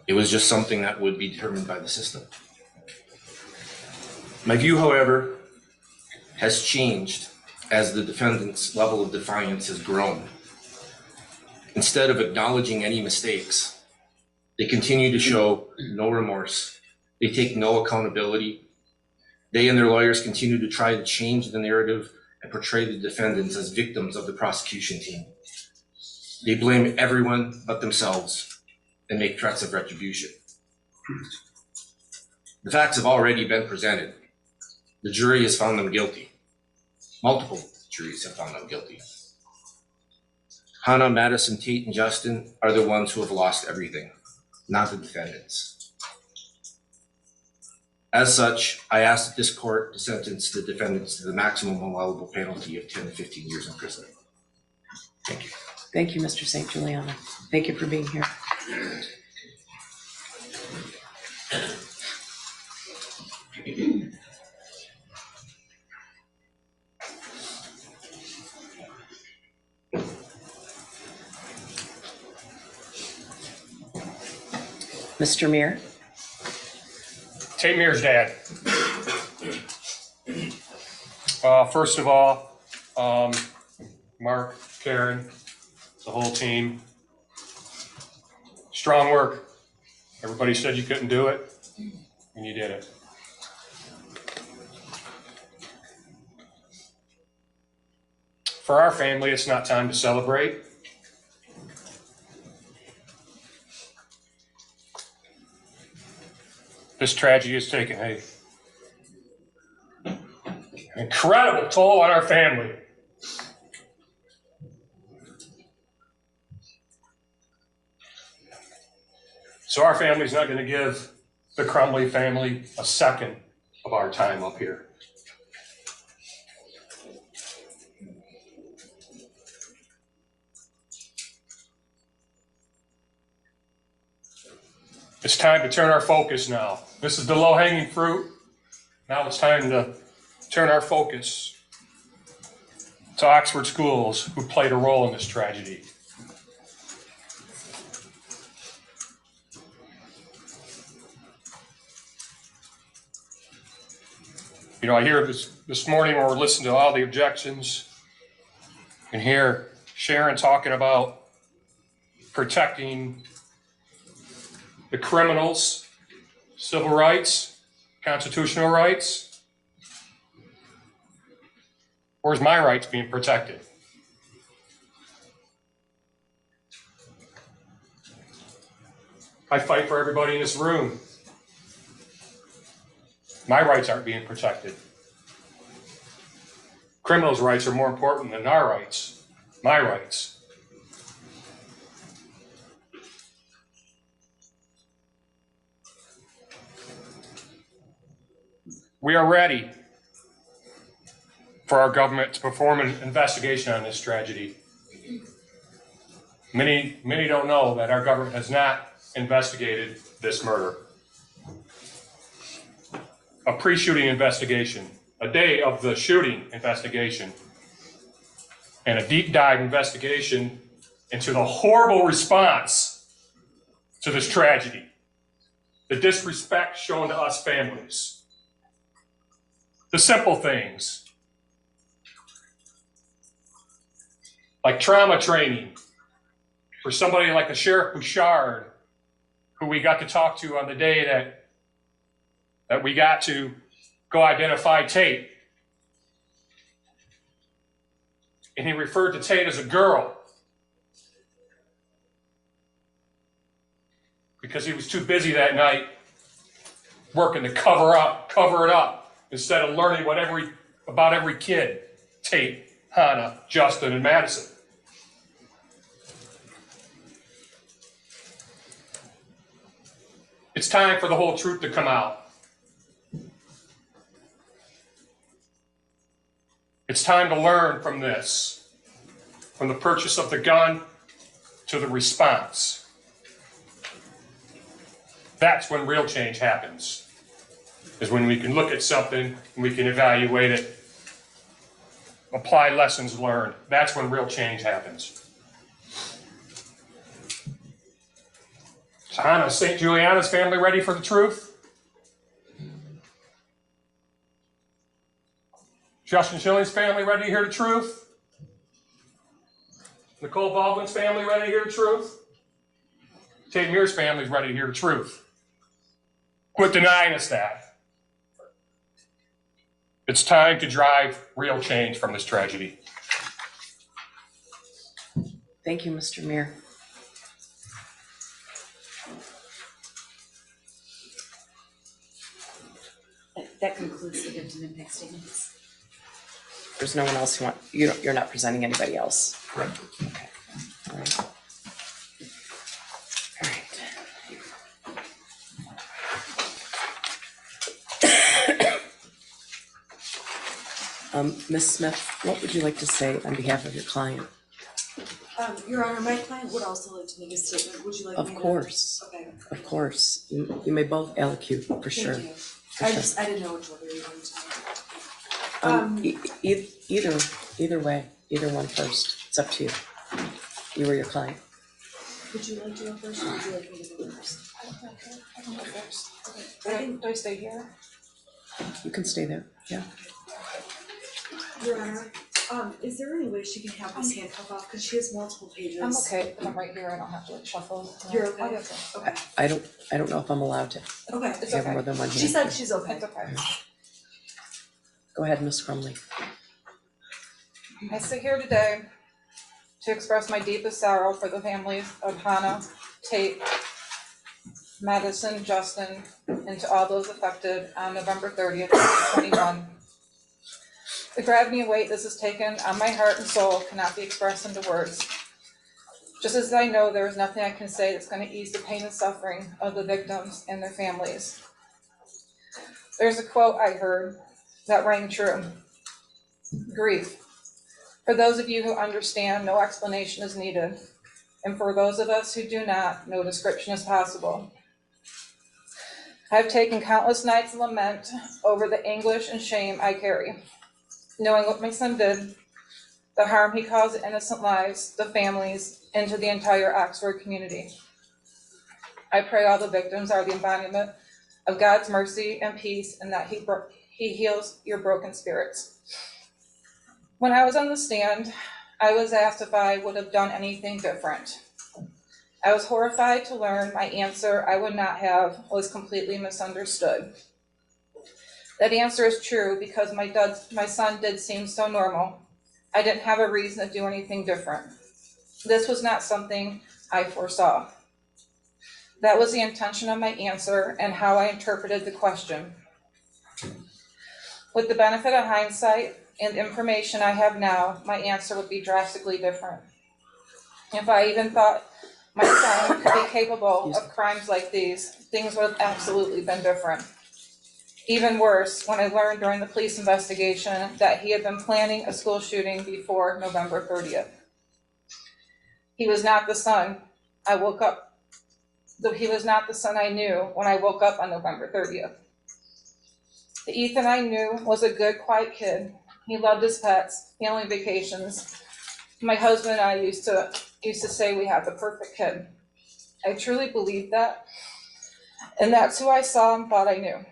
It was just something that would be determined by the system. My view, however, has changed as the defendant's level of defiance has grown. Instead of acknowledging any mistakes, they continue to show no remorse. They take no accountability. They and their lawyers continue to try to change the narrative and portray the defendants as victims of the prosecution team. They blame everyone but themselves and make threats of retribution. The facts have already been presented. The jury has found them guilty. Multiple juries have found them guilty. Hannah, Madison, Tate, and Justin are the ones who have lost everything, not the defendants. As such, I ask that this court to sentence the defendants to the maximum allowable penalty of 10 to 15 years in prison. Thank you. Thank you, Mr. St. Juliana. Thank you for being here. Mr. Meir. Tate Meir's dad. First of all, Mark, Karen, the whole team, strong work. Everybody said you couldn't do it, and you did it. For our family, it's not time to celebrate. This tragedy has taken an incredible toll on our family. So our family's not going to give the Crumbley family a second of our time up here. It's time to turn our focus now. This is the low-hanging fruit. Now it's time to turn our focus to Oxford schools who played a role in this tragedy. You know, I hear this morning when we're listening to all the objections and hear Sharon talking about protecting the criminals, civil rights, constitutional rights. Where's my rights being protected? I fight for everybody in this room. My rights aren't being protected. Criminals' rights are more important than our rights, my rights. We are ready for our government to perform an investigation on this tragedy. Many don't know that our government has not investigated this murder. A pre-shooting investigation, a day of the shooting investigation, and a deep dive investigation into the horrible response to this tragedy. the disrespect shown to us families. The simple things, like trauma training for somebody like a Sheriff Bouchard, who we got to talk to on the day that we got to go identify Tate. And he referred to Tate as a girl because he was too busy that night working to cover it up, instead of learning about every kid, Tate, Hannah, Justin, and Madison. It's time for the whole truth to come out. It's time to learn from this, from the purchase of the gun to the response. That's when real change happens, is when we can look at something and we can evaluate it, apply lessons learned. That's when real change happens. So Hannah, St. Juliana's family ready for the truth? Justin Schilling's family ready to hear the truth? Nicole Baldwin's family ready to hear the truth? Tate Mears' family's ready to hear the truth. Quit denying us that. It's time to drive real change from this tragedy. Thank you, Mr. Mayor. That concludes the victim impact statements. There's no one else who you're not presenting anybody else? Correct. Okay. All right. All right. Ms. Smith, what would you like to say on behalf of your client? Your Honor, my client would also like to make a statement. Would you like me to? Of course. Okay. Of course. You may both allocute, for sure. Thank you. For sure. I didn't know which order you wanted to. Either way, either one first. It's up to you. You or your client. Would you like to go first, or would you like me to go first? I can go first. Okay. Do I stay here? You can stay there, yeah. Your Honor, is there any way she can have this handcuff off, because she has multiple pages? I'm okay, but I'm right here, I don't have to like shuffle. You're okay? I'll be okay. Okay. I don't know if I'm allowed to Okay. It's have okay. more than one hand. She said she's okay. It's okay. Go ahead, Ms. Crumbley. I sit here today to express my deepest sorrow for the families of Hannah, Tate, Madison, Justin, and to all those affected on November 30th, 2021. The gravity and weight this has taken on my heart and soul cannot be expressed into words. Just as I know there is nothing I can say that's going to ease the pain and suffering of the victims and their families. There's a quote I heard that rang true. Grief. For those of you who understand, no explanation is needed. And for those of us who do not, no description is possible. I've taken countless nights of lament over the anguish and shame I carry, knowing what my son did, the harm he caused to innocent lives, the families, and to the entire Oxford community. I pray all the victims are the embodiment of God's mercy and peace, and that he heals your broken spirits. When I was on the stand, I was asked if I would have done anything different. I was horrified to learn my answer I would not have was completely misunderstood. That answer is true because my son did seem so normal. I didn't have a reason to do anything different. This was not something I foresaw. That was the intention of my answer and how I interpreted the question. With the benefit of hindsight and the information I have now, my answer would be drastically different. If I even thought my son could be capable of crimes like these, things would have absolutely been different. Even worse, when I learned during the police investigation that he had been planning a school shooting before November 30th. He was not the son I woke up, though he was not the son I knew when I woke up on November 30th. The Ethan I knew was a good, quiet kid. He loved his pets, family vacations. My husband and I used to say we had the perfect kid. I truly believed that. And that's who I saw and thought I knew.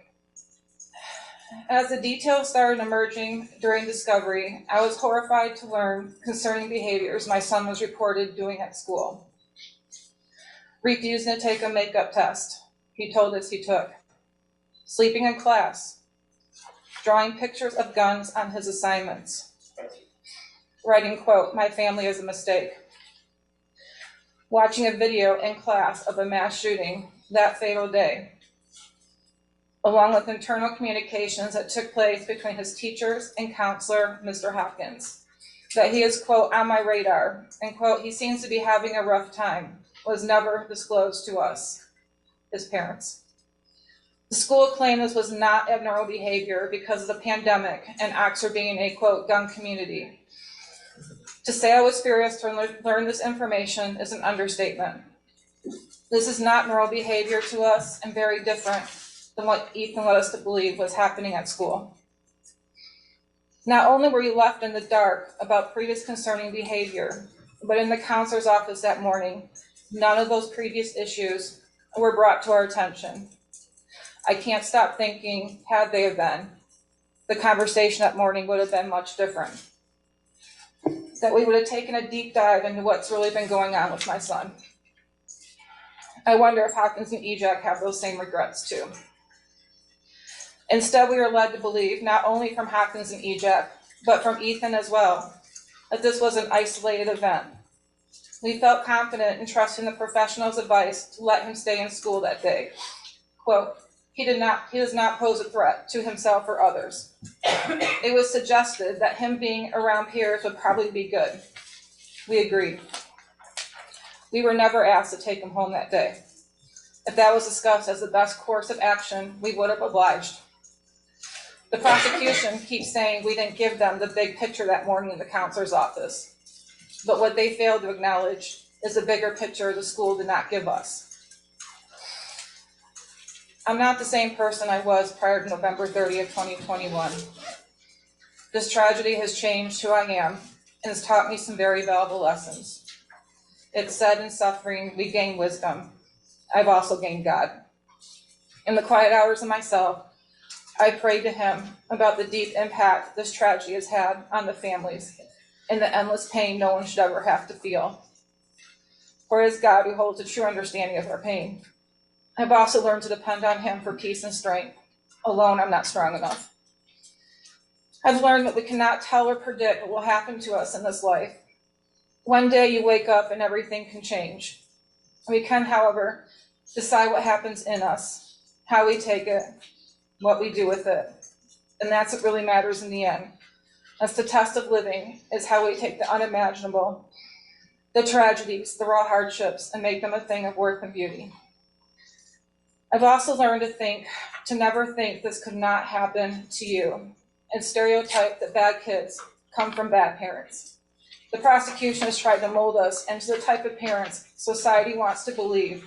As the details started emerging during discovery, I was horrified to learn concerning behaviors my son was reported doing at school. Refusing to take a makeup test he told us he took. Sleeping in class. Drawing pictures of guns on his assignments. Writing, quote, "My family is a mistake." Watching a video in class of a mass shooting that fatal day, along with internal communications that took place between his teachers and counselor, Mr. Hopkins. That he is, quote, "on my radar," and, quote, "he seems to be having a rough time," was never disclosed to us, his parents. The school claimed this was not abnormal behavior because of the pandemic and Oxford being a, quote, "gun community." To say I was furious to learn this information is an understatement. This is not normal behavior to us and very different than what Ethan led us to believe was happening at school. Not only were we left in the dark about previous concerning behavior, but in the counselor's office that morning, none of those previous issues were brought to our attention. I can't stop thinking, had they have been, the conversation that morning would have been much different. That we would have taken a deep dive into what's really been going on with my son. I wonder if Hopkins and EJAC have those same regrets too. Instead, we were led to believe, not only from Hopkins and EJAC, but from Ethan as well, that this was an isolated event. We felt confident in trusting the professional's advice to let him stay in school that day. Quote, he does not pose a threat to himself or others. It was suggested that him being around peers would probably be good. We agreed. We were never asked to take him home that day. If that was discussed as the best course of action, we would have obliged. The prosecution keeps saying we didn't give them the big picture that morning in the counselor's office. But what they failed to acknowledge is the bigger picture the school did not give us. I'm not the same person I was prior to November 30th, 2021. This tragedy has changed who I am and has taught me some very valuable lessons. It's said in suffering, we gain wisdom. I've also gained God. In the quiet hours of myself, I prayed to him about the deep impact this tragedy has had on the families and the endless pain no one should ever have to feel. For it is God who holds a true understanding of our pain. I've also learned to depend on him for peace and strength. Alone, I'm not strong enough. I've learned that we cannot tell or predict what will happen to us in this life. One day you wake up and everything can change. We can, however, decide what happens in us, how we take it, what we do with it. And that's what really matters in the end. That's the test of living, is how we take the unimaginable, the tragedies, the raw hardships, and make them a thing of worth and beauty. I've also learned to never think this could not happen to you, and stereotype that bad kids come from bad parents. The prosecution has tried to mold us into the type of parents society wants to believe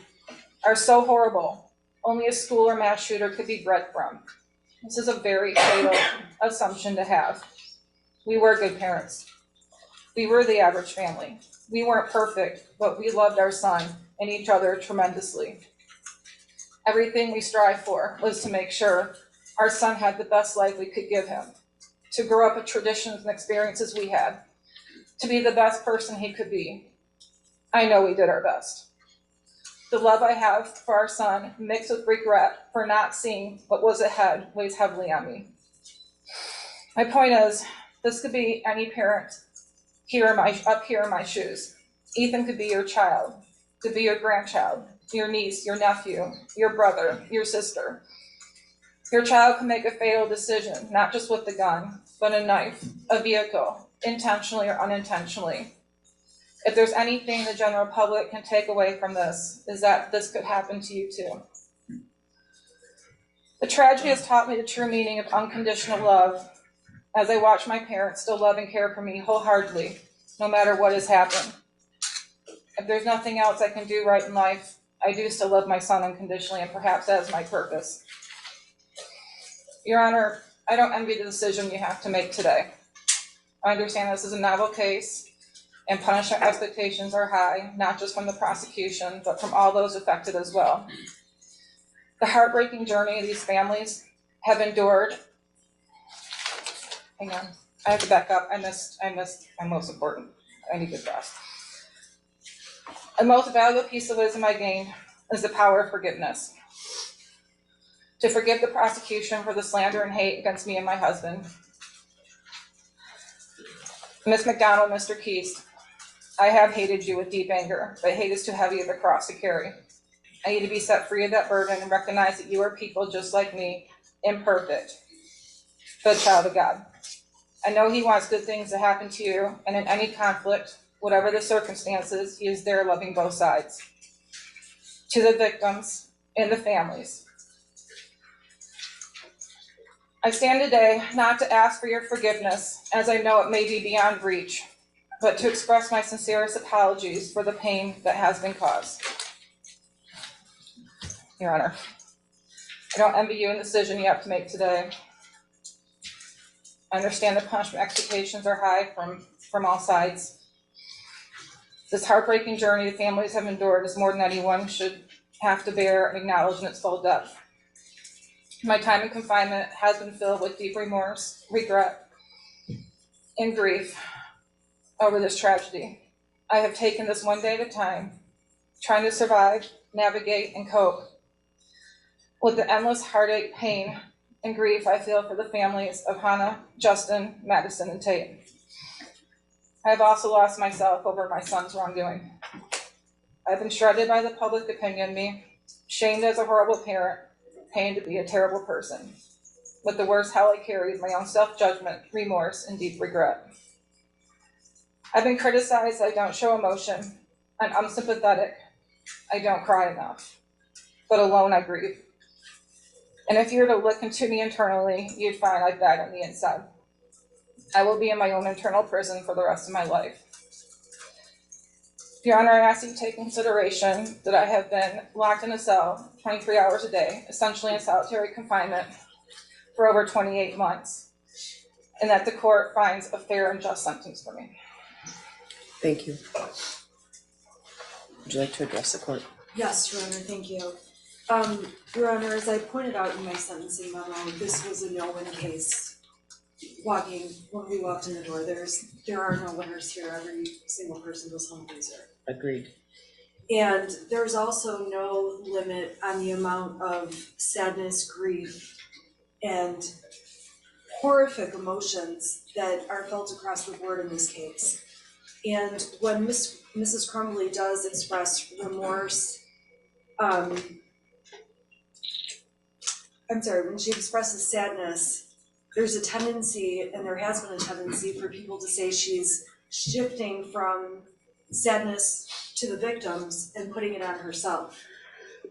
are so horrible, only a school or mass shooter could be bred from. This is a very fatal assumption to have. We were good parents. We were the average family. We weren't perfect, but we loved our son and each other tremendously. Everything we strived for was to make sure our son had the best life we could give him, to grow up with traditions and experiences we had, to be the best person he could be. I know we did our best. The love I have for our son, mixed with regret for not seeing what was ahead, weighs heavily on me. My point is, this could be any parent up here in my shoes. Ethan could be your child, could be your grandchild, your niece, your nephew, your brother, your sister. Your child can make a fatal decision, not just with the gun, but a knife, a vehicle, intentionally or unintentionally. If there's anything the general public can take away from this, is that this could happen to you too. The tragedy has taught me the true meaning of unconditional love as I watch my parents still love and care for me wholeheartedly, no matter what has happened. If there's nothing else I can do right in life, I do still love my son unconditionally, and perhaps that is my purpose. Your Honor, I don't envy the decision you have to make today. I understand this is a novel case, and punishment expectations are high, not just from the prosecution, but from all those affected as well. The heartbreaking journey these families have endured. Hang on, I have to back up. I missed my most important. I need to rest. The most valuable piece of wisdom I gained is the power of forgiveness. To forgive the prosecution for the slander and hate against me and my husband. Ms. McDonald, Mr. Keast, I have hated you with deep anger, but hate is too heavy of a cross to carry. I need to be set free of that burden and recognize that you are people just like me, imperfect, but a child of God. I know he wants good things to happen to you, and in any conflict, whatever the circumstances, he is there loving both sides. To the victims and the families, I stand today not to ask for your forgiveness, as I know it may be beyond reach, but to express my sincerest apologies for the pain that has been caused. Your Honor, I don't envy you in the decision you have to make today. I understand the punishment expectations are high from all sides. This heartbreaking journey the families have endured is more than anyone should have to bear and acknowledge in its full depth. My time in confinement has been filled with deep remorse, regret, and grief over this tragedy. I have taken this one day at a time, trying to survive, navigate, and cope with the endless heartache, pain, and grief I feel for the families of Hannah, Justin, Madison, and Tate. I have also lost myself over my son's wrongdoing. I've been shredded by the public opinion of me, shamed as a horrible parent, pained to be a terrible person. But the worst hell I carry is my own self-judgment, remorse, and deep regret. I've been criticized I don't show emotion, and I'm sympathetic. I don't cry enough, but alone I grieve. And if you were to look into me internally, you'd find I've died on the inside. I will be in my own internal prison for the rest of my life. Your Honor, I ask you to take consideration that I have been locked in a cell 23 hours a day, essentially in solitary confinement, for over 28 months, and that the court finds a fair and just sentence for me. Thank you. Would you like to address the court? Yes, Your Honor, thank you. Your Honor, as I pointed out in my sentencing memo, this was a no-win case. When we walked in the door, there are no winners here. Every single person goes home loser. Agreed. And there's also no limit on the amount of sadness, grief, and horrific emotions that are felt across the board in this case. And when Mrs. Crumbley does express remorse, when she expresses sadness, there's a tendency, and there has been a tendency, for people to say she's shifting from sadness to the victims and putting it on herself.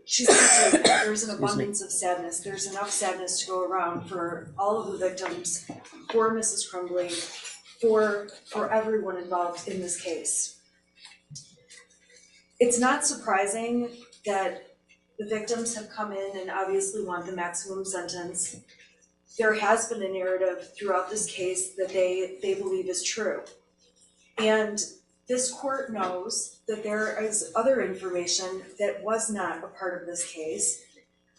She's not. There's an abundance of sadness. There's enough sadness to go around for all of the victims, for Mrs. Crumbley, for everyone involved in this case. It's not surprising that the victims have come in and obviously want the maximum sentence. There has been a narrative throughout this case that they believe is true. And this court knows that there is other information that was not a part of this case.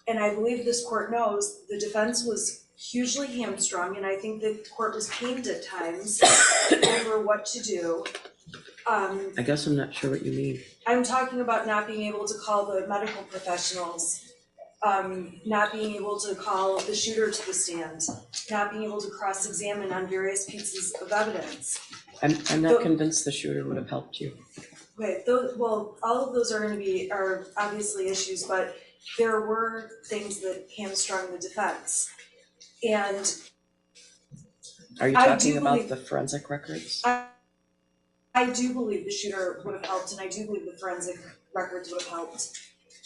And I believe this court knows the defense was hugely hamstrung, and I think the court was pained at times over what to do. I guess I'm not sure what you mean. I'm talking about not being able to call the medical professionals, not being able to call the shooter to the stand, not being able to cross-examine on various pieces of evidence. I'm not convinced the shooter would have helped you. Okay, all of those are obviously issues, but there were things that hamstrung the defense. And are you talking about the forensic records? I do believe the shooter would have helped, and I do believe the forensic records would have helped.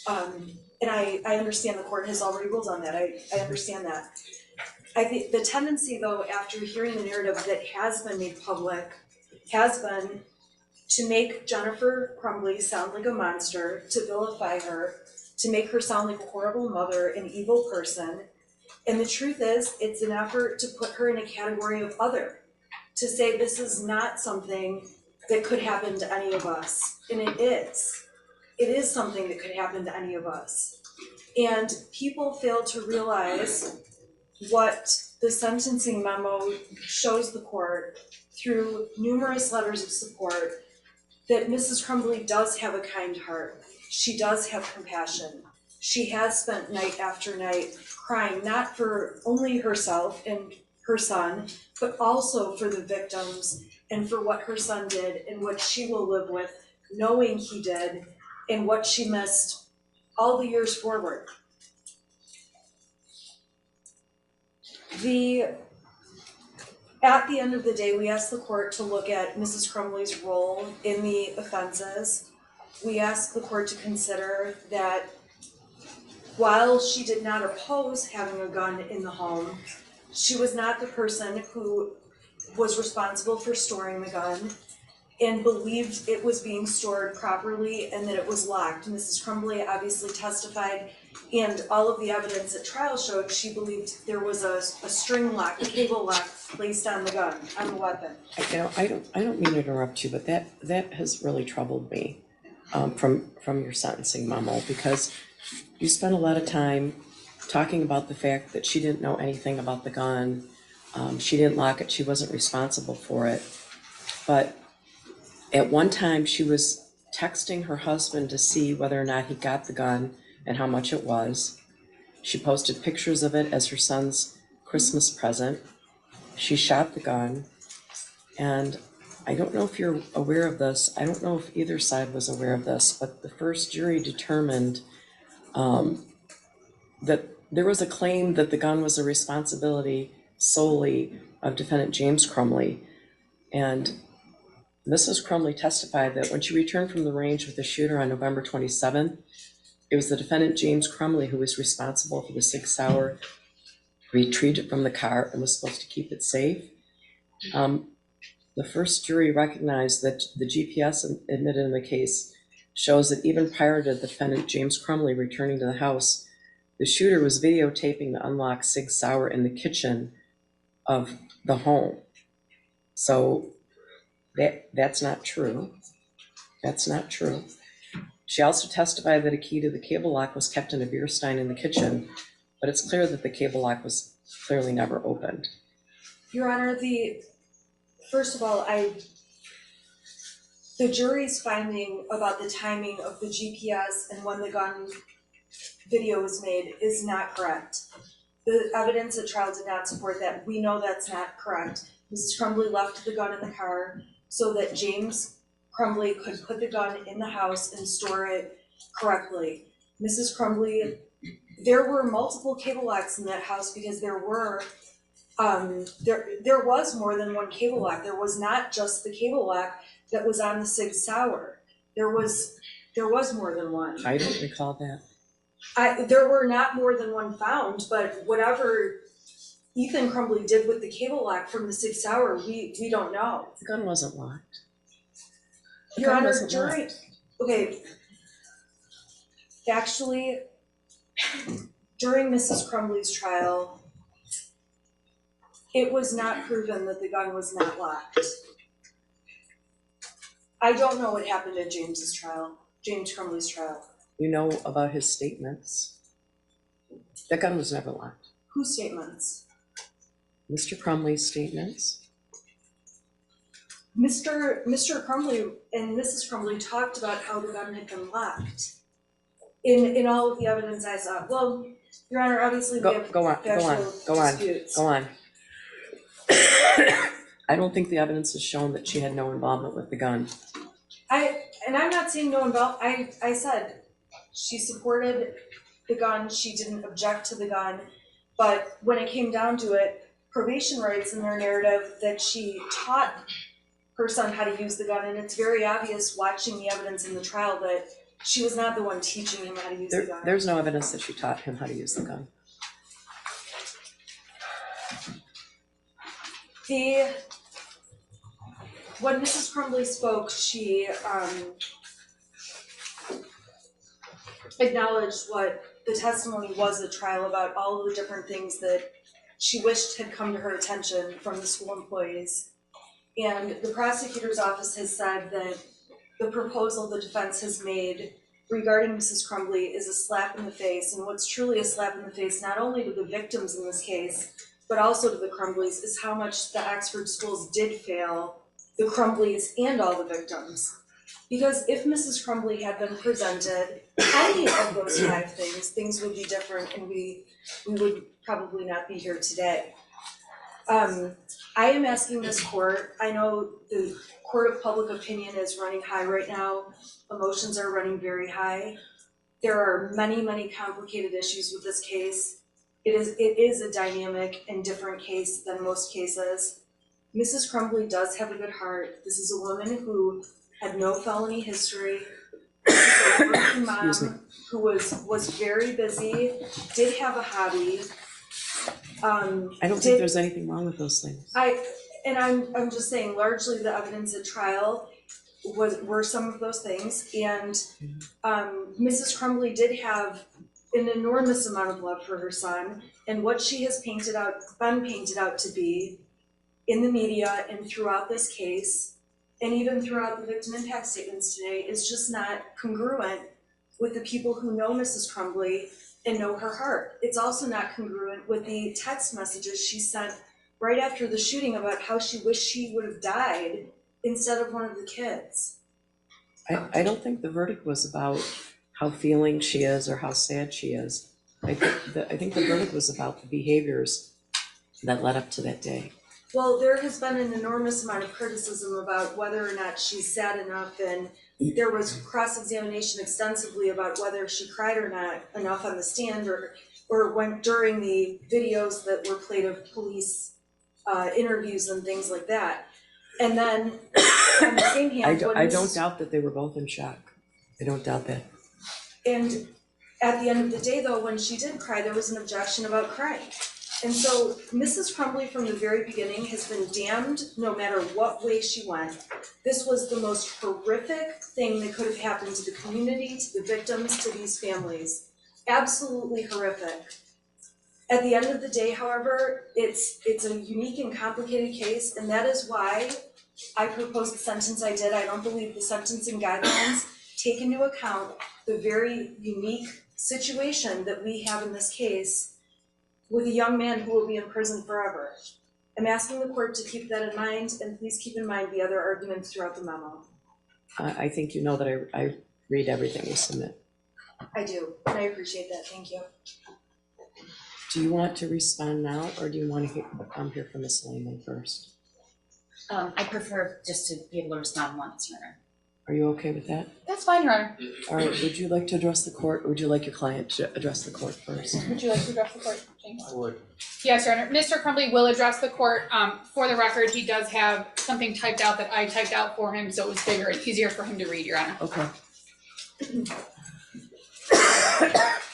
And I understand the court has already ruled on that. I understand that. I think the tendency, though, after hearing the narrative that has been made public, has been to make Jennifer Crumbley sound like a monster, to vilify her, to make her sound like a horrible mother, an evil person. And the truth is, it's an effort to put her in a category of other, to say this is not something that could happen to any of us. And it is. It is something that could happen to any of us. And people fail to realize what the sentencing memo shows the court through numerous letters of support, that Mrs. Crumbley does have a kind heart. She does have compassion. She has spent night after night crying, not for only herself and her son, but also for the victims and for what her son did and what she will live with, knowing he did, and what she missed all the years forward. At the end of the day, we ask the court to look at Mrs. Crumbley's role in the offenses. We ask the court to consider that while she did not oppose having a gun in the home, she was not the person who was responsible for storing the gun and believed it was being stored properly and that it was locked. Mrs. Crumbley obviously testified, and all of the evidence at trial showed she believed there was a string lock, a cable lock placed on the gun, on the weapon. I don't mean to interrupt you, but that has really troubled me from your sentencing memo, because you spent a lot of time talking about the fact that she didn't know anything about the gun. She didn't lock it. She wasn't responsible for it. But at one time, she was texting her husband to see whether or not he got the gun and how much it was. She posted pictures of it as her son's Christmas present. She shot the gun. And I don't know if you're aware of this. I don't know if either side was aware of this, but the first jury determined that there was a claim that the gun was a responsibility solely of defendant James Crumbley. And Mrs. Crumbley testified that when she returned from the range with the shooter on November 27th, it was the defendant James Crumbley who was responsible for the Sig Sauer, retrieved it from the car, and was supposed to keep it safe. The first jury recognized that the GPS admitted in the case shows that even prior to defendant James Crumbley returning to the house, the shooter was videotaping the unlocked Sig Sauer in the kitchen of the home. So that's not true. That's not true. She also testified that a key to the cable lock was kept in a beer stein in the kitchen, but it's clear that the cable lock was clearly never opened. Your Honor, first of all, the jury's finding about the timing of the GPS and when the gun video was made is not correct. The evidence at trial did not support that. We know that's not correct. Mrs. Crumbley left the gun in the car so that James Crumbley could put the gun in the house and store it correctly. Mrs. Crumbley, there were multiple cable locks in that house because there was more than one cable lock. There was not just the cable lock that was on the Sig Sauer. There was more than one. I don't recall that. There were not more than one found, but whatever Ethan Crumbley did with the cable lock from the Sig Sauer, we don't know. The gun wasn't locked. Your Honor, okay, actually, during Mrs. Crumbley's trial, it was not proven that the gun was not locked. I don't know what happened at James Crumbley's trial. You know about his statements. That gun was never locked. Whose statements? Mr. Crumbley's statements. Mr. Crumbley and Mrs. Crumbley talked about how the gun had been locked. In all of the evidence I saw. Well, Your Honor, obviously we have factual disputes. Go on. I don't think the evidence has shown that she had no involvement with the gun. I'm not saying no involvement. I said she supported the gun, she didn't object to the gun, but when it came down to it, probation writes in their narrative that she taught her son how to use the gun, and it's very obvious watching the evidence in the trial that she was not the one teaching him how to use the gun. There's no evidence that she taught him how to use the gun. When Mrs. Crumbley spoke, she acknowledged what the testimony was at trial about all of the different things that she wished had come to her attention from the school employees. And the prosecutor's office has said that the proposal the defense has made regarding Mrs. Crumbley is a slap in the face, and what's truly a slap in the face, not only to the victims in this case, but also to the Crumbleys, is how much the Oxford schools did fail the Crumbleys and all the victims. Because if Mrs. Crumbley had been presented any of those 5 things, things would be different and we would probably not be here today. I am asking this court, I know the court of public opinion is running high right now, emotions are running very high. There are many, many complicated issues with this case. It is a dynamic and different case than most cases. Mrs. Crumbley does have a good heart. This is a woman who had no felony history. This is a working mom who was very busy, did have a hobby. I don't think there's anything wrong with those things. I'm just saying, largely the evidence at trial were some of those things, and Mrs. Crumbley did have an enormous amount of love for her son, and what she has been painted out to be in the media and throughout this case, and even throughout the victim impact statements today, is just not congruent with the people who know Mrs. Crumbley and know her heart. It's also not congruent with the text messages she sent right after the shooting about how she wished she would have died instead of one of the kids. I don't think the verdict was about how feeling she is or how sad she is. I think the verdict was about the behaviors that led up to that day. Well, there has been an enormous amount of criticism about whether or not she's sad enough, and there was cross-examination extensively about whether she cried or not enough on the stand, or when during the videos that were played of police interviews and things like that. And then on the same hand, I don't doubt that they were both in shock. I don't doubt that. And at the end of the day, though, when she did cry, there was an objection about crying. And so Mrs. Crumbley from the very beginning has been damned no matter what way she went. This was the most horrific thing that could have happened to the community, to the victims, to these families. Absolutely horrific. At the end of the day, however, it's a unique and complicated case, and that is why I proposed the sentence I did. I don't believe the sentencing guidelines take into account the very unique situation that we have in this case with a young man who will be in prison forever. I'm asking the court to keep that in mind, and please keep in mind the other arguments throughout the memo. I think you know that I read everything you submit. I do, and I appreciate that, thank you. Do you want to respond now, or do you want to hear from Ms. Lehman first? I prefer just to be able to respond once, Your Honor. Are you okay with that? That's fine, Your Honor. All right, would you like to address the court, or would you like your client to address the court first? Would you like to address the court, James? I would. Yes, Your Honor. Mr. Crumbley will address the court. For the record, he does have something typed out that I typed out for him, so it was bigger and easier for him to read, Your Honor. Okay.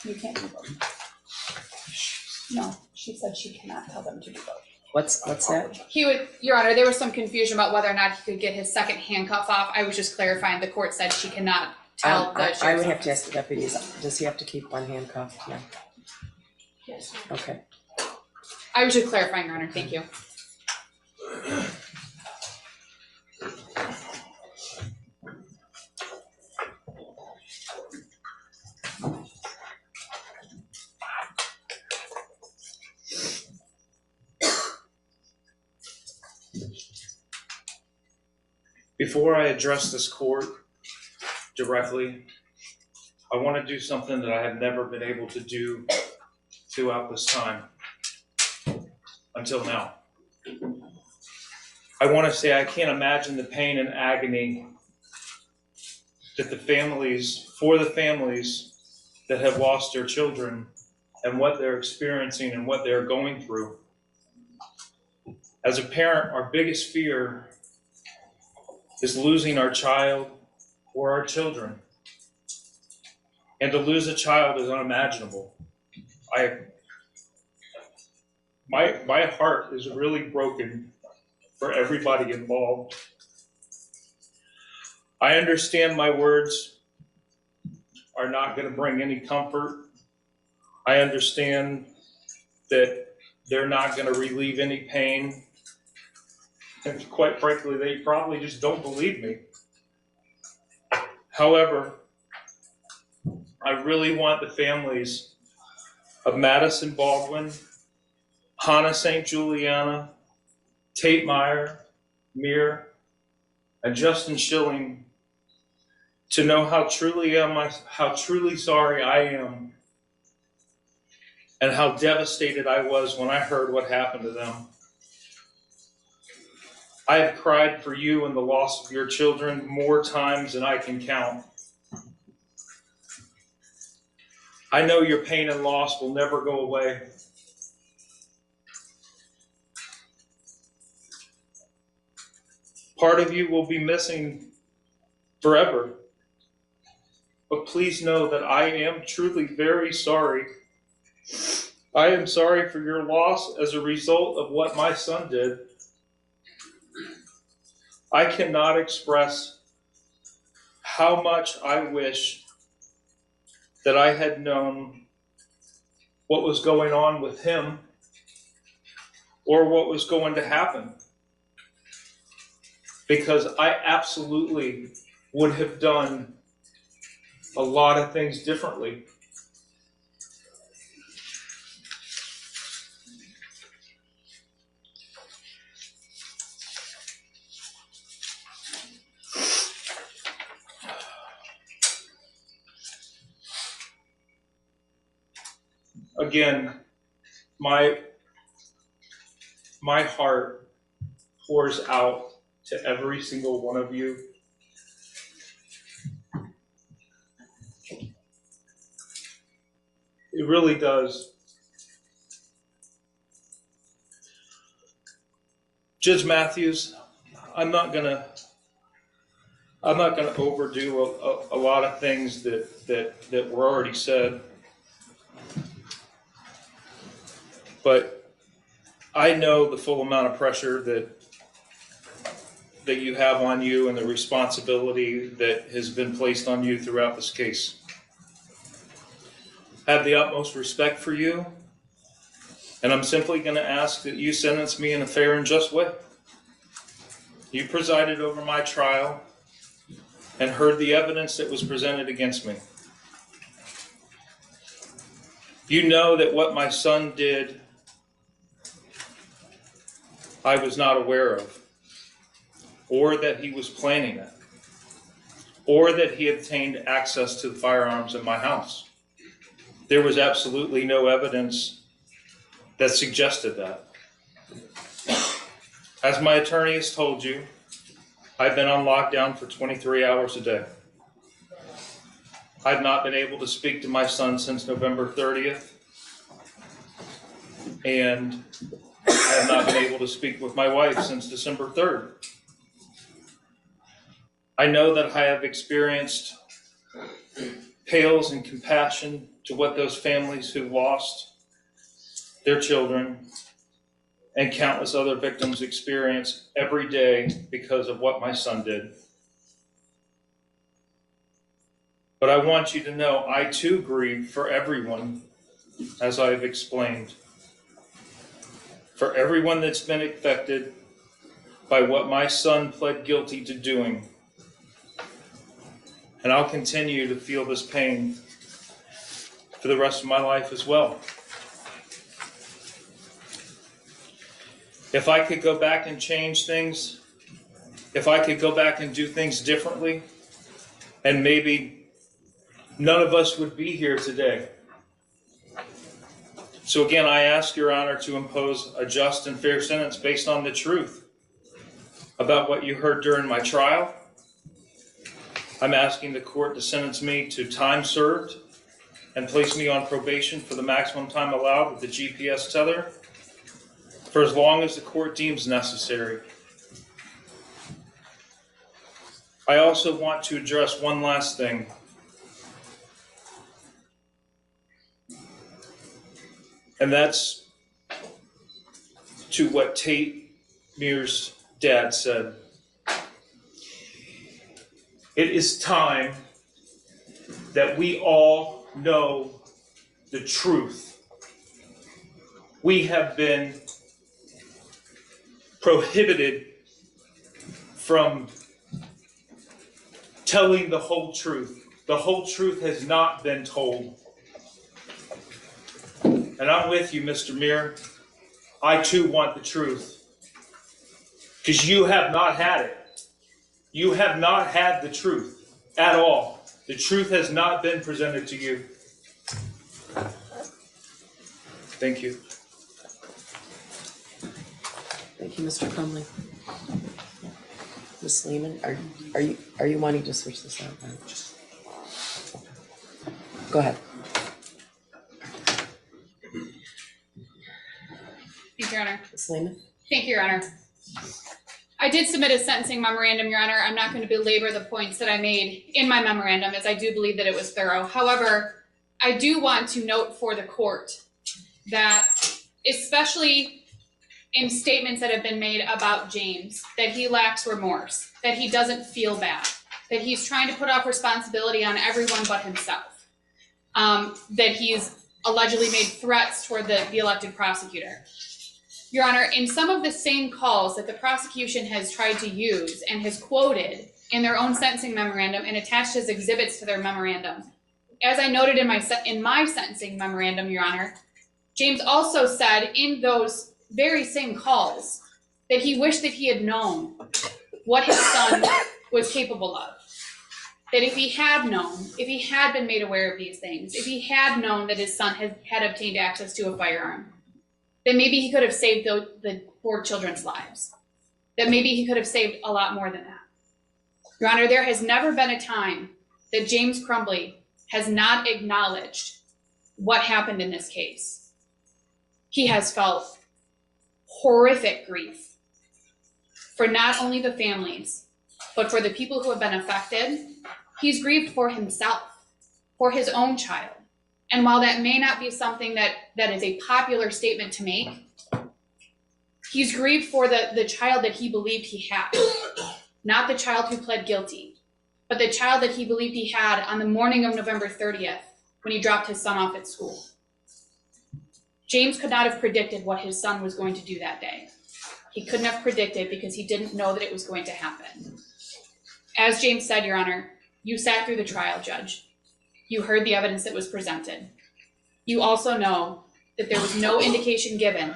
You can't do both. No, she said she cannot tell them to do both. What's that? He would, Your Honor, there was some confusion about whether or not he could get his second handcuff off. I was just clarifying, the court said she cannot tell the sheriff's I would have to office. ask the deputies, does he have to keep one handcuff? Yeah. Yes. Okay. I was just clarifying, Your Honor, thank you. Before I address this court directly, I want to do something that I have never been able to do throughout this time, until now. I want to say I can't imagine the pain and agony that for the families that have lost their children and what they're experiencing and what they're going through. As a parent, our biggest fear is losing our child or our children. And to lose a child is unimaginable. My heart is really broken for everybody involved. I understand my words are not going to bring any comfort. I understand that they're not going to relieve any pain. And quite frankly, they probably just don't believe me. However, I really want the families of Madison Baldwin, Hannah St. Juliana, Tate Meyer, Mir, and Justin Schilling to know how truly sorry I am and how devastated I was when I heard what happened to them. I have cried for you and the loss of your children more times than I can count. I know your pain and loss will never go away. Part of you will be missing forever. But please know that I am truly very sorry. I am sorry for your loss as a result of what my son did. I cannot express how much I wish that I had known what was going on with him or what was going to happen. Because I absolutely would have done a lot of things differently. Again, my heart pours out to every single one of you. It really does. Judge Matthews, I'm not gonna overdo a lot of things that were already said. But I know the full amount of pressure that you have on you and the responsibility that has been placed on you throughout this case. I have the utmost respect for you, and I'm simply going to ask that you sentence me in a fair and just way. You presided over my trial and heard the evidence that was presented against me. You know that what my son did, I was not aware of, or that he was planning it, or that he obtained access to the firearms in my house. There was absolutely no evidence that suggested that. As my attorney has told you, I've been on lockdown for 23 hours a day. I've not been able to speak to my son since November 30th, and I have not been able to speak with my wife since December 3rd. I know that I have experienced pales in compassion to what those families who lost their children and countless other victims experience every day because of what my son did. But I want you to know I too grieve for everyone, as I have explained. For everyone that's been affected by what my son pled guilty to doing. And I'll continue to feel this pain for the rest of my life as well. If I could go back and change things, if I could go back and do things differently, and maybe none of us would be here today. So again, I ask Your Honor to impose a just and fair sentence based on the truth about what you heard during my trial. I'm asking the court to sentence me to time served and place me on probation for the maximum time allowed with the GPS tether for as long as the court deems necessary. I also want to address one last thing. And that's to what Tate Mears' dad said. It is time that we all know the truth. We have been prohibited from telling the whole truth. The whole truth has not been told. And I'm with you, Mr. Muir. I too want the truth. Because you have not had it. You have not had the truth at all. The truth has not been presented to you. Thank you. Thank you, Mr. Crumbley. Ms. Lehman, are you wanting to switch this out? Go ahead. Thank you, Your Honor. Ms. Lehman? Thank you, Your Honor. I did submit a sentencing memorandum, Your Honor. I'm not going to belabor the points that I made in my memorandum, as I do believe that it was thorough. However, I do want to note for the court that, especially in statements that have been made about James, that he lacks remorse, that he doesn't feel bad, that he's trying to put off responsibility on everyone but himself, that he's allegedly made threats toward the elected prosecutor. Your Honor, in some of the same calls that the prosecution has tried to use and has quoted in their own sentencing memorandum and attached as exhibits to their memorandum, as I noted in my sentencing memorandum, Your Honor, James also said in those very same calls that he wished that he had known what his son was capable of. That if he had known, if he had been made aware of these things, if he had known that his son had obtained access to a firearm, then maybe he could have saved the poor children's lives. That maybe he could have saved a lot more than that. Your Honor, there has never been a time that James Crumbley has not acknowledged what happened in this case. He has felt horrific grief for not only the families, but for the people who have been affected. He's grieved for himself, for his own child. And while that may not be something that is a popular statement to make, he's grieved for the child that he believed he had. Not the child who pled guilty, but the child that he believed he had on the morning of November 30th when he dropped his son off at school. James could not have predicted what his son was going to do that day. He couldn't have predicted because he didn't know that it was going to happen. As James said, Your Honor, you sat through the trial, Judge. You heard the evidence that was presented. You also know that there was no indication given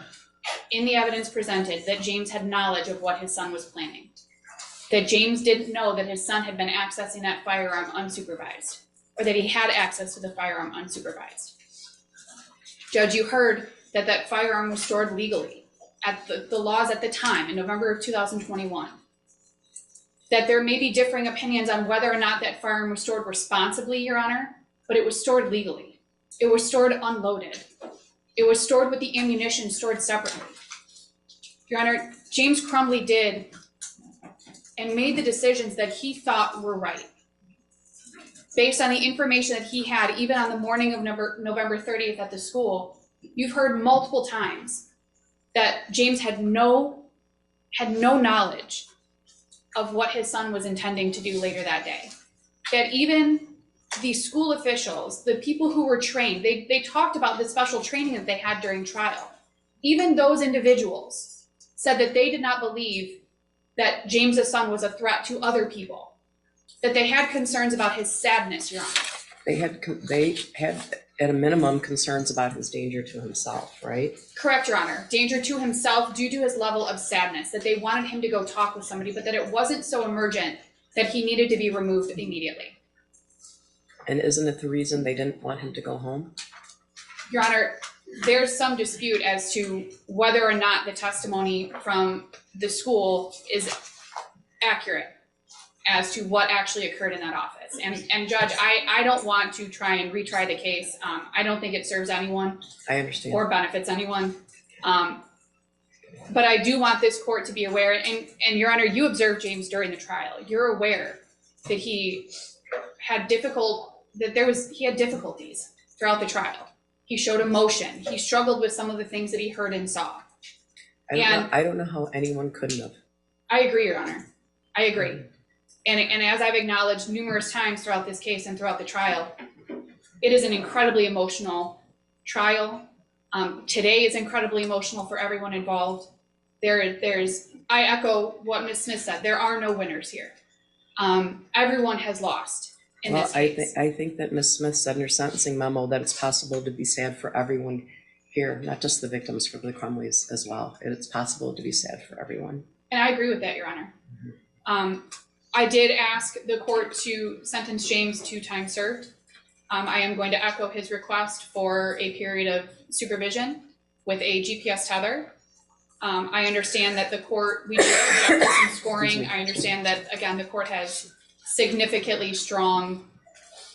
in the evidence presented that James had knowledge of what his son was planning. That James didn't know that his son had been accessing that firearm unsupervised, or that he had access to the firearm unsupervised. Judge, you heard that that firearm was stored legally at the laws at the time in November of 2021. That there may be differing opinions on whether or not that firearm was stored responsibly, Your Honor, but it was stored legally. It was stored unloaded. It was stored with the ammunition stored separately. Your Honor, James Crumbley did and made the decisions that he thought were right. Based on the information that he had, even on the morning of November 30th at the school, you've heard multiple times that James had no knowledge of what his son was intending to do later that day. That even the school officials, the people who were trained, they talked about the special training that they had during trial. Even those individuals said that they did not believe that James's son was a threat to other people. That they had concerns about his sadness, Your Honor. They had at a minimum concerns about his danger to himself, right? Correct, Your Honor. Danger to himself due to his level of sadness, that they wanted him to go talk with somebody, but that it wasn't so emergent that he needed to be removed immediately. And isn't it the reason they didn't want him to go home? Your Honor, there's some dispute as to whether or not the testimony from the school is accurate as to what actually occurred in that office. And Judge, I don't want to try and retry the case. I don't think it serves anyone. I understand. Or benefits anyone. But I do want this court to be aware, and Your Honor, you observed James during the trial. You're aware that he had difficulties throughout the trial. He showed emotion. He struggled with some of the things that he heard and saw. I don't know how anyone couldn't have. I agree, Your Honor. I agree. And as I've acknowledged numerous times throughout this case and throughout the trial, it is an incredibly emotional trial. Today is incredibly emotional for everyone involved. I echo what Ms. Smith said. There are no winners here. Everyone has lost in Well, this case. I think that Ms. Smith said in her sentencing memo that it's possible to be sad for everyone here, not just the victims, for the Crumbleys as well. It's possible to be sad for everyone. And I agree with that, Your Honor. I did ask the court to sentence James to time served. I am going to echo his request for a period of supervision with a GPS tether. I understand that the court, we do object to some scoring. I understand that, again, the court has significantly strong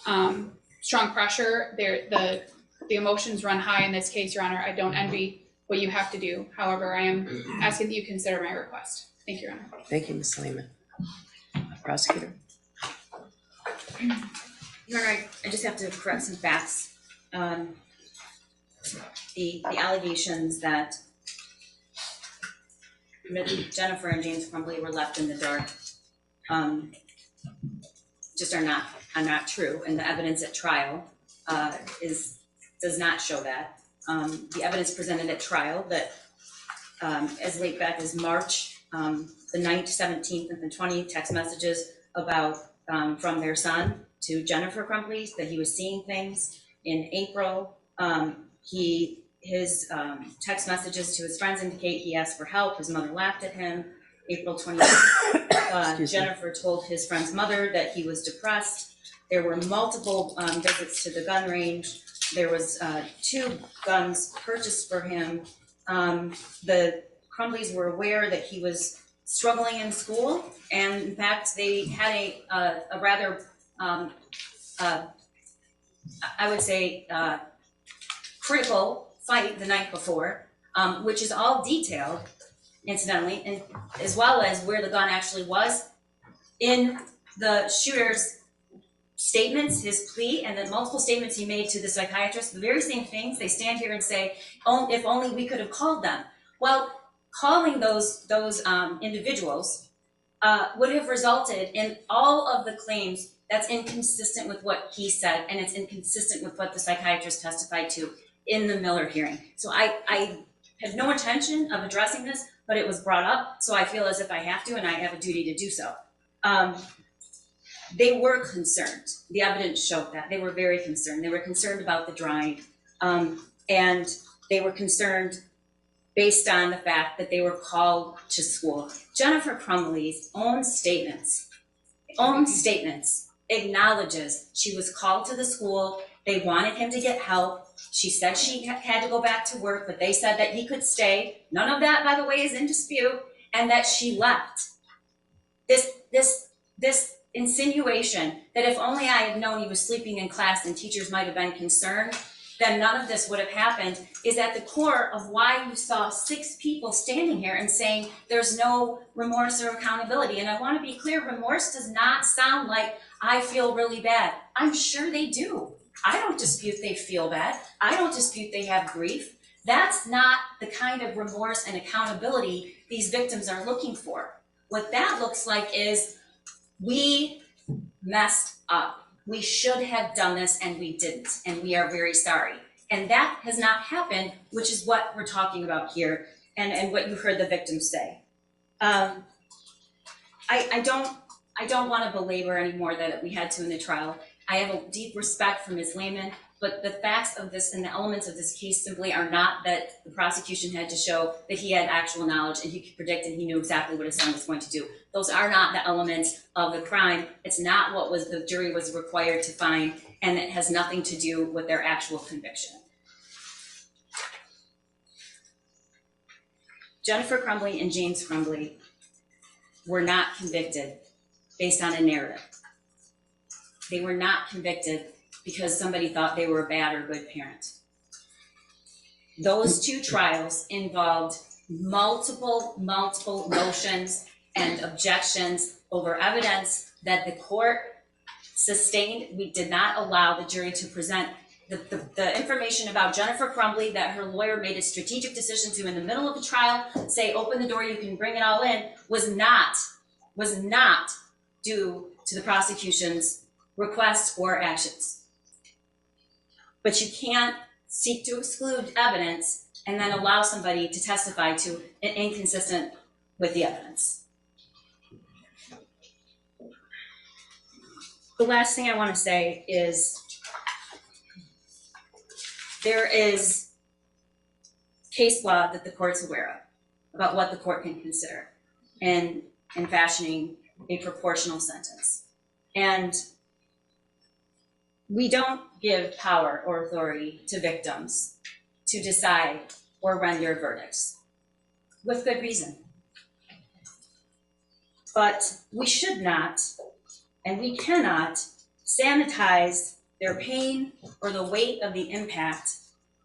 pressure. The emotions run high in this case, Your Honor. I don't envy what you have to do. However, I am asking that you consider my request. Thank you, Your Honor. Thank you, Ms. Lehman. Prosecutor. Your Honor, I just have to correct some facts. The allegations that Jennifer and James Crumbley were left in the dark just are not true, and the evidence at trial does not show that. The evidence presented at trial that as late back as March, the 9th, 17th, and the 20th text messages about from their son to Jennifer Crumbley that he was seeing things. In April, his text messages to his friends indicate he asked for help. His mother laughed at him. April 28th, Jennifer told his friend's mother that he was depressed. There were multiple visits to the gun range. There was 2 guns purchased for him. The Crumbleys were aware that he was struggling in school, and in fact, they had a rather, I would say, critical fight the night before, which is all detailed, incidentally, and as well as where the gun actually was in the shooter's statements, his plea, and the multiple statements he made to the psychiatrist, the very same things. They stand here and say, oh, if only we could have called them. Well, calling those individuals would have resulted in all of the claims that's inconsistent with what he said, and it's inconsistent with what the psychiatrist testified to in the Miller hearing. So I had no intention of addressing this, but it was brought up, so I feel as if I have to, and I have a duty to do so. They were concerned. The evidence showed that. They were very concerned. They were concerned about the drying, and they were concerned based on the fact that they were called to school. Jennifer Crumbley's own statements acknowledges she was called to the school. They wanted him to get help. She said she had to go back to work, but they said that he could stay. None of that, by the way, is in dispute, and that she left. This insinuation that if only I had known he was sleeping in class and teachers might have been concerned, then none of this would have happened, is at the core of why you saw 6 people standing here and saying there's no remorse or accountability. And I want to be clear, remorse does not sound like I feel really bad. I'm sure they do. I don't dispute they feel bad. I don't dispute they have grief. That's not the kind of remorse and accountability these victims are looking for. What that looks like is we messed up. We should have done this and we didn't, and we are very sorry. And that has not happened, which is what we're talking about here and what you heard the victims say. I don't want to belabor any more that we had to in the trial. I have a deep respect for Ms. Lehman, but the facts of this and the elements of this case simply are not that the prosecution had to show that he had actual knowledge and he could predict and he knew exactly what his son was going to do. Those are not the elements of the crime. It's not what the jury was required to find, and it has nothing to do with their actual conviction. Jennifer Crumbley and James Crumbley were not convicted based on a narrative. They were not convicted because somebody thought they were a bad or good parent. Those 2 trials involved multiple motions and objections over evidence that the court sustained. We did not allow the jury to present the information about Jennifer Crumbley that her lawyer made a strategic decision to in the middle of the trial, say, open the door, you can bring it all in, was not due to the prosecution's requests or actions. But you can't seek to exclude evidence and then allow somebody to testify to an inconsistent with the evidence. The last thing I want to say is there is case law that the court's aware of about what the court can consider in fashioning a proportional sentence. And we don't give power or authority to victims to decide or render verdicts, with good reason. But we should not, and we cannot, sanitize their pain or the weight of the impact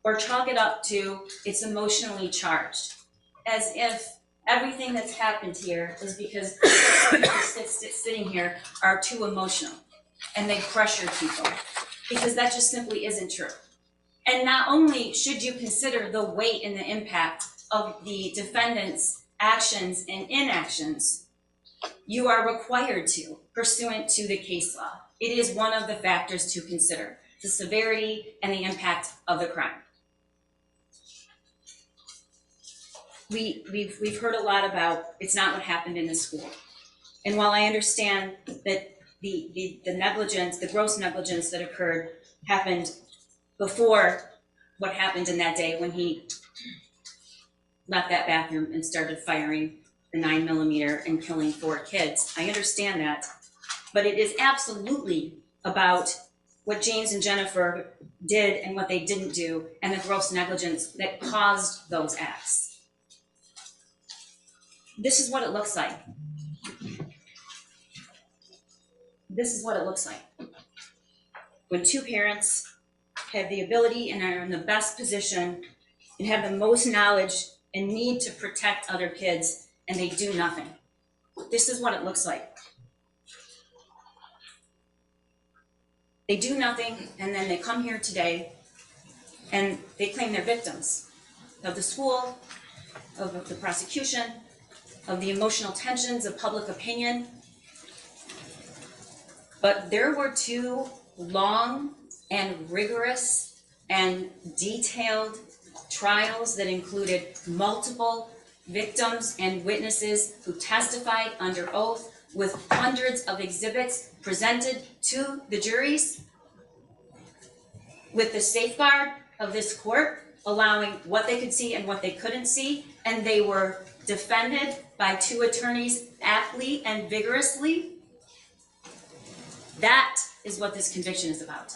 or chalk it up to it's emotionally charged, as if everything that's happened here is because people sitting here are too emotional and they pressure people, because that just simply isn't true. And not only should you consider the weight and the impact of the defendant's actions and inactions, you are required to, pursuant to the case law. It is one of the factors to consider, the severity and the impact of the crime. We've heard a lot about it's not what happened in the school. And while I understand that the negligence, the gross negligence that occurred happened before what happened in that day when he left that bathroom and started firing the 9mm and killing 4 kids, I understand that. But it is absolutely about what James and Jennifer did and what they didn't do, and the gross negligence that caused those acts. This is what it looks like. This is what it looks like. When 2 parents have the ability and are in the best position and have the most knowledge and need to protect other kids, and they do nothing. This is what it looks like. They do nothing, and then they come here today and they claim they're victims of the school, of the prosecution, of the emotional tensions of public opinion. But there were 2 long and rigorous and detailed trials that included multiple victims and witnesses who testified under oath, with hundreds of exhibits presented to the juries, with the safeguard of this court allowing what they could see and what they couldn't see, and they were defended by 2 attorneys aptly and vigorously. That is what this conviction is about.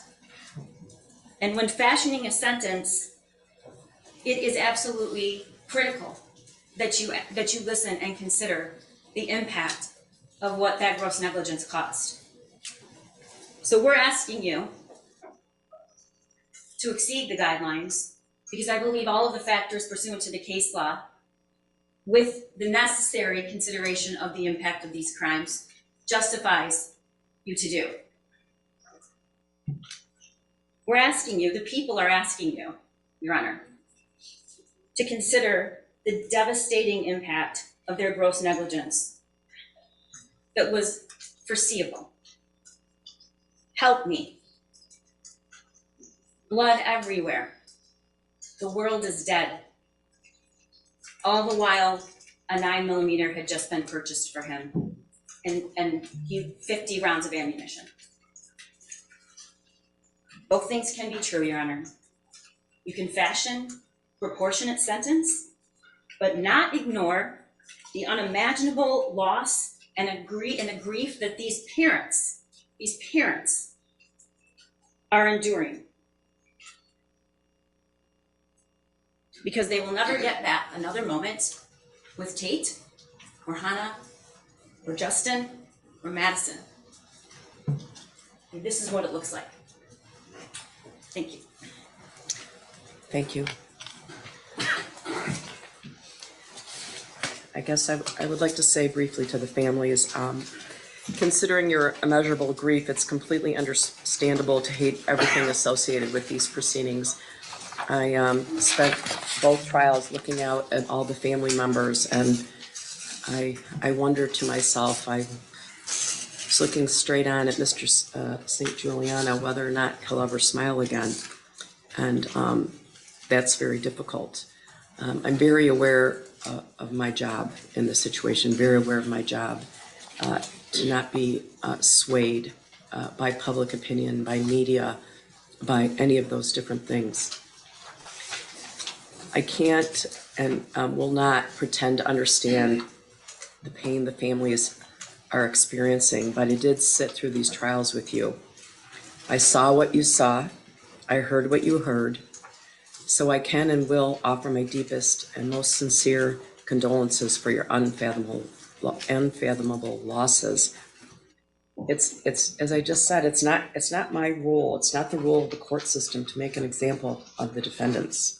And when fashioning a sentence, it is absolutely critical that you listen and consider the impact of what that gross negligence caused. So we're asking you to exceed the guidelines, because I believe all of the factors pursuant to the case law, with the necessary consideration of the impact of these crimes, justifies you to do. We're asking you, the people are asking you, Your Honor, to consider the devastating impact of their gross negligence that was foreseeable. Help me. Blood everywhere. The world is dead. All the while, a 9mm had just been purchased for him, and 50 rounds of ammunition. Both things can be true, Your Honor. You can fashion proportionate sentence, but not ignore the unimaginable loss and a grief that these parents are enduring. Because they will never get back another moment with Tate, or Hannah, or Justin, or Madison. And this is what it looks like. Thank you. Thank you. I guess I would like to say briefly to the families, considering your immeasurable grief, it's completely understandable to hate everything associated with these proceedings. I spent both trials looking out at all the family members, and I wonder to myself, I was looking straight on at Mr. St. Juliana, whether or not he'll ever smile again. And that's very difficult. I'm very aware of my job in this situation, very aware of my job, to not be swayed by public opinion, by media, by any of those different things. I can't and will not pretend to understand the pain the families are experiencing, but I did sit through these trials with you. I saw what you saw, I heard what you heard, so I can and will offer my deepest and most sincere condolences for your unfathomable losses. It's as I just said, it's not my role, it's not the role of the court system to make an example of the defendants.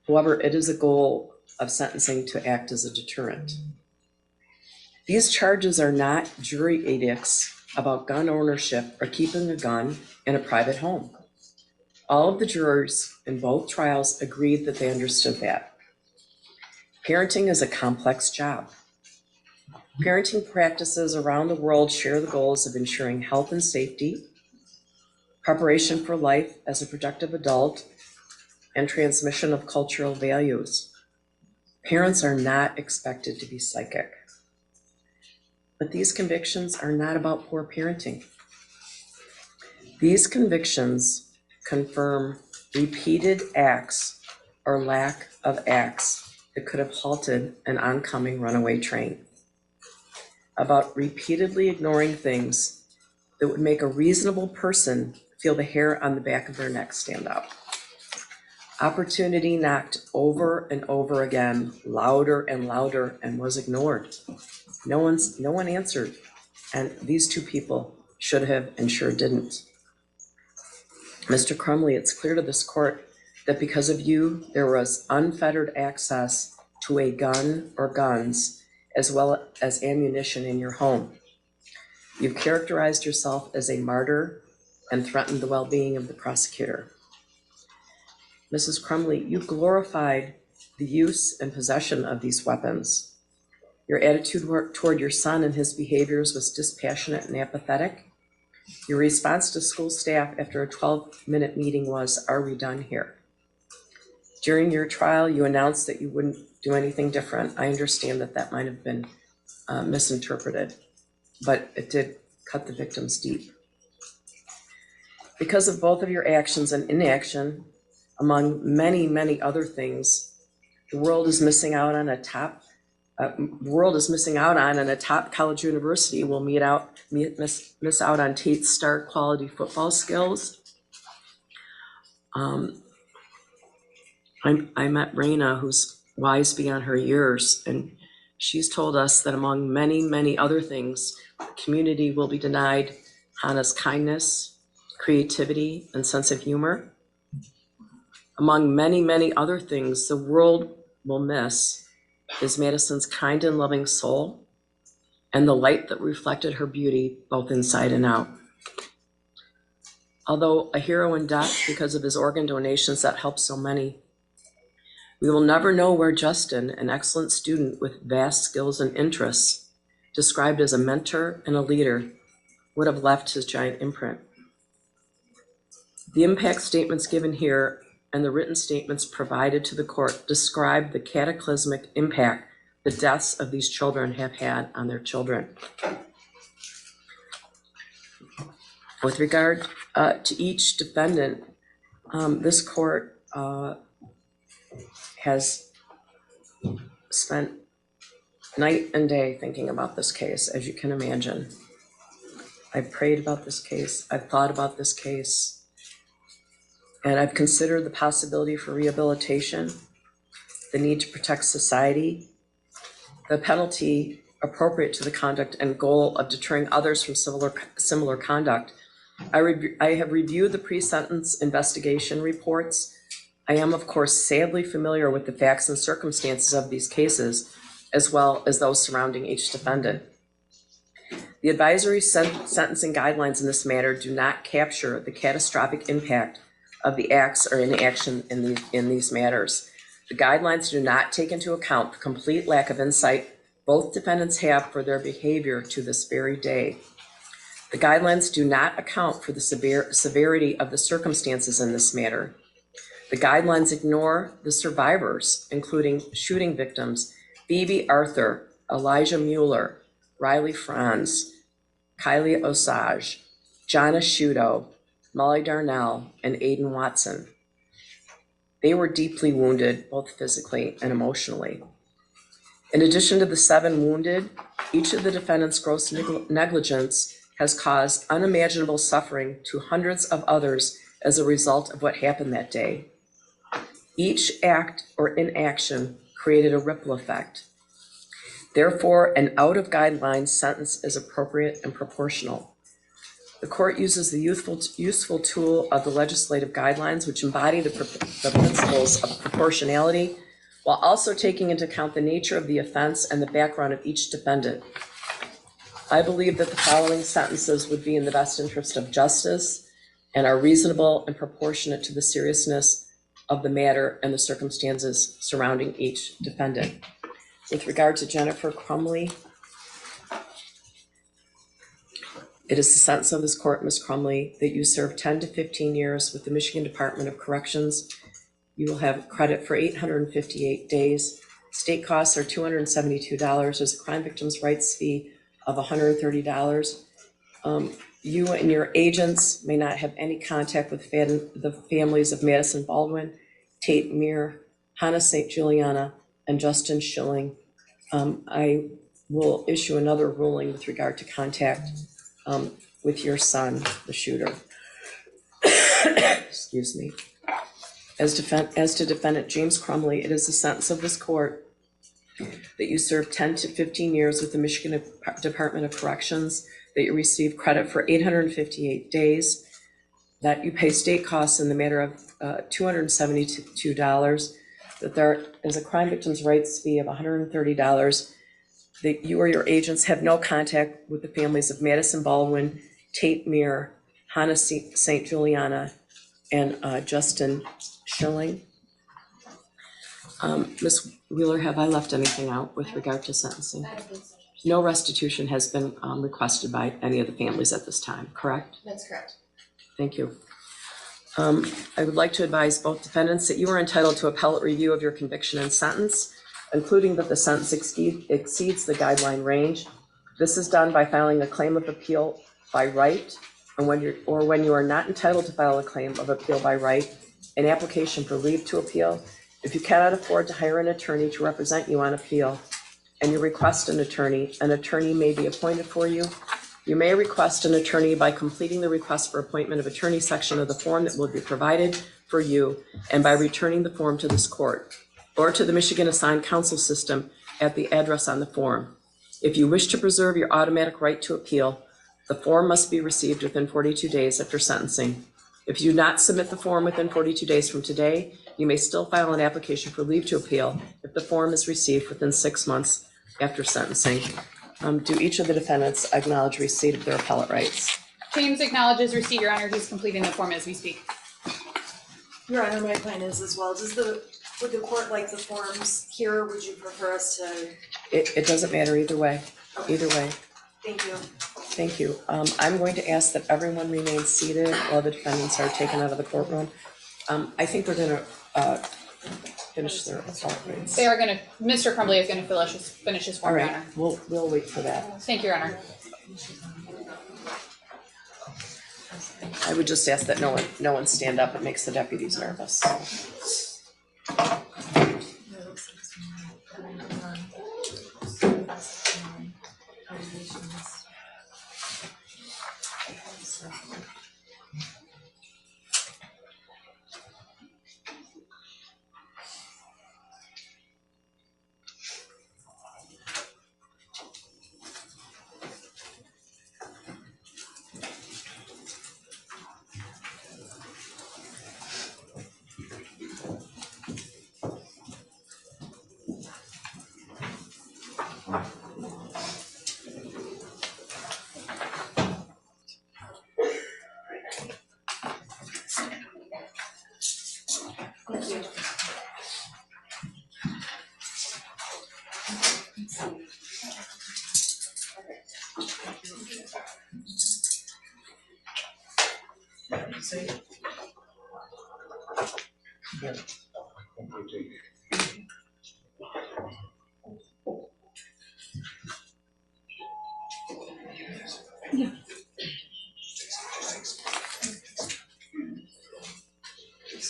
However, it is a goal of sentencing to act as a deterrent. These charges are not jury edicts about gun ownership or keeping a gun in a private home. All of the jurors in both trials agreed that they understood that. Parenting is a complex job. Parenting practices around the world share the goals of ensuring health and safety, preparation for life as a productive adult, and transmission of cultural values. Parents are not expected to be psychic. But these convictions are not about poor parenting. These convictions confirm repeated acts or lack of acts that could have halted an oncoming runaway train, about repeatedly ignoring things that would make a reasonable person feel the hair on the back of their neck stand up. Opportunity knocked over and over again, louder and louder, and was ignored. No one answered, and these two people should have and sure didn't. Mr. Crumbley, it's clear to this court that because of you, there was unfettered access to a gun or guns, as well as ammunition in your home. You've characterized yourself as a martyr and threatened the well-being of the prosecutor. Mrs. Crumbley, you glorified the use and possession of these weapons. Your attitude toward your son and his behaviors was dispassionate and apathetic. Your response to school staff after a 12-minute meeting was, "Are we done here?" During your trial, you announced that you wouldn't do anything different. I understand that that might have been misinterpreted, but it did cut the victims deep. Because of both of your actions and inaction, among many, many other things, the world is missing out on a top college university will miss out on Tate's star quality football skills. I met Raina, who's wise beyond her years, and she's told us that among many, many other things, the community will be denied Hannah's kindness, creativity, and sense of humor. Among many, many other things the world will miss is Madison's kind and loving soul and the light that reflected her beauty both inside and out. Although a hero in death because of his organ donations that helped so many, we will never know where Justin, an excellent student with vast skills and interests, described as a mentor and a leader, would have left his giant imprint. The impact statements given here and the written statements provided to the court describe the cataclysmic impact the deaths of these children have had on their children. With regard to each defendant, this court has spent night and day thinking about this case, as you can imagine. I've prayed about this case, I've thought about this case, and I've considered the possibility for rehabilitation, the need to protect society, the penalty appropriate to the conduct and goal of deterring others from similar conduct. I have reviewed the pre-sentence investigation reports. I am, of course, sadly familiar with the facts and circumstances of these cases, as well as those surrounding each defendant. The advisory sentencing guidelines in this matter do not capture the catastrophic impact of the acts or inaction in these matters. The guidelines do not take into account the complete lack of insight both defendants have for their behavior to this very day. The guidelines do not account for the severity of the circumstances in this matter. The guidelines ignore the survivors, including shooting victims Phoebe Arthur, Elijah Mueller, Riley Franz, Kylie Osage, John Asciuto, Molly Darnell, and Aiden Watson. They were deeply wounded, both physically and emotionally. In addition to the 7 wounded, each of the defendants' gross negligence has caused unimaginable suffering to hundreds of others as a result of what happened that day. Each act or inaction created a ripple effect. Therefore, an out-of-guidelines sentence is appropriate and proportional. The court uses the useful tool of the legislative guidelines, which embody the principles of proportionality, while also taking into account the nature of the offense and the background of each defendant. I believe that the following sentences would be in the best interest of justice and are reasonable and proportionate to the seriousness of the matter and the circumstances surrounding each defendant. With regard to Jennifer Crumbley, it is the sentence of this court, Ms. Crumbley, that you serve 10 to 15 years with the Michigan Department of Corrections. You will have credit for 858 days. State costs are $272. There's a crime victims' rights fee of $130. You and your agents may not have any contact with the families of Madison Baldwin, Tate Meir, Hannah St. Juliana, and Justin Schilling. I will issue another ruling with regard to contact with your son, the shooter. Excuse me. As to defendant James Crumbley, it is the sentence of this court that you serve 10 to 15 years with the Michigan Department of Corrections, that you receive credit for 858 days, that you pay state costs in the matter of $272, that there is a crime victims' rights fee of $130, that you or your agents have no contact with the families of Madison Baldwin, Tate Meir, Hannah St. Juliana, and Justin Schilling. Ms. Wheeler, have I left anything out with regard to sentencing? No restitution has been requested by any of the families at this time, correct? That's correct. Thank you. I would like to advise both defendants that you are entitled to appellate review of your conviction and sentence, including that the sentence exceeds the guideline range. This is done by filing a claim of appeal by right, and when you are not entitled to file a claim of appeal by right, an application for leave to appeal. If you cannot afford to hire an attorney to represent you on appeal, and you request an attorney may be appointed for you. You may request an attorney by completing the request for appointment of attorney section of the form that will be provided for you, and by returning the form to this court or to the Michigan Assigned Counsel System at the address on the form. If you wish to preserve your automatic right to appeal, the form must be received within 42 days after sentencing. If you do not submit the form within 42 days from today, you may still file an application for leave to appeal if the form is received within 6 months after sentencing. Do each of the defendants acknowledge receipt of their appellate rights? James acknowledges receipt, Your Honor. He's completing the form as we speak. Your Honor, my plan is as well. Would the court like the forms here, or would you prefer us to? It doesn't matter either way. Okay. Either way. Thank you. Thank you. I'm going to ask that everyone remain seated while the defendants are taken out of the courtroom. I think we're going to finish their appellate rights. Mr. Crumbley is going to finish his form, All Your right, Honor. we'll wait for that. Thank you, Your Honor. I would just ask that no one stand up. It makes the deputies nervous.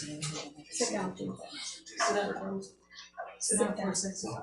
Sit down, Jim. Sit down. Sit down for a second.